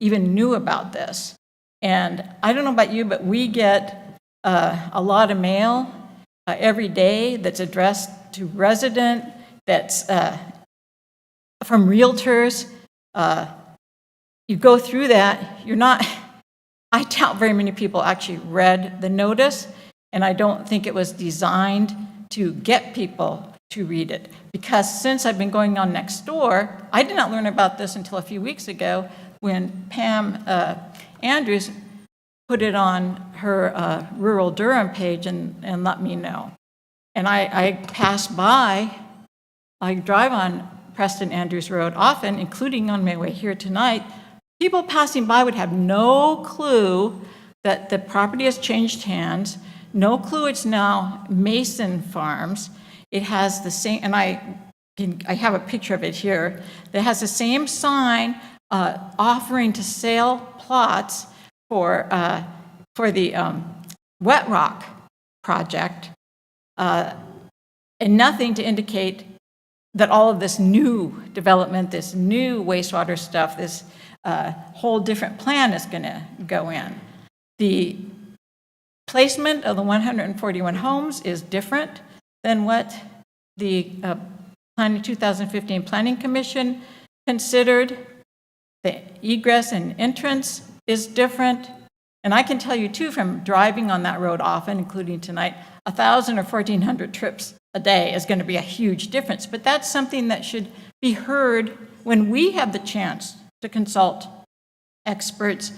even knew about this. And I don't know about you, but we get a lot of mail every day that's addressed to resident, that's from realtors. You go through that, I doubt very many people actually read the notice, and I don't think it was designed to get people to read it. Because since I've been going on next door, I did not learn about this until a few weeks ago when Pam Andrews put it on her rural Durham page and let me know. And I pass by, I drive on Preston Andrews Road often, including on my way here tonight. People passing by would have no clue that the property has changed hands, no clue it's now Mason Farms. It has the same, and I have a picture of it here, that has the same sign offering to sell plots for the Wet Rock project, and nothing to indicate that all of this new development, this new wastewater stuff, this whole different plan is going to go in. The placement of the 141 homes is different than what the 2015 Planning Commission considered. The egress and entrance is different. And I can tell you too, from driving on that road often, including tonight, 1,000 or 1,400 trips a day is going to be a huge difference. But that's something that should be heard when we have the chance to consult experts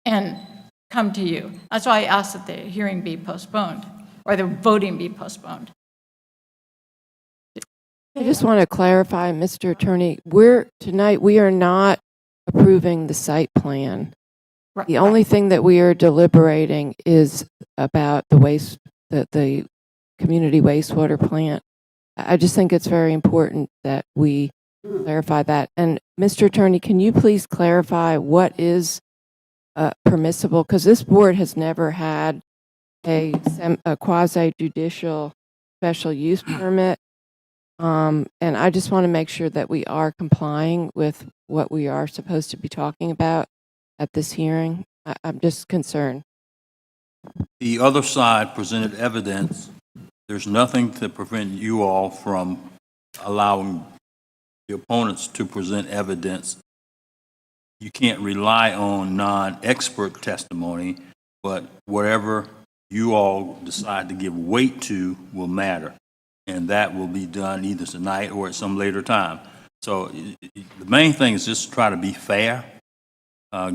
and come to you. That's why I asked that the hearing be postponed, or the voting be postponed. I just want to clarify, Mr. Attorney, tonight we are not approving the site plan. Right. The only thing that we are deliberating is about the community wastewater plant. I just think it's very important that we clarify that. And Mr. Attorney, can you please clarify what is permissible? Because this board has never had a quasi-judicial special use permit. And I just want to make sure that we are complying with what we are supposed to be talking about at this hearing. I'm just concerned. The other side presented evidence. There's nothing to prevent you all from allowing the opponents to present evidence. You can't rely on non-expert testimony, but whatever you all decide to give weight to will matter. And that will be done either tonight or at some later time. So the main thing is just try to be fair,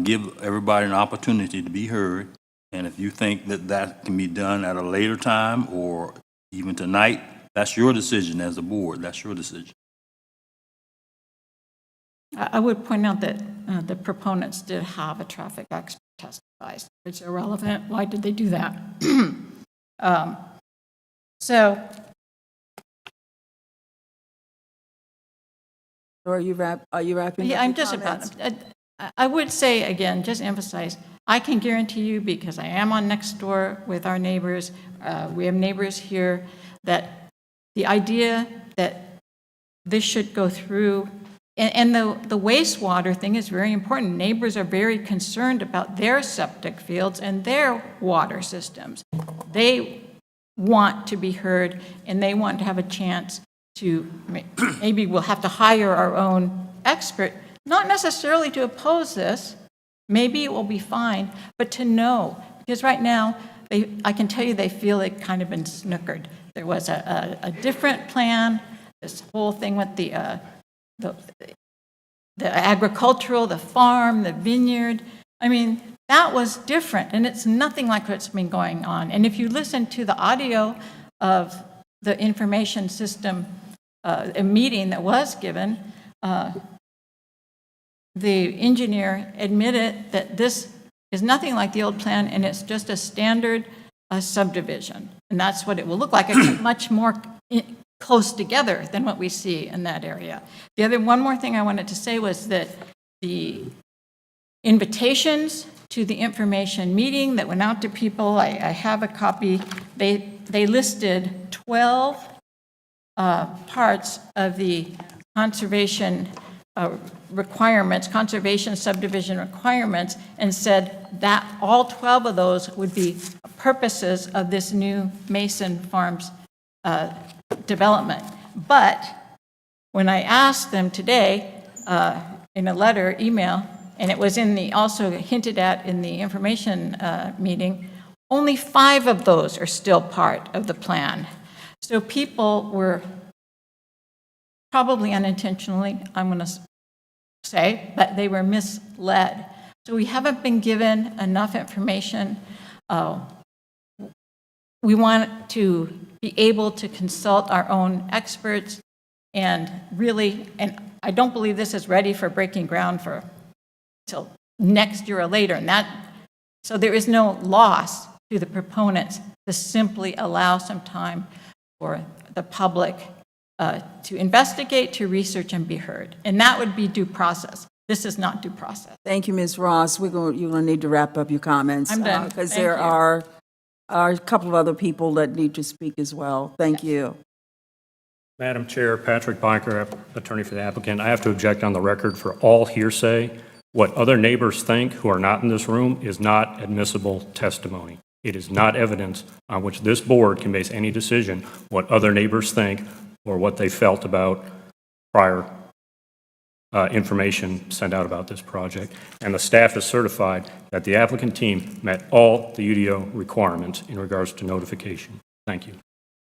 give everybody an opportunity to be heard. And if you think that that can be done at a later time or even tonight, that's your decision as a board. That's your decision. I would point out that the proponents did have a traffic expert testify. It's irrelevant. Why did they do that? So Are you wrapping yeah, up I'm your just comments? about. I would say again, just emphasize. I can guarantee you, because I am on next door with our neighbors. We have neighbors here, that the idea that this should go through, and the wastewater thing is very important. Neighbors are very concerned about their septic fields and their water systems. They want to be heard, and they want to have a chance to, maybe we'll have to hire our own expert, not necessarily to oppose this, maybe it will be fine, but to know, because right now, I can tell you they feel it kind of been snookered. There was a different plan, this whole thing with the agricultural, the farm, the vineyard. I mean, that was different, and it's nothing like what's been going on. And if you listen to the audio of the information system, a meeting that was given, the engineer admitted that this is nothing like the old plan, and it's just a standard subdivision. And that's what it will look like. It's much more close together than what we see in that area. One more thing I wanted to say was that the invitations to the information meeting that went out to people, I have a copy, they listed 12 parts of the conservation requirements, conservation subdivision requirements, and said that all 12 of those would be purposes of this new Mason Farms development. But when I asked them today in a letter, email, and it was also hinted at in the information meeting, only 5 of those are still part of the plan. So people were probably unintentionally, I'm going to say, but they were misled. So we haven't been given enough information. We want to be able to consult our own experts and really, and I don't believe this is ready for breaking ground till next year or later. So there is no loss to the proponents to simply allow some time for the public to investigate, to research, and be heard. And that would be due process. This is not due process. Thank you, Ms. Ross. You're going to need to wrap up your comments. I'm done. Because Thank there you. are a couple of other people that need to speak as well. Thank you. Madam Chair, Patrick Biker, attorney for the applicant. I have to object on the record for all hearsay. What other neighbors think who are not in this room is not admissible testimony. It is not evidence on which this board can base any decision what other neighbors think or what they felt about prior information sent out about this project. And the staff is certified that the applicant team met all the UDO requirements in regards to notification. Thank you.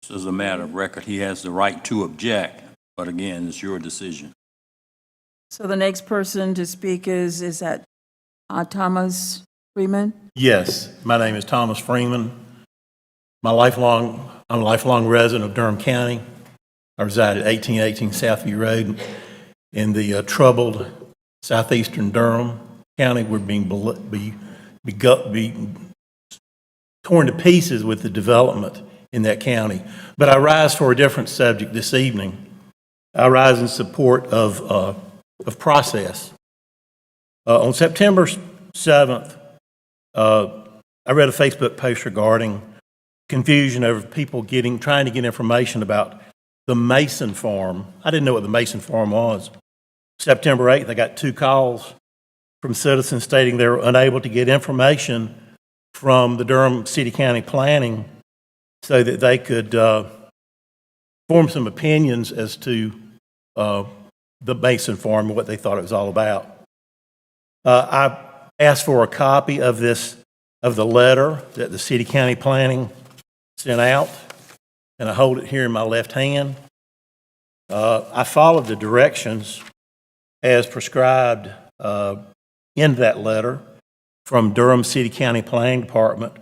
This is a matter of record. He has the right to object, but again, it's your decision. So the next person to speak is that Thomas Freeman? Yes, my name is Thomas Freeman. I'm a lifelong resident of Durham County. I reside at 1818 Southview Road in the troubled southeastern Durham County. We're being torn to pieces with the development in that county. But I rise for a different subject this evening. I rise in support of process. On September 7th, I read a Facebook post regarding confusion over people trying to get information about the Mason Farm. I didn't know what the Mason Farm was. September 8th, I got 2 calls from citizens stating they were unable to get information from the Durham City County Planning so that they could form some opinions as to the Mason Farm and what they thought it was all about. I asked for a copy of the letter that the City County Planning sent out, and I hold it here in my left hand. I followed the directions as prescribed in that letter from Durham City County Planning Department.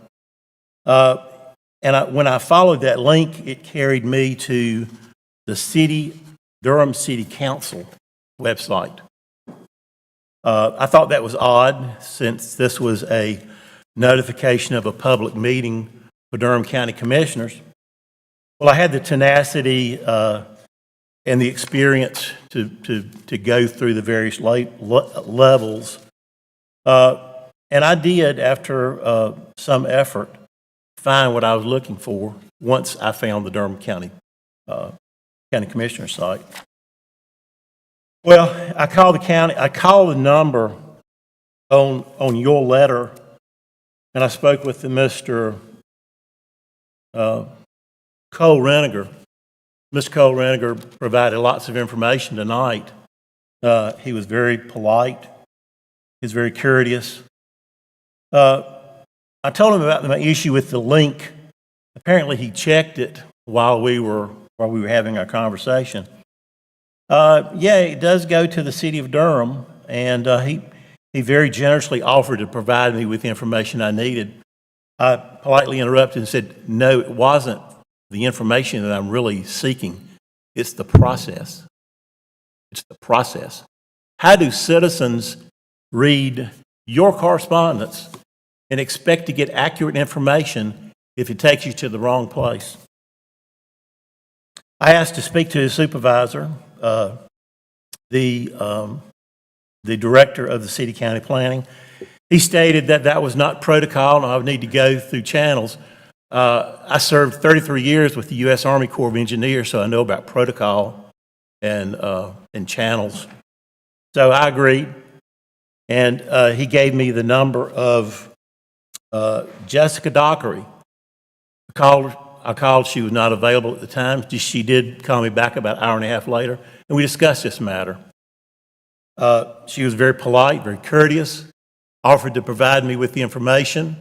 When I followed that link, it carried me to the Durham City Council website. I thought that was odd since this was a notification of a public meeting for Durham County Commissioners. Well, I had the tenacity and the experience to go through the various levels. And I did, after some effort, find what I was looking for once I found the Durham County Commissioner site. Well, I called the number on your letter, and I spoke with Mr. Cole Reniger. Mr. Cole Reniger provided lots of information tonight. He was very polite. He was very courteous. I told him about my issue with the link. Apparently, he checked it while we were having our conversation. Yeah, it does go to the city of Durham, and he very generously offered to provide me with the information I needed. I politely interrupted and said, no, it wasn't the information that I'm really seeking. It's the process. It's the process. How do citizens read your correspondence and expect to get accurate information if it takes you to the wrong place? I asked to speak to the supervisor, the director of the city county planning. He stated that that was not protocol and I would need to go through channels. I served 33 years with the U.S. Army Corps of Engineers, so I know about protocol and channels. So I agreed, and he gave me the number of Jessica Dockery. I called, she was not available at the time. She did call me back about an hour and a half later, and we discussed this matter. She was very polite, very courteous, offered to provide me with the information.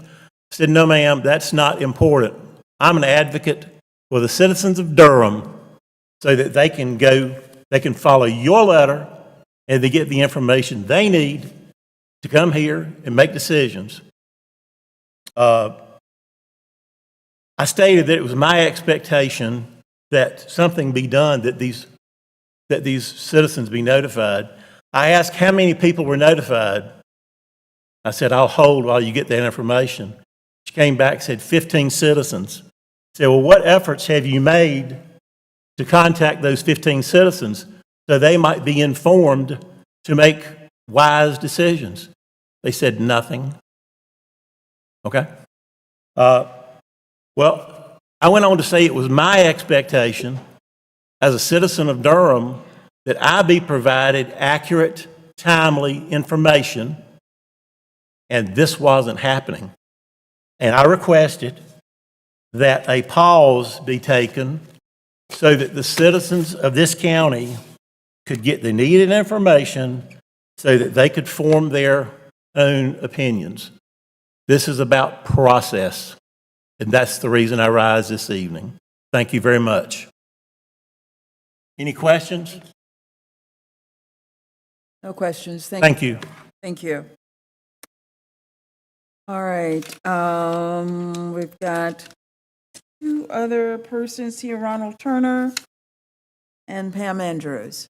I said, no, ma'am, that's not important. I'm an advocate for the citizens of Durham so that they can follow your letter and they get the information they need to come here and make decisions. I stated that it was my expectation that something be done, that these citizens be notified. I asked how many people were notified. I said, I'll hold while you get that information. She came back and said 15 citizens. I said, well, what efforts have you made to contact those 15 citizens so they might be informed to make wise decisions? They said nothing. Okay? Well, I went on to say it was my expectation as a citizen of Durham that I be provided accurate, timely information, and this wasn't happening. And I requested that a pause be taken so that the citizens of this county could get the needed information so that they could form their own opinions. This is about process, and that's the reason I rise this evening. Thank you very much. Any questions? No questions. Thank you. Thank you. All right, we've got two other persons here, Ronald Turner and Pam Andrews.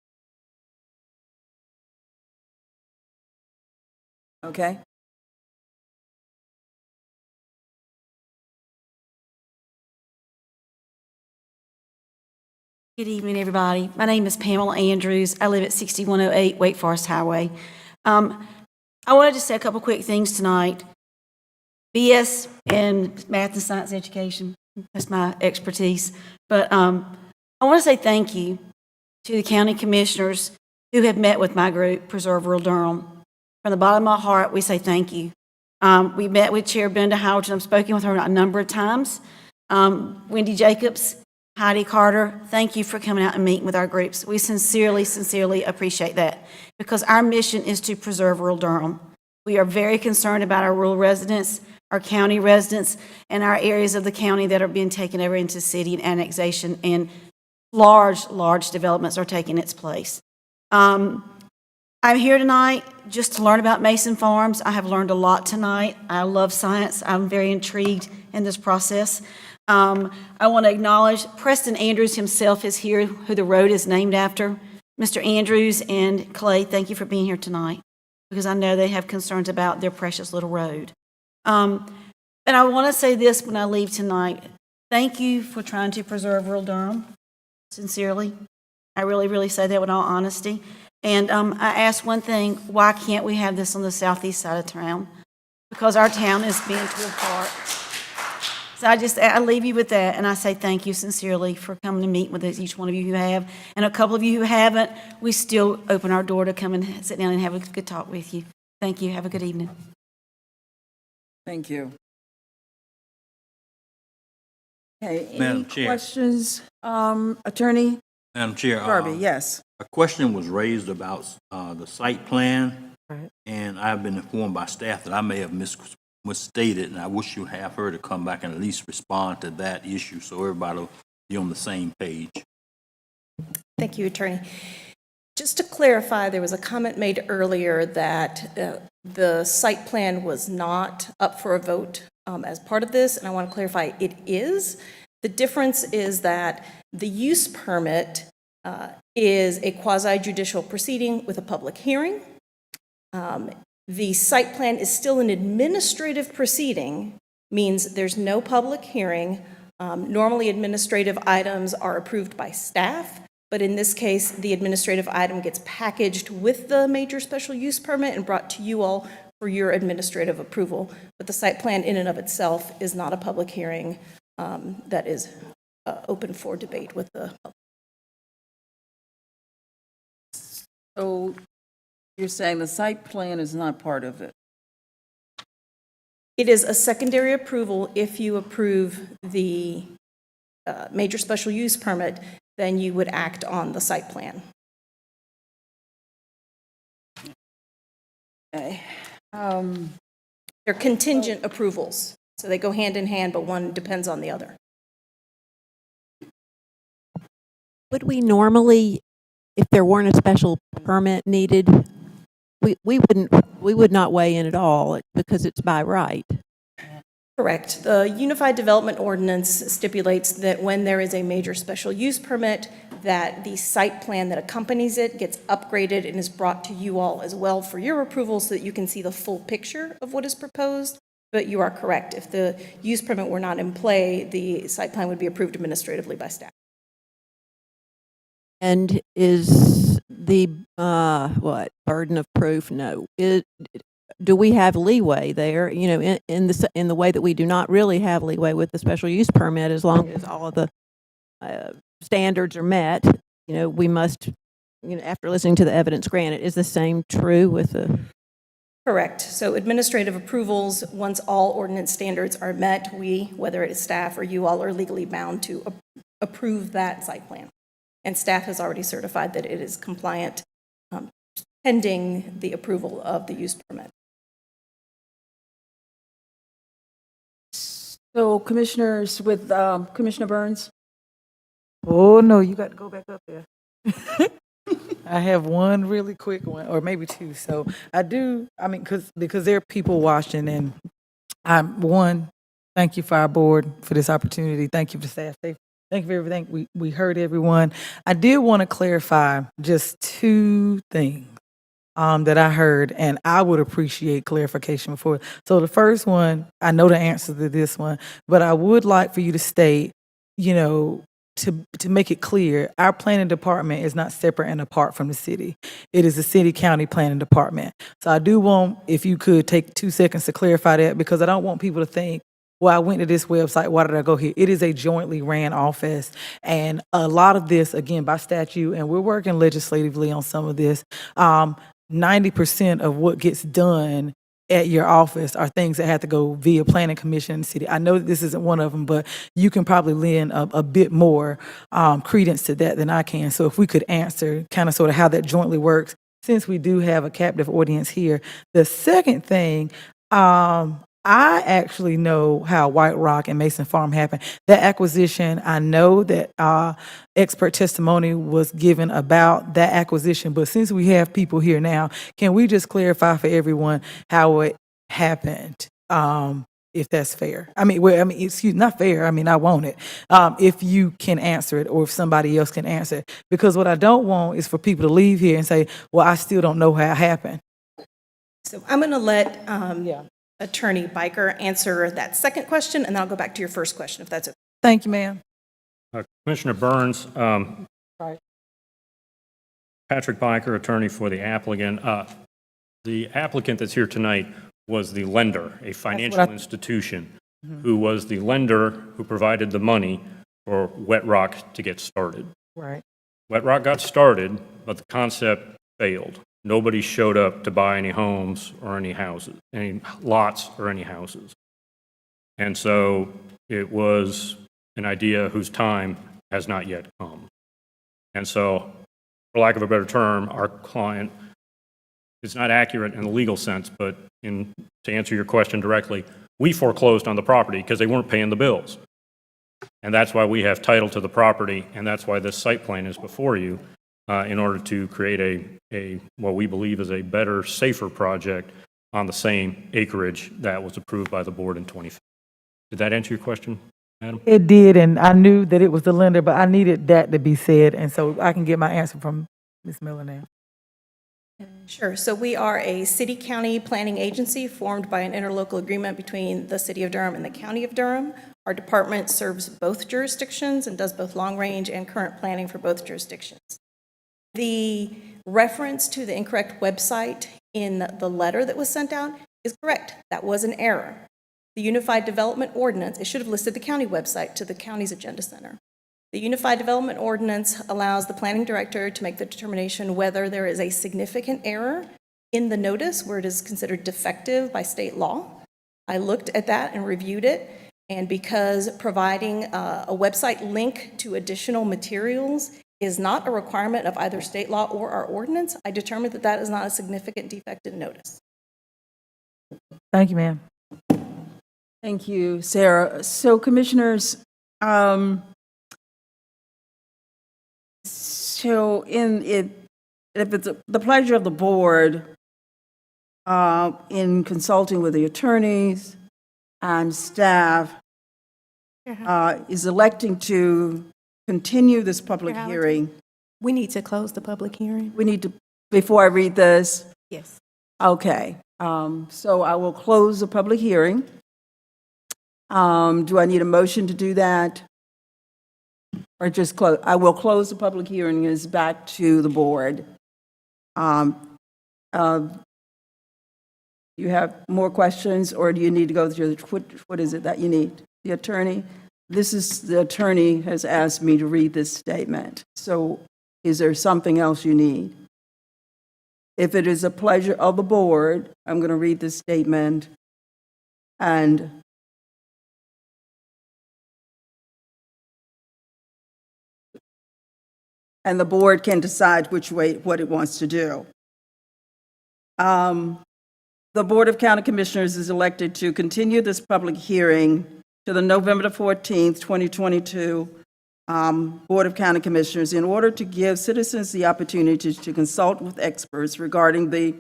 Okay. Good evening, everybody. My name is Pamela Andrews. I live at 6108 Wake Forest Highway. I wanted to say a couple quick things tonight. BS in math and science education, that's my expertise. But I want to say thank you to the county commissioners who have met with my group, Preserve Rural Durham. From the bottom of my heart, we say thank you. We met with Chair Brenda Howard. I've spoken with her a number of times. Wendy Jacobs, Heidi Carter, thank you for coming out and meeting with our groups. We sincerely, sincerely appreciate that because our mission is to preserve rural Durham. We are very concerned about our rural residents, our county residents, and our areas of the county that are being taken over into city and annexation, and large developments are taking its place. I'm here tonight just to learn about Mason Farms. I have learned a lot tonight. I love science. I'm very intrigued in this process. I want to acknowledge Preston Andrews himself is here, who the road is named after. Mr. Andrews and Clay, thank you for being here tonight, because I know they have concerns about their precious little road. And I want to say this when I leave tonight. Thank you for trying to preserve rural Durham, sincerely. I really say that with all honesty. And I ask one thing, why can't we have this on the southeast side of town? Because our town is being torn apart. So I leave you with that, and I say thank you sincerely for coming to meet with us, each one of you who have. And a couple of you who haven't, we still open our door to come and sit down and have a good talk with you. Thank you. Have a good evening. Thank you. Okay, any Madam Chair. questions? Attorney Madam Chair, Darby, yes. a question was raised about the site plan, and I've been informed by staff that I may have misstated, and I wish you have her to come back and at least respond to that issue so everybody will be on the same page. Thank you, Attorney. Just to clarify, there was a comment made earlier that the site plan was not up for a vote as part of this, and I want to clarify it is. The difference is that the use permit is a quasi-judicial proceeding with a public hearing. The site plan is still an administrative proceeding, means there's no public hearing. Normally, administrative items are approved by staff, but in this case, the administrative item gets packaged with the major special use permit and brought to you all for your administrative approval. But the site plan in and of itself is not a public hearing that is open for debate with the public. So you're saying the site plan is not part of it? It is a secondary approval. If you approve the major special use permit, then you would act on the site plan. Okay. They're contingent approvals, so they go hand in hand, but one depends on the other. Would we normally, if there weren't a special permit needed, we would not weigh in at all because it's by right? Correct. The Unified Development Ordinance stipulates that when there is a major special use permit, that the site plan that accompanies it gets upgraded and is brought to you all as well for your approval so that you can see the full picture of what is proposed. But you are correct. If the use permit were not in play, the site plan would be approved administratively by staff. And is the, burden of proof? No. Do we have leeway there, in the way that we do not really have leeway with the special use permit as long as all of the standards are met? We must, after listening to the evidence granted, is the same true with the? Correct. So administrative approvals, once all ordinance standards are met, we, whether it is staff or you all, are legally bound to approve that site plan. And staff has already certified that it is compliant pending the approval of the use permit. So commissioners with Commissioner Burns? Oh, no, you got to go back up there. I have one really quick one, or maybe two. So because there are people watching, and thank you for our board for this opportunity. Thank you for staff. Thank you for everything. We heard everyone. I did want to clarify just two things that I heard, and I would appreciate clarification before. So the first one, I know the answer to this one, but I would like for you to state, to make it clear, our planning department is not separate and apart from the city. It is the city-county planning department. So I do want, if you could take 2 seconds to clarify that, because I don't want people to think, well, I went to this website, why did I go here? It is a jointly ran office, and a lot of this, again, by statute, and we're working legislatively on some of this, 90% of what gets done at your office are things that have to go via planning commission in the city. I know that this isn't one of them, but you can probably lend a bit more credence to that than I can. So if we could answer kind of sort of how that jointly works, since we do have a captive audience here. The second thing, I actually know how White Rock and Mason Farm happened. That acquisition, I know that expert testimony was given about that acquisition, but since we have people here now, can we just clarify for everyone how it happened, if that's fair? Not fair. I want it. If you can answer it, or if somebody else can answer it. Because what I don't want is for people to leave here and say, well, I still don't know how it happened. So I'm going to let Attorney Biker answer that second question, and then I'll go back to your first question, if that's okay. Thank you, ma'am. Commissioner Burns, Right. Patrick Biker, attorney for the applicant. The applicant that's here tonight was the lender, a financial institution, who was the lender who provided the money for Wet Rock to get started. Right. Wet Rock got started, but the concept failed. Nobody showed up to buy any homes or any houses, any lots or any houses. And so it was an idea whose time has not yet come. And so, for lack of a better term, our client is not accurate in the legal sense, but to answer your question directly, we foreclosed on the property because they weren't paying the bills. And that's why we have title to the property, and that's why this site plan is before you, in order to create a what we believe is a better, safer project on the same acreage that was approved by the board in 2015. Did that answer your question? Madam? It did, and I knew that it was the lender, but I needed that to be said, and so I can get my answer from Ms. Miller now. Sure. So we are a city-county planning agency formed by an interlocal agreement between the City of Durham and the County of Durham. Our department serves both jurisdictions and does both long-range and current planning for both jurisdictions. The reference to the incorrect website in the letter that was sent out is correct. That was an error. The Unified Development Ordinance, it should have listed the county website to the county's agenda center. The Unified Development Ordinance allows the planning director to make the determination whether there is a significant error in the notice where it is considered defective by state law. I looked at that and reviewed it, and because providing a website link to additional materials is not a requirement of either state law or our ordinance, I determined that that is not a significant defect in notice. Thank you, ma'am. Thank you, Sarah. So, commissioners, so if it's the pleasure of the board, in consulting with the attorneys and staff, is electing to continue this public hearing. We need to close the public hearing. We need to, before I read this? Yes. Okay, so I will close the public hearing. Do I need a motion to do that? Or just close? I will close the public hearing and it's back to the board. You have more questions, or do you need to go through, what is it that you need? The attorney? The attorney has asked me to read this statement. So is there something else you need? If it is a pleasure of the board, I'm going to read this statement and the board can decide which way, what it wants to do. The Board of County Commissioners is elected to continue this public hearing to the November 14th, 2022 Board of County Commissioners in order to give citizens the opportunity to consult with experts regarding the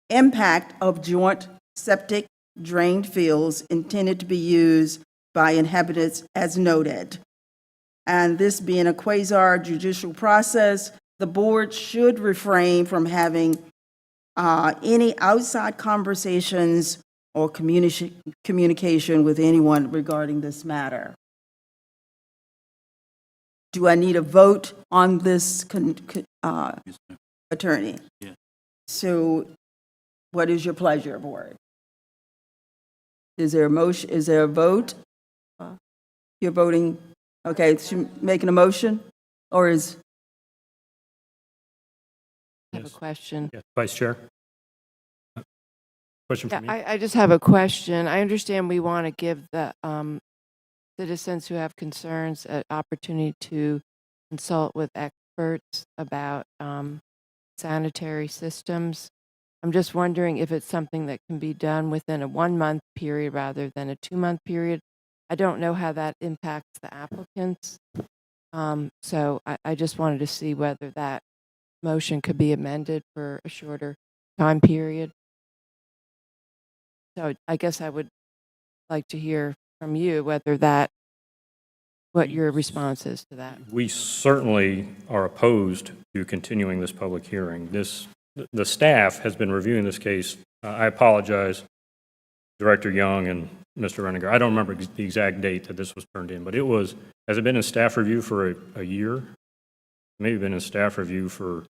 impact of joint septic drained fields intended to be used by inhabitants as noted. And this being a quasi-judicial process, the board should refrain from having any outside conversations or communication with anyone regarding this matter. Do I need a vote on this, attorney? Yeah. So what is your pleasure, board? Is there a motion? Is there a vote? You're voting? Okay, so making a motion? Or is? I have a question. Yes, Vice Chair. Question Yeah, from me? I just have a question. I understand we want to give the citizens who have concerns an opportunity to consult with experts about sanitary systems. I'm just wondering if it's something that can be done within a 1-month period rather than a 2-month period. I don't know how that impacts the applicants. So I just wanted to see whether that motion could be amended for a shorter time period. So I guess I would like to hear from you whether that, what your response is to that. We certainly are opposed to continuing this public hearing. The staff has been reviewing this case. I apologize, Director Young and Mr. Renninger. I don't remember the exact date that this was turned in, but has it been in staff review for a year? Maybe been in staff review for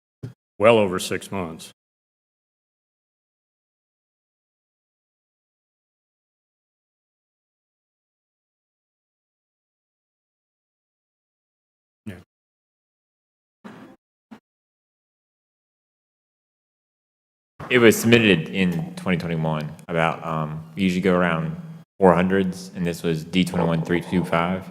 well over 6 months. Yeah. It was submitted in 2021, about, we usually go around 400s, and this was D21325.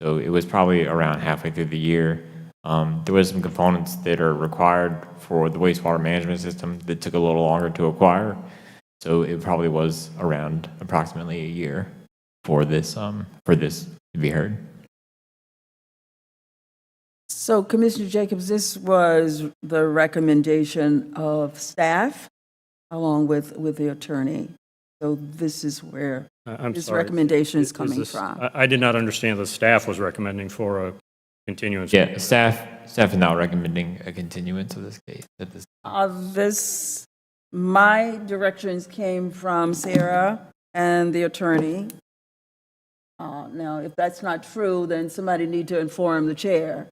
So it was probably around halfway through the year. There was some components that are required for the wastewater management system that took a little longer to acquire. So it probably was around approximately a year for this to be heard. So, Commissioner Jacobs, this was the recommendation of staff along with the attorney. So this is where I'm his sorry. recommendation is Is coming this- from. I did not understand the staff was recommending for a continuance. Yeah, staff is not recommending a continuance of this case at this. My directions came from Sarah and the attorney. Now, if that's not true, then somebody need to inform the chair.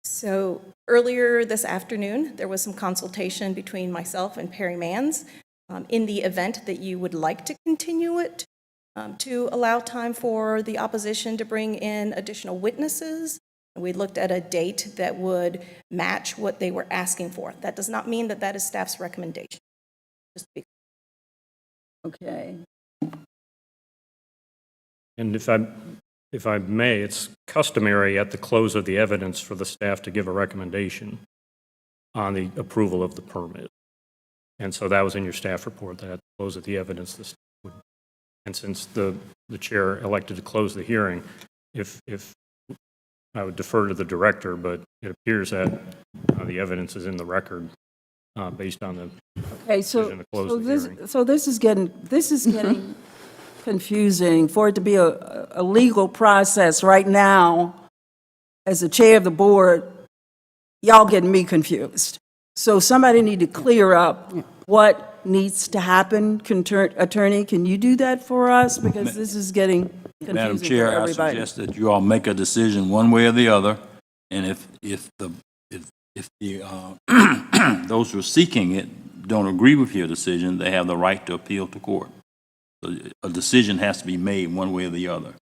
So earlier this afternoon, there was some consultation between myself and Perry Manns. In the event that you would like to continue it, to allow time for the opposition to bring in additional witnesses, we looked at a date that would match what they were asking for. That does not mean that that is staff's recommendation. Just to be Okay. And if I may, it's customary at the close of the evidence for the staff to give a recommendation on the approval of the permit. And so that was in your staff report, that at the close of the evidence, the staff would, and since the chair elected to close the hearing, if I would defer to the director, but it appears that the evidence is in the record based on the Okay, decision to close the hearing. so this is getting confusing. For it to be a legal process right now, as the chair of the board, y'all getting me confused. So somebody need to clear up what needs to happen. Attorney, can you do that for us? Because this is getting confusing Madam for Chair, I everybody. suggest that you all make a decision one way or the other, and if those who are seeking it don't agree with your decision, they have the right to appeal to court. So a decision has to be made one way or the other.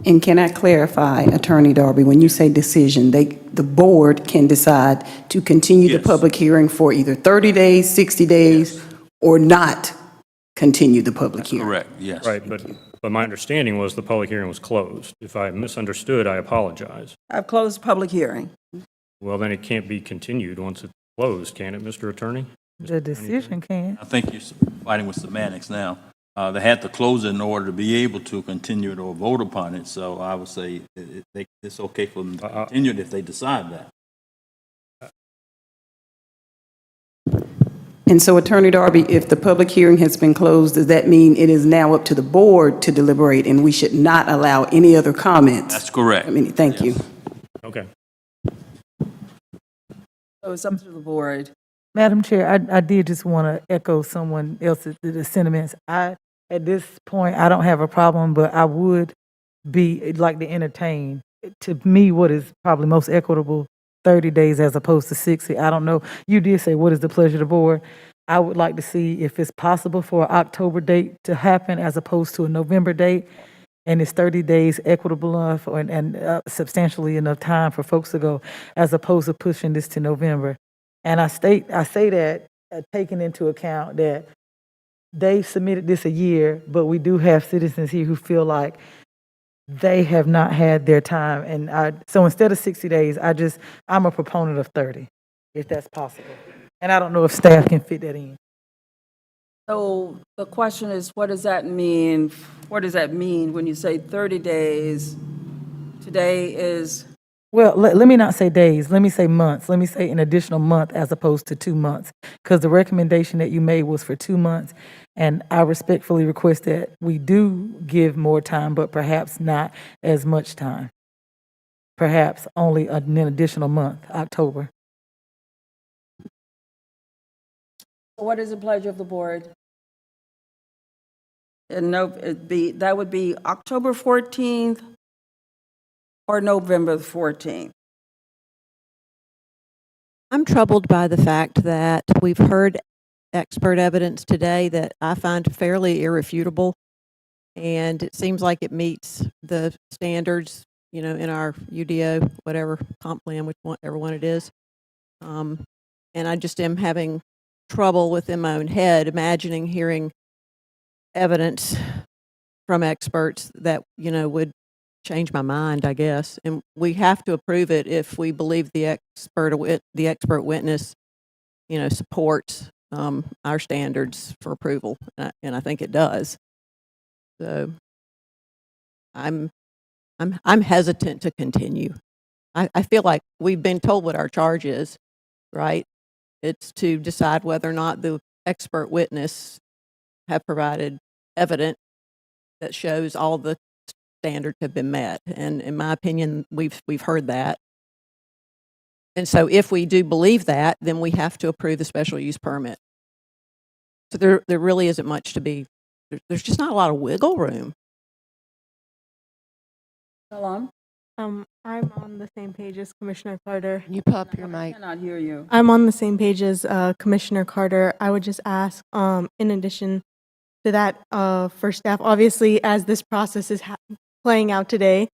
And can I clarify, Attorney Darby, when you say decision, the board can decide to continue the public hearing for either 30 days, 60 days, or not continue the public hearing? Correct, yes. Right, but my understanding was the public hearing was closed. If I misunderstood, I apologize. I've closed the public hearing. Well, then it can't be continued once it's closed, can it, Mr. Attorney? The decision can. I think you're fighting with semantics now. They had to close it in order to be able to continue it or vote upon it, so I would say it's okay for them to continue it if they decide that. And so, Attorney Darby, if the public hearing has been closed, does that mean it is now up to the board to deliberate and we should not allow any other comments? That's correct. Thank you. Okay. So it's up to the board. Madam Chair, I did just want to echo someone else's the sentiments. At this point, I don't have a problem, but I would like to entertain, to me, what is probably most equitable, 30 days as opposed to 60. I don't know. You did say, what is the pleasure of the board? I would like to see if it's possible for an October date to happen as opposed to a November date. And it's 30 days equitable enough and substantially enough time for folks to go, as opposed to pushing this to November. And I say that taking into account that they submitted this a year, but we do have citizens here who feel like they have not had their time. And so instead of 60 days, I'm a proponent of 30, if that's possible. And I don't know if staff can fit that in. So the question is, what does that mean? What does that mean when you say 30 days? Today is... Well, let me not say days. Let me say months. Let me say an additional month as opposed to 2 months, because the recommendation that you made was for 2 months. And I respectfully request that we do give more time, but perhaps not as much time. Perhaps only an additional month, October. What is the pleasure of the board? And that would be October 14th or November 14th. I'm troubled by the fact that we've heard expert evidence today that I find fairly irrefutable, and it seems like it meets the standards, in our UDO, whatever, comp plan, whichever one it is. And I just am having trouble within my own head imagining hearing evidence from experts that, would change my mind, I guess. And we have to approve it if we believe the expert witness, supports our standards for approval, and I think it does. So I'm hesitant to continue. I feel like we've been told what our charge is, right? It's to decide whether or not the expert witness have provided evidence that shows all the standards have been met. And in my opinion, we've heard that. And so if we do believe that, then we have to approve the special use permit. So there really isn't much to be, there's just not a lot of wiggle room. I'm on the same page as Commissioner Carter. Can you pull up your mic? Cannot hear you. I'm on the same page as Commissioner Carter. I would just ask, in addition to that, for staff, obviously, as this process is playing out today,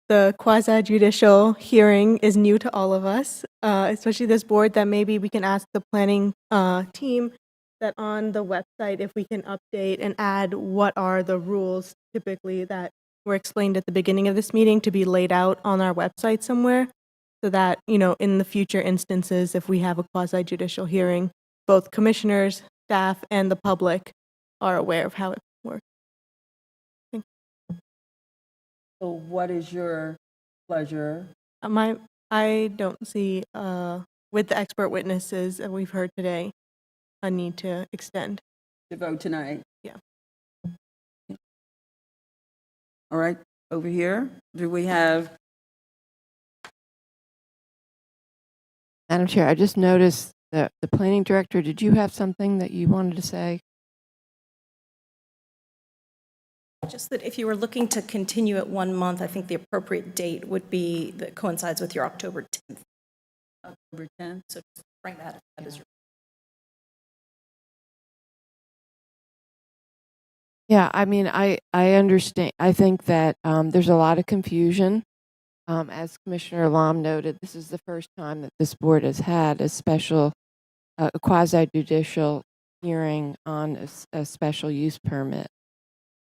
the quasi-judicial hearing is new to all of us, especially this board, that maybe we can ask the planning team that on the website, if we can update and add what are the rules typically that were explained at the beginning of this meeting to be laid out on our website somewhere, so that, in the future instances, if we have a quasi-judicial hearing, both commissioners, staff, and the public are aware of how it works. So what is your pleasure? I don't see, with the expert witnesses that we've heard today, a need to extend. To vote tonight? Yeah. All right, over here, do we have? Madam Chair, I just noticed that the planning director, did you have something that you wanted to say? Just that if you were looking to continue it 1 month, I think the appropriate date would be that coincides with your October 10th. October 10th? So just bring that if that is your. Yeah, I mean, I understand. I think that there's a lot of confusion. As Commissioner Lom noted, this is the first time that this board has had a special, a quasi-judicial hearing on a special use permit.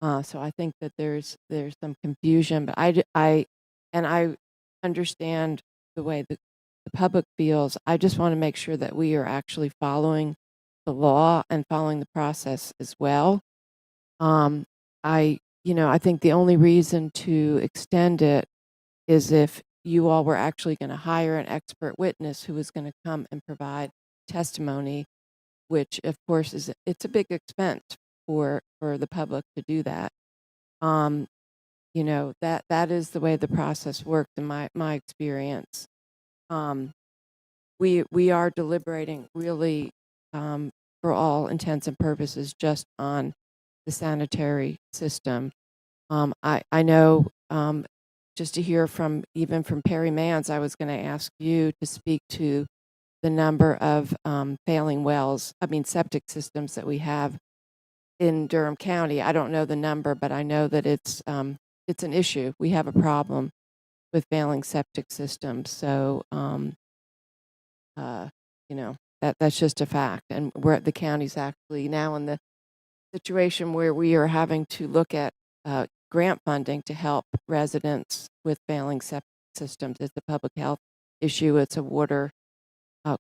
So I think that there's some confusion, but I understand the way the public feels. I just want to make sure that we are actually following the law and following the process as well. I think the only reason to extend it is if you all were actually going to hire an expert witness who was going to come and provide testimony, which of course it's a big expense for the public to do that. That is the way the process worked in my experience. We are deliberating really, for all intents and purposes, just on the sanitary system. I know, just to hear from Perry Mans, I was going to ask you to speak to the number of septic systems that we have in Durham County. I don't know the number, but I know that it's an issue. We have a problem with failing septic systems. So, that's just a fact. And the county's actually now in the situation where we are having to look at grant funding to help residents with failing septic systems. It's a public health issue. It's a water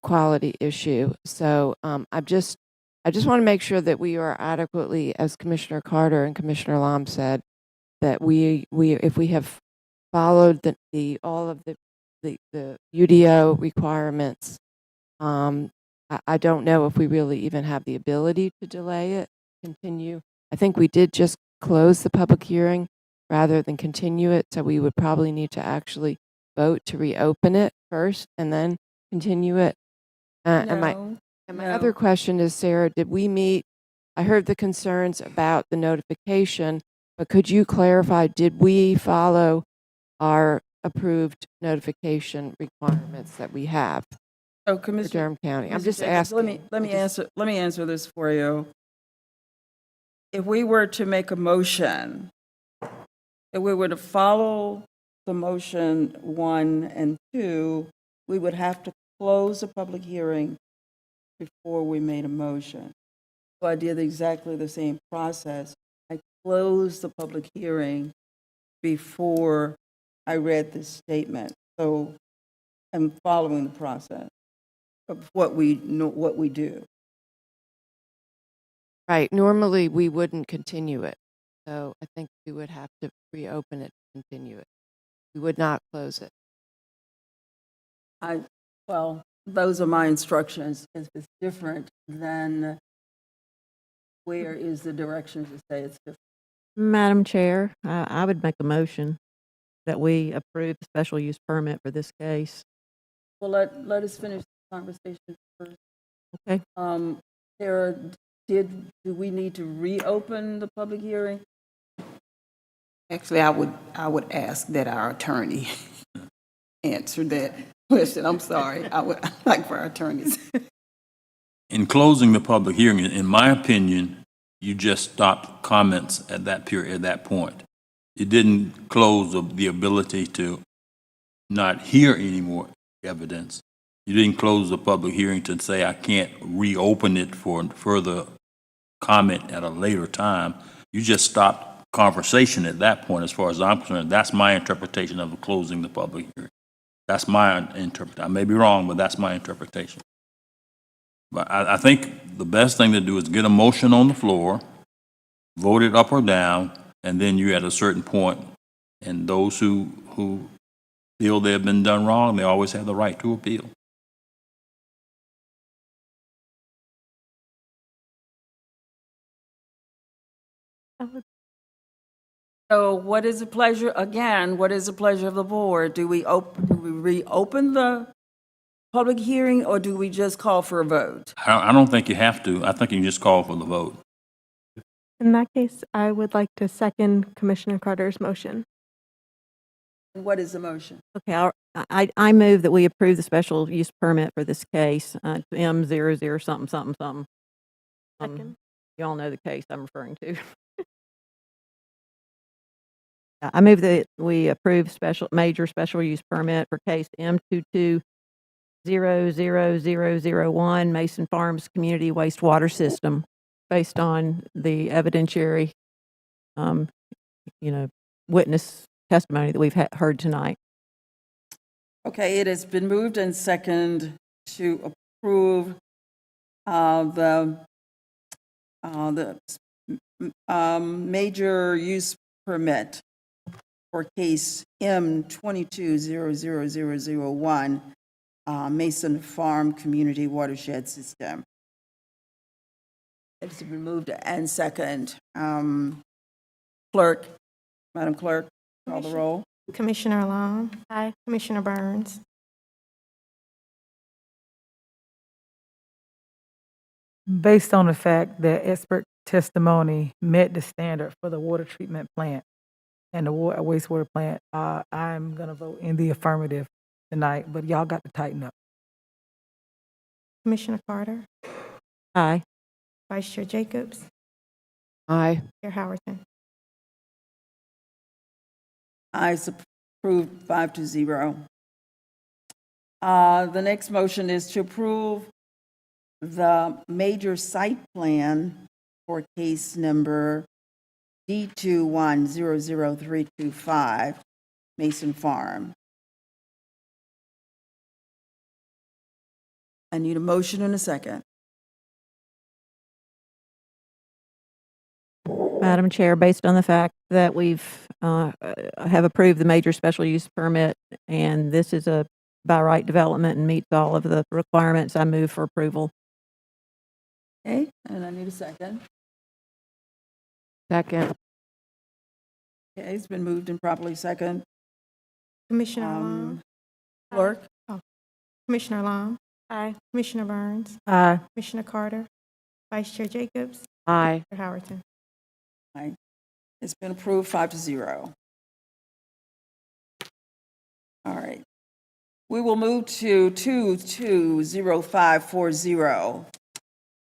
quality issue. So I just want to make sure that we are adequately, as Commissioner Carter and Commissioner Lom said, that we if we have followed all of the UDO requirements, I don't know if we really even have the ability to delay it, continue. I think we did just close the public hearing rather than continue it, so we would probably need to actually vote to reopen it first and then continue it. And my other question is, Sarah, did we meet? I heard the concerns about the notification, but could you clarify, did we follow our approved notification requirements that we have So, for Commissioner, Durham County? I'm Mr. just Jacobs, asking. Let me answer this for you. If we were to make a motion, if we were to follow the motion 1 and 2, we would have to close the public hearing before we made a motion. So I did exactly the same process. I closed the public hearing before I read this statement. So I'm following the process of what we do. Right. Normally, we wouldn't continue it. So I think we would have to reopen it and continue it. We would not close it. Well, those are my instructions. If it's different, then where is the direction to say it's different? Madam Chair, I would make a motion that we approve the special use permit for this case. Well, let us finish the conversation first. Okay. Sarah, do we need to reopen the public hearing? Actually, I would ask that our attorney answer that question. I'm sorry. I'd like for our attorneys. In closing the public hearing, in my opinion, you just stopped comments at that period, at that point. You didn't close the ability to not hear any more evidence. You didn't close the public hearing to say, I can't reopen it for further comment at a later time. You just stopped conversation at that point, as far as I'm concerned. That's my interpretation of closing the public hearing. That's my interpretation. I may be wrong, but that's my interpretation. But I think the best thing to do is get a motion on the floor, vote it up or down, and then you're at a certain point, and those who feel they have been done wrong, they always have the right to appeal. So what is the pleasure, again, what is the pleasure of the board? Do we reopen the public hearing, or do we just call for a vote? I don't think you have to. I think you can just call for the vote. In that case, I would like to second Commissioner Carter's motion. What is the motion? Okay, I move that we approve the special use permit for this case, M00 something something something. Second. You all know the case I'm referring to. I move that we approve major special use permit for case M22000001 Mason Farms Community Wastewater System, based on the evidentiary, witness testimony that we've heard tonight. Okay, it has been moved and second to approve the major use permit for case M22000001, Mason Farm Community Watershed System. It's been moved and second. Clerk, Madam Clerk, call the roll. Commissioner Long. Aye. Commissioner Burns. Based on the fact that expert testimony met the standard for the water treatment plant and the wastewater plant, I'm going to vote in the affirmative tonight, but y'all got to tighten up. Commissioner Carter. Aye. Vice Chair Jacobs. Aye. Chair Howerton. Ayes approved 5-0. The next motion is to approve the major site plan for case number D2100325, Mason Farm. I need a motion and a second. Madam Chair, based on the fact that we've have approved the major special use permit, and this is a by right development and meets all of the requirements, I move for approval. Okay, and I need a second. Second. Okay, it's been moved and properly second. Commissioner Long. Clerk? Commissioner Long. Aye. Commissioner Burns. Aye. Commissioner Carter. Vice Chair Jacobs. Aye. Chair Howerton. Aye. It's been approved 5-0. All right. We will move to 220540.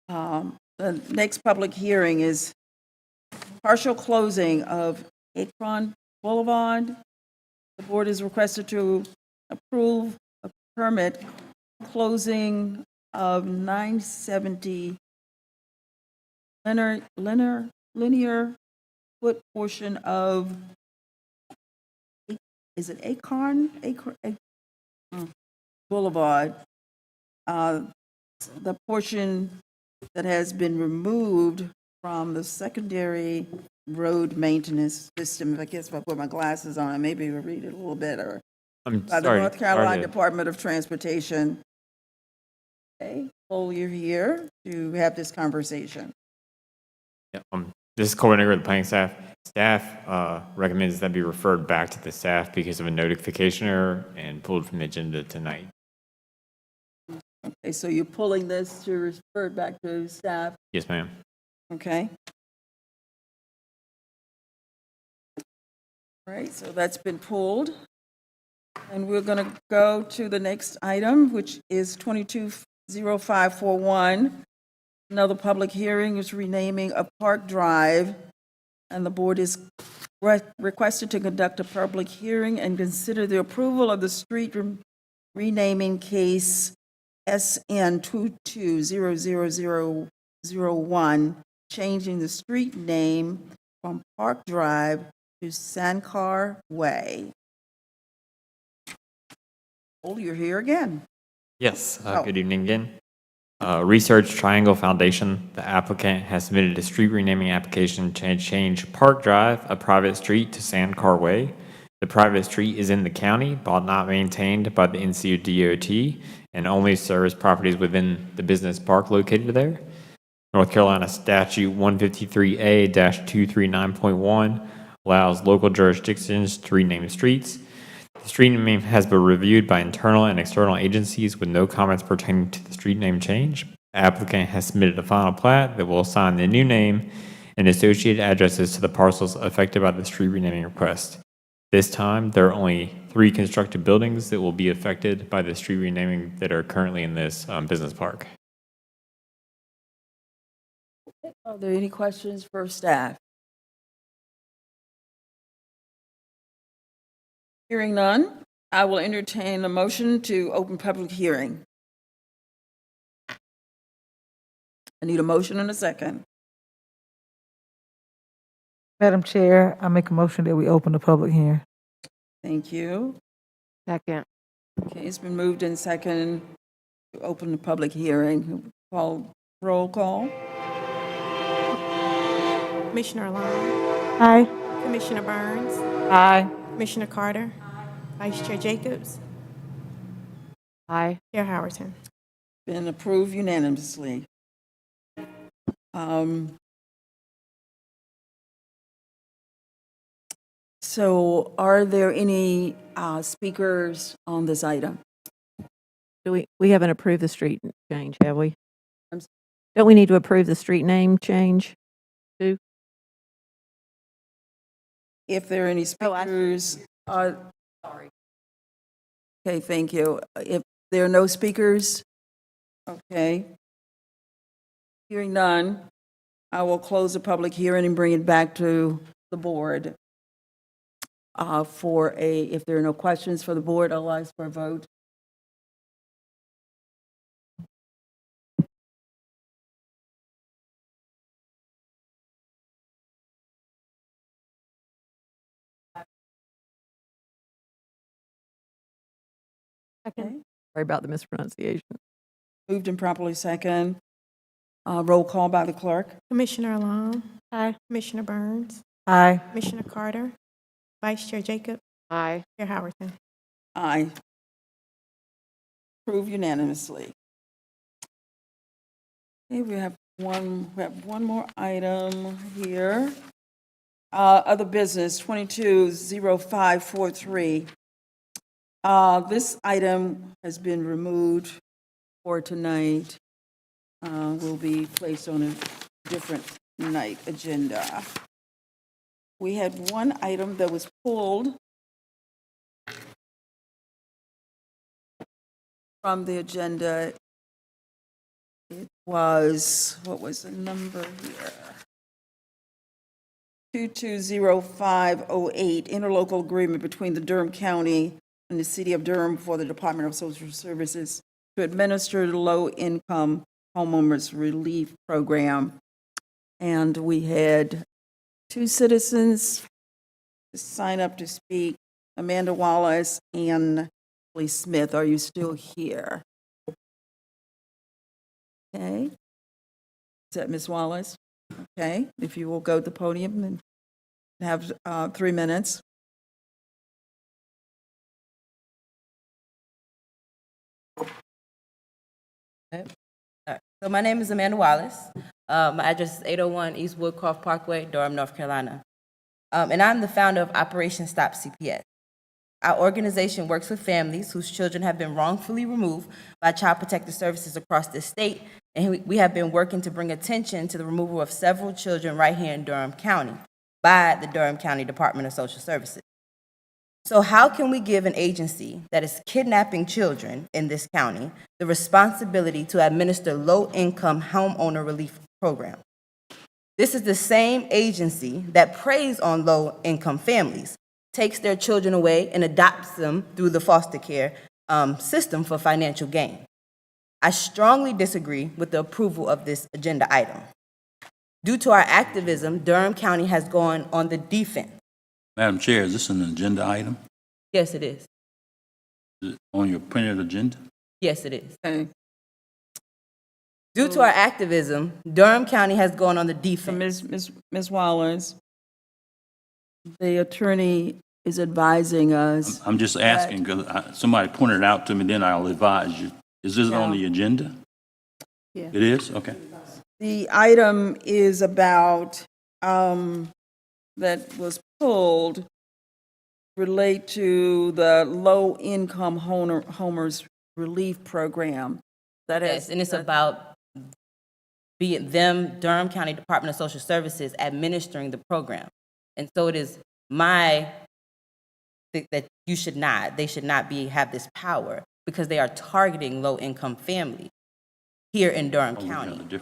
The next public hearing is partial closing of Akron Boulevard. The board is requested to approve a permit closing of 970 linear foot portion of, is it Akron Boulevard? The portion that has been removed from the secondary road maintenance system. I guess if I put my glasses on, maybe we'll read it a little better. I'm By the sorry, North Carolina sorry to- Department of Transportation Okay, Cole, you're here to have this conversation. Yeah, this is coordinator of the planning staff. Staff recommends that be referred back to the staff because of a notification error and pulled from the agenda tonight. Okay, so you're pulling this to refer back to staff, Yes, ma'am. okay? All right, so that's been pulled. And we're going to go to the next item, which is 220541. Another public hearing is renaming a park drive, and the board is requested to conduct a public hearing and consider the approval of the street renaming case SN 220001, changing the street name from Park Drive to Sankar Way. Oh, you're here again. Yes, good evening again. Research Triangle Foundation, the applicant has submitted a street renaming application to change Park Drive, a private street, to Sandcar Way. The private street is in the county, but not maintained by the NC DOT, and only serves properties within the business park located there. North Carolina Statute 153A-239.1 allows local jurisdictions to rename streets. The street name has been reviewed by internal and external agencies with no comments pertaining to the street name change. The applicant has submitted a final plat that will assign the new name and associated addresses to the parcels affected by the street renaming request. This time, there are only 3 constructed buildings that will be affected by the street renaming that are currently in this business park. Are there any questions for staff? Hearing none, I will entertain a motion to open public hearing. I need a motion and a second. Madam Chair, I make a motion that we open the public hearing. Thank you. Second. Okay, it's been moved in second to open the public hearing. Roll call. Commissioner Long, Aye. Commissioner Burns, Aye. Commissioner Carter, Vice Chair Jacobs, Aye. Chair Howerton. Been approved unanimously. So are there any speakers on this item? We haven't approved the street change, have we? I'm s- Don't we need to approve the street name change too? If there are any speakers, sorry. Okay, thank you. If there are no speakers, okay. Hearing none, I will close the public hearing and bring it back to the board. If there are no questions for the board, I'll ask for a vote. Okay. Sorry about the mispronunciation. Moved and properly second. Roll call by the clerk. Commissioner Long, aye. Commissioner Burns, Aye. Commissioner Carter, Vice Chair Jacobs, Aye. Chair Howerton. Aye. Approved unanimously. Okay, we have one more item here. Other business, 220543. This item has been removed for tonight. Will be placed on a different night agenda. We had one item that was pulled from the agenda. It was, what was the number here? 220508, interlocal agreement between the Durham County and the City of Durham for the Department of Social Services to administer the low-income homeowners relief program. And we had 2 citizens sign up to speak, Amanda Wallace and Lee Smith. Are you still here? Okay. Is that Ms. Wallace? Okay, if you will go to the podium and have 3 minutes. So my name is Amanda Wallace. My address is 801 East Woodcroft Parkway, Durham, North Carolina. And I'm the founder of Operation Stop CPS. Our organization works with families whose children have been wrongfully removed by Child Protective Services across the state, and we have been working to bring attention to the removal of several children right here in Durham County by the Durham County Department of Social Services. So how can we give an agency that is kidnapping children in this county the responsibility to administer low-income homeowner relief program? This is the same agency that preys on low-income families, takes their children away and adopts them through the foster care system for financial gain. I strongly disagree with the approval of this agenda item. Due to our activism, Durham County has gone on the defense. Madam Chair, is this an agenda item? Yes, it is. Is it on your printed agenda? Yes, it is. Okay. Due to our activism, Durham County has gone on the defense. So Ms. Wallace, the attorney is advising us. I'm just asking because somebody pointed it out to me, then I'll advise you. Is this on the agenda? Yeah. It is? Okay. The item is about, that was pulled, relate to the low-income homers relief program. Yes, and it's about Durham County Department of Social Services administering the program. And so it is my think that they should not have this power because they are targeting low-income families here in Durham County.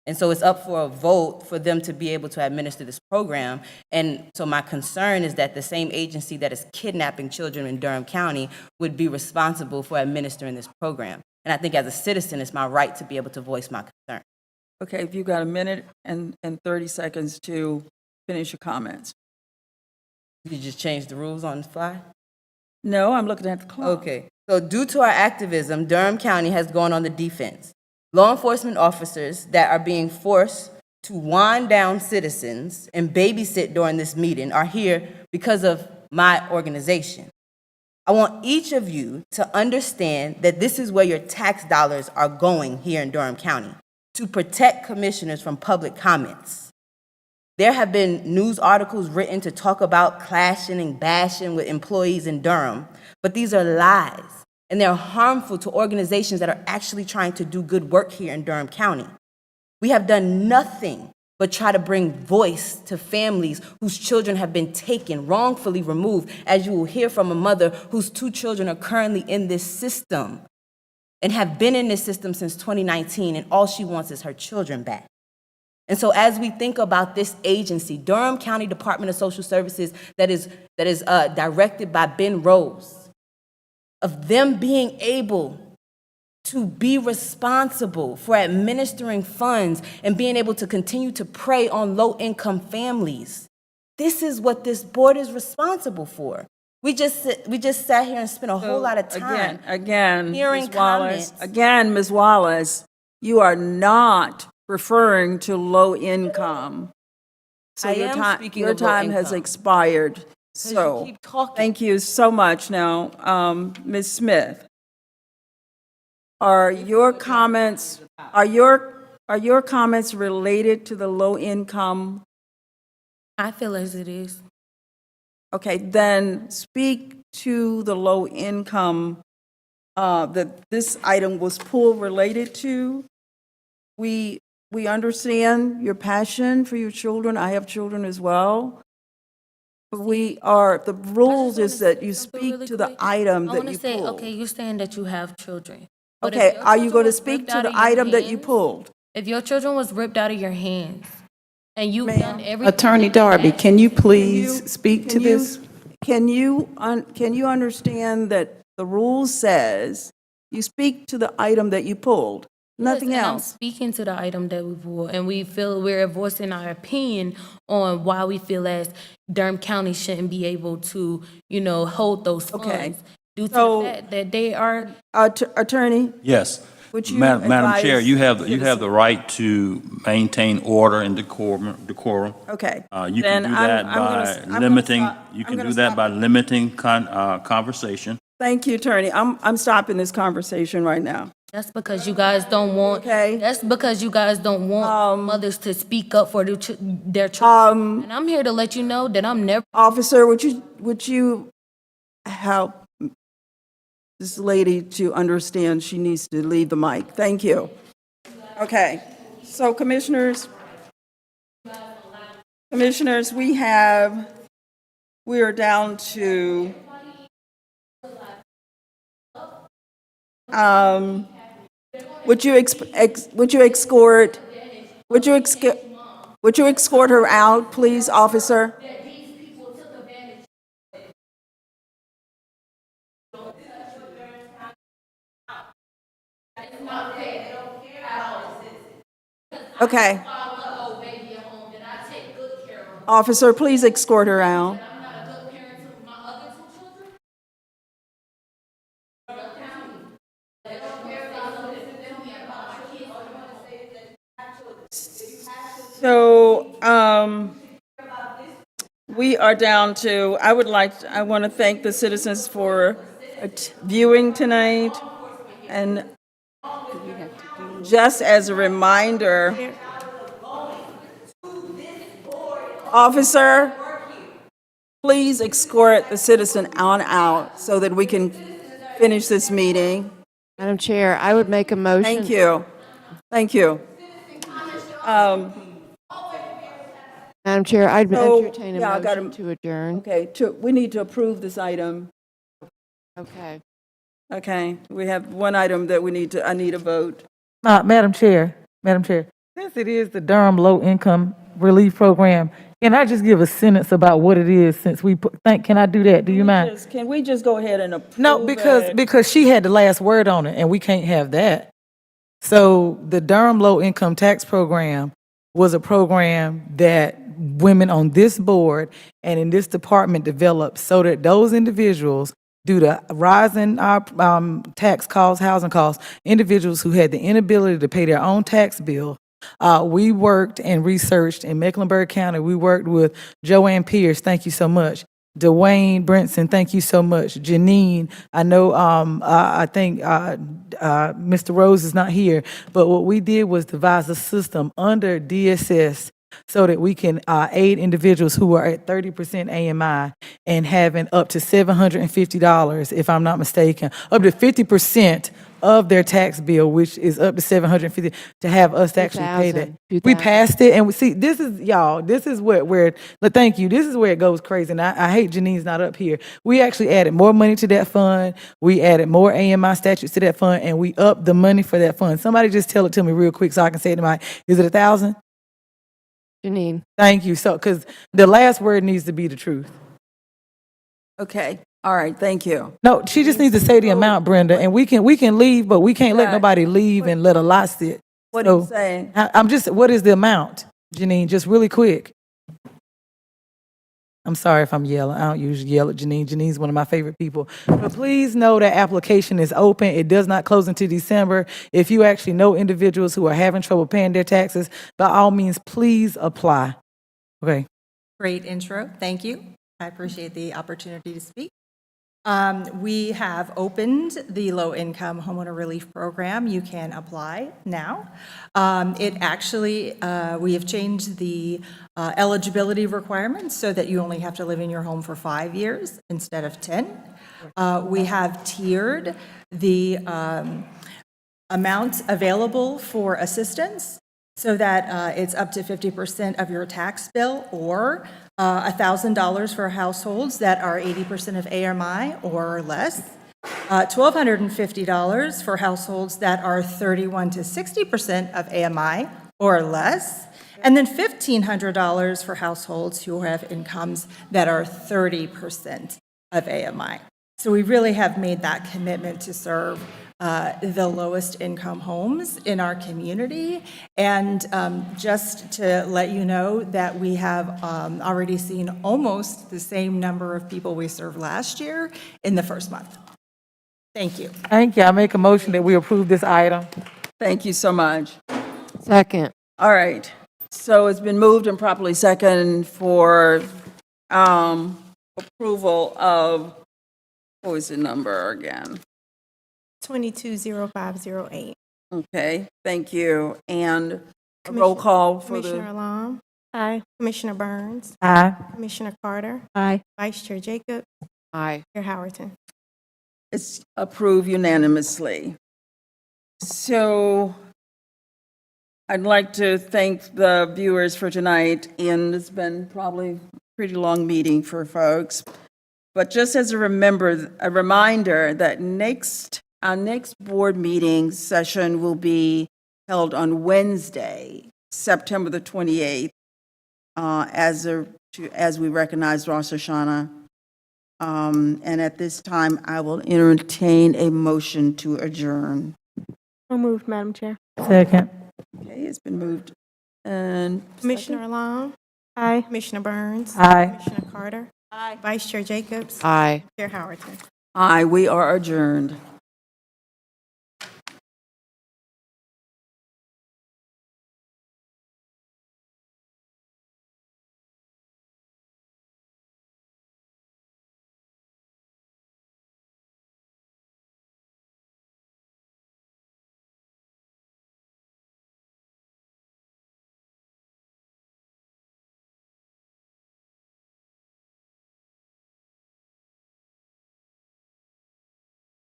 And so it's up for a vote for them to be able to administer this program. And so my concern is that the same agency that is kidnapping children in Durham County would be responsible for administering this program. And I think as a citizen, it's my right to be able to voice my concern. Okay, if you've got a minute and 30 seconds to finish your comments. You just change the rules on the fly? No, I'm looking at the clock. Okay. So due to our activism, Durham County has gone on the defense. Law enforcement officers that are being forced to wind down citizens and babysit during this meeting are here because of my organization. I want each of you to understand that this is where your tax dollars are going here in Durham County, to protect commissioners from public comments. There have been news articles written to talk about clashing and bashing with employees in Durham, but these are lies. And they're harmful to organizations that are actually trying to do good work here in Durham County. We have done nothing but try to bring voice to families whose children have been taken, wrongfully removed, as you will hear from a mother whose 2 children are currently in this system and have been in this system since 2019, and all she wants is her children back. And so as we think about this agency, Durham County Department of Social Services that is directed by Ben Rose, of them being able to be responsible for administering funds and being able to continue to prey on low-income families. This is what this board is responsible for. We just sat here and spent a whole lot of time hearing Ms. comments. Ms. Wallace, you are not referring to low income. So your time has expired. So, thank you so much. Now, Ms. Smith, are your comments related to the low income? I feel as it is. Okay, then speak to the low income that this item was pulled related to. We understand your passion for your children. I have children as well. The rules is that you speak to the item that you pulled. I want to say, okay, you're saying that you have children. But Okay, if your are you children going to was speak ripped to out the of your item that you hands- pulled? If your children was ripped out of your hands and you've done everything. Attorney Darby, can you please speak to this? Can you understand that the rule says you speak to the item that you pulled? Nothing Yes, and I'm else. speaking to the item that we pulled, and we feel we're voicing our opinion on why we feel as Durham County shouldn't be able to, hold those funds. Okay. Due to So- the fact that they are. Attorney? Yes. Would you Madam Chair, advise you have the right to maintain order and decorum. Okay. You Then can do I'm that gonna by s- I'm gonna limiting. stop- You I'm can gonna do that stop. by limiting conversation. Thank you, Attorney. I'm stopping this conversation right now. That's because you guys don't want. Okay. That's because you guys don't want mothers to speak up for their children. And I'm here to let you know that I'm never. Officer, would you help this lady to understand she needs to leave the mic? Thank you. Okay, so commissioners, we are down to, would you escort her out, please, officer? Okay. Officer, please escort her out. So, we are down to, I want to thank the citizens for viewing tonight. And just as a reminder, officer, please escort the citizen on out so that we can finish this meeting. Madam Chair, I would make a motion. Thank you. Thank you. Madam Chair, I'd So, entertain a yeah, I motion gotta- to adjourn. Okay, we need to approve this item. Okay. Okay, we have one item that I need a vote. Madam Chair, since it is the Durham Low Income Relief Program, can I just give a sentence about what it is since can I do that? Do you mind? Can we just go ahead and approve No, because she had the last word on it and we can't have that. So the Durham Low Income Tax Program was a program that women on this board and in this department developed so that those individuals, due to rising tax costs, housing costs, individuals who had the inability to pay their own tax bill, we worked and researched in Mecklenburg County. We worked with Joanne Pierce, thank you so much. Dwayne Brinson, thank you so much. Janine, I know, I think Mr. Rose is not here, but what we did was devise a system under DSS so that we can aid individuals who are at 30% AMI and having up to $750, if I'm not mistaken, up to 50% of their tax bill, which is up to $750, to have us actually pay that. 2,000. We passed it, and we see, this is, y'all, this is where thank you, this is where it goes crazy, and I hate Janine's not up here. We actually added more money to that fund, we added more AMI statutes to that fund, and we upped the money for that fund. Somebody just tell it to me real quick so I can say it to my, is it 1,000? Janine. Thank you, so, because the last word needs to be the truth. Okay, all right, thank you. No, she just needs to say the amount, Brenda, and we can leave, but we can't let nobody leave and let a lot sit. What are you saying? What is the amount, Janine, just really quick? I'm sorry if I'm yelling. I don't usually yell at Janine. Janine's one of my favorite people. But please know that application is open. It does not close until December. If you actually know individuals who are having trouble paying their taxes, by all means, please apply. Okay. Great intro. Thank you. I appreciate the opportunity to speak. We have opened the low-income homeowner relief program. You can apply now. It actually, we have changed the eligibility requirements so that you only have to live in your home for 5 years instead of 10. We have tiered the amounts available for assistance so that it's up to 50% of your tax bill, or $1,000 for households that are 80% of AMI or less, $1,250 for households that are 31 to 60% of AMI or less, and then $1,500 for households who have incomes that are 30% of AMI. So we really have made that commitment to serve the lowest income homes in our community. And just to let you know that we have already seen almost the same number of people we served last year in the first month. Thank you. Thank you. I make a motion that we approve this item. Thank you so much. Second. All right, so it's been moved and properly second for approval of, what was the number again? 220508. Okay, thank you. And a roll call for Commissioner the, Alam. Aye. Commissioner Burns. Aye. Commissioner Carter. Aye. Vice Chair Jacob. Aye. Chair Howerton. it's approved unanimously. So I'd like to thank the viewers for tonight, and it's been probably a pretty long meeting for folks. But just as a reminder that our next board meeting session will be held on Wednesday, September the 28th, as we recognize Rosh Hashanah. And at this time, I will entertain a motion to adjourn. So moved, Madam Chair. Second. Okay, it's been moved. And Commissioner Alam. Aye. Commissioner Burns. Aye. Commissioner Carter. Aye. Vice Chair Jacobs. Aye. Chair Howerton. aye, we are adjourned.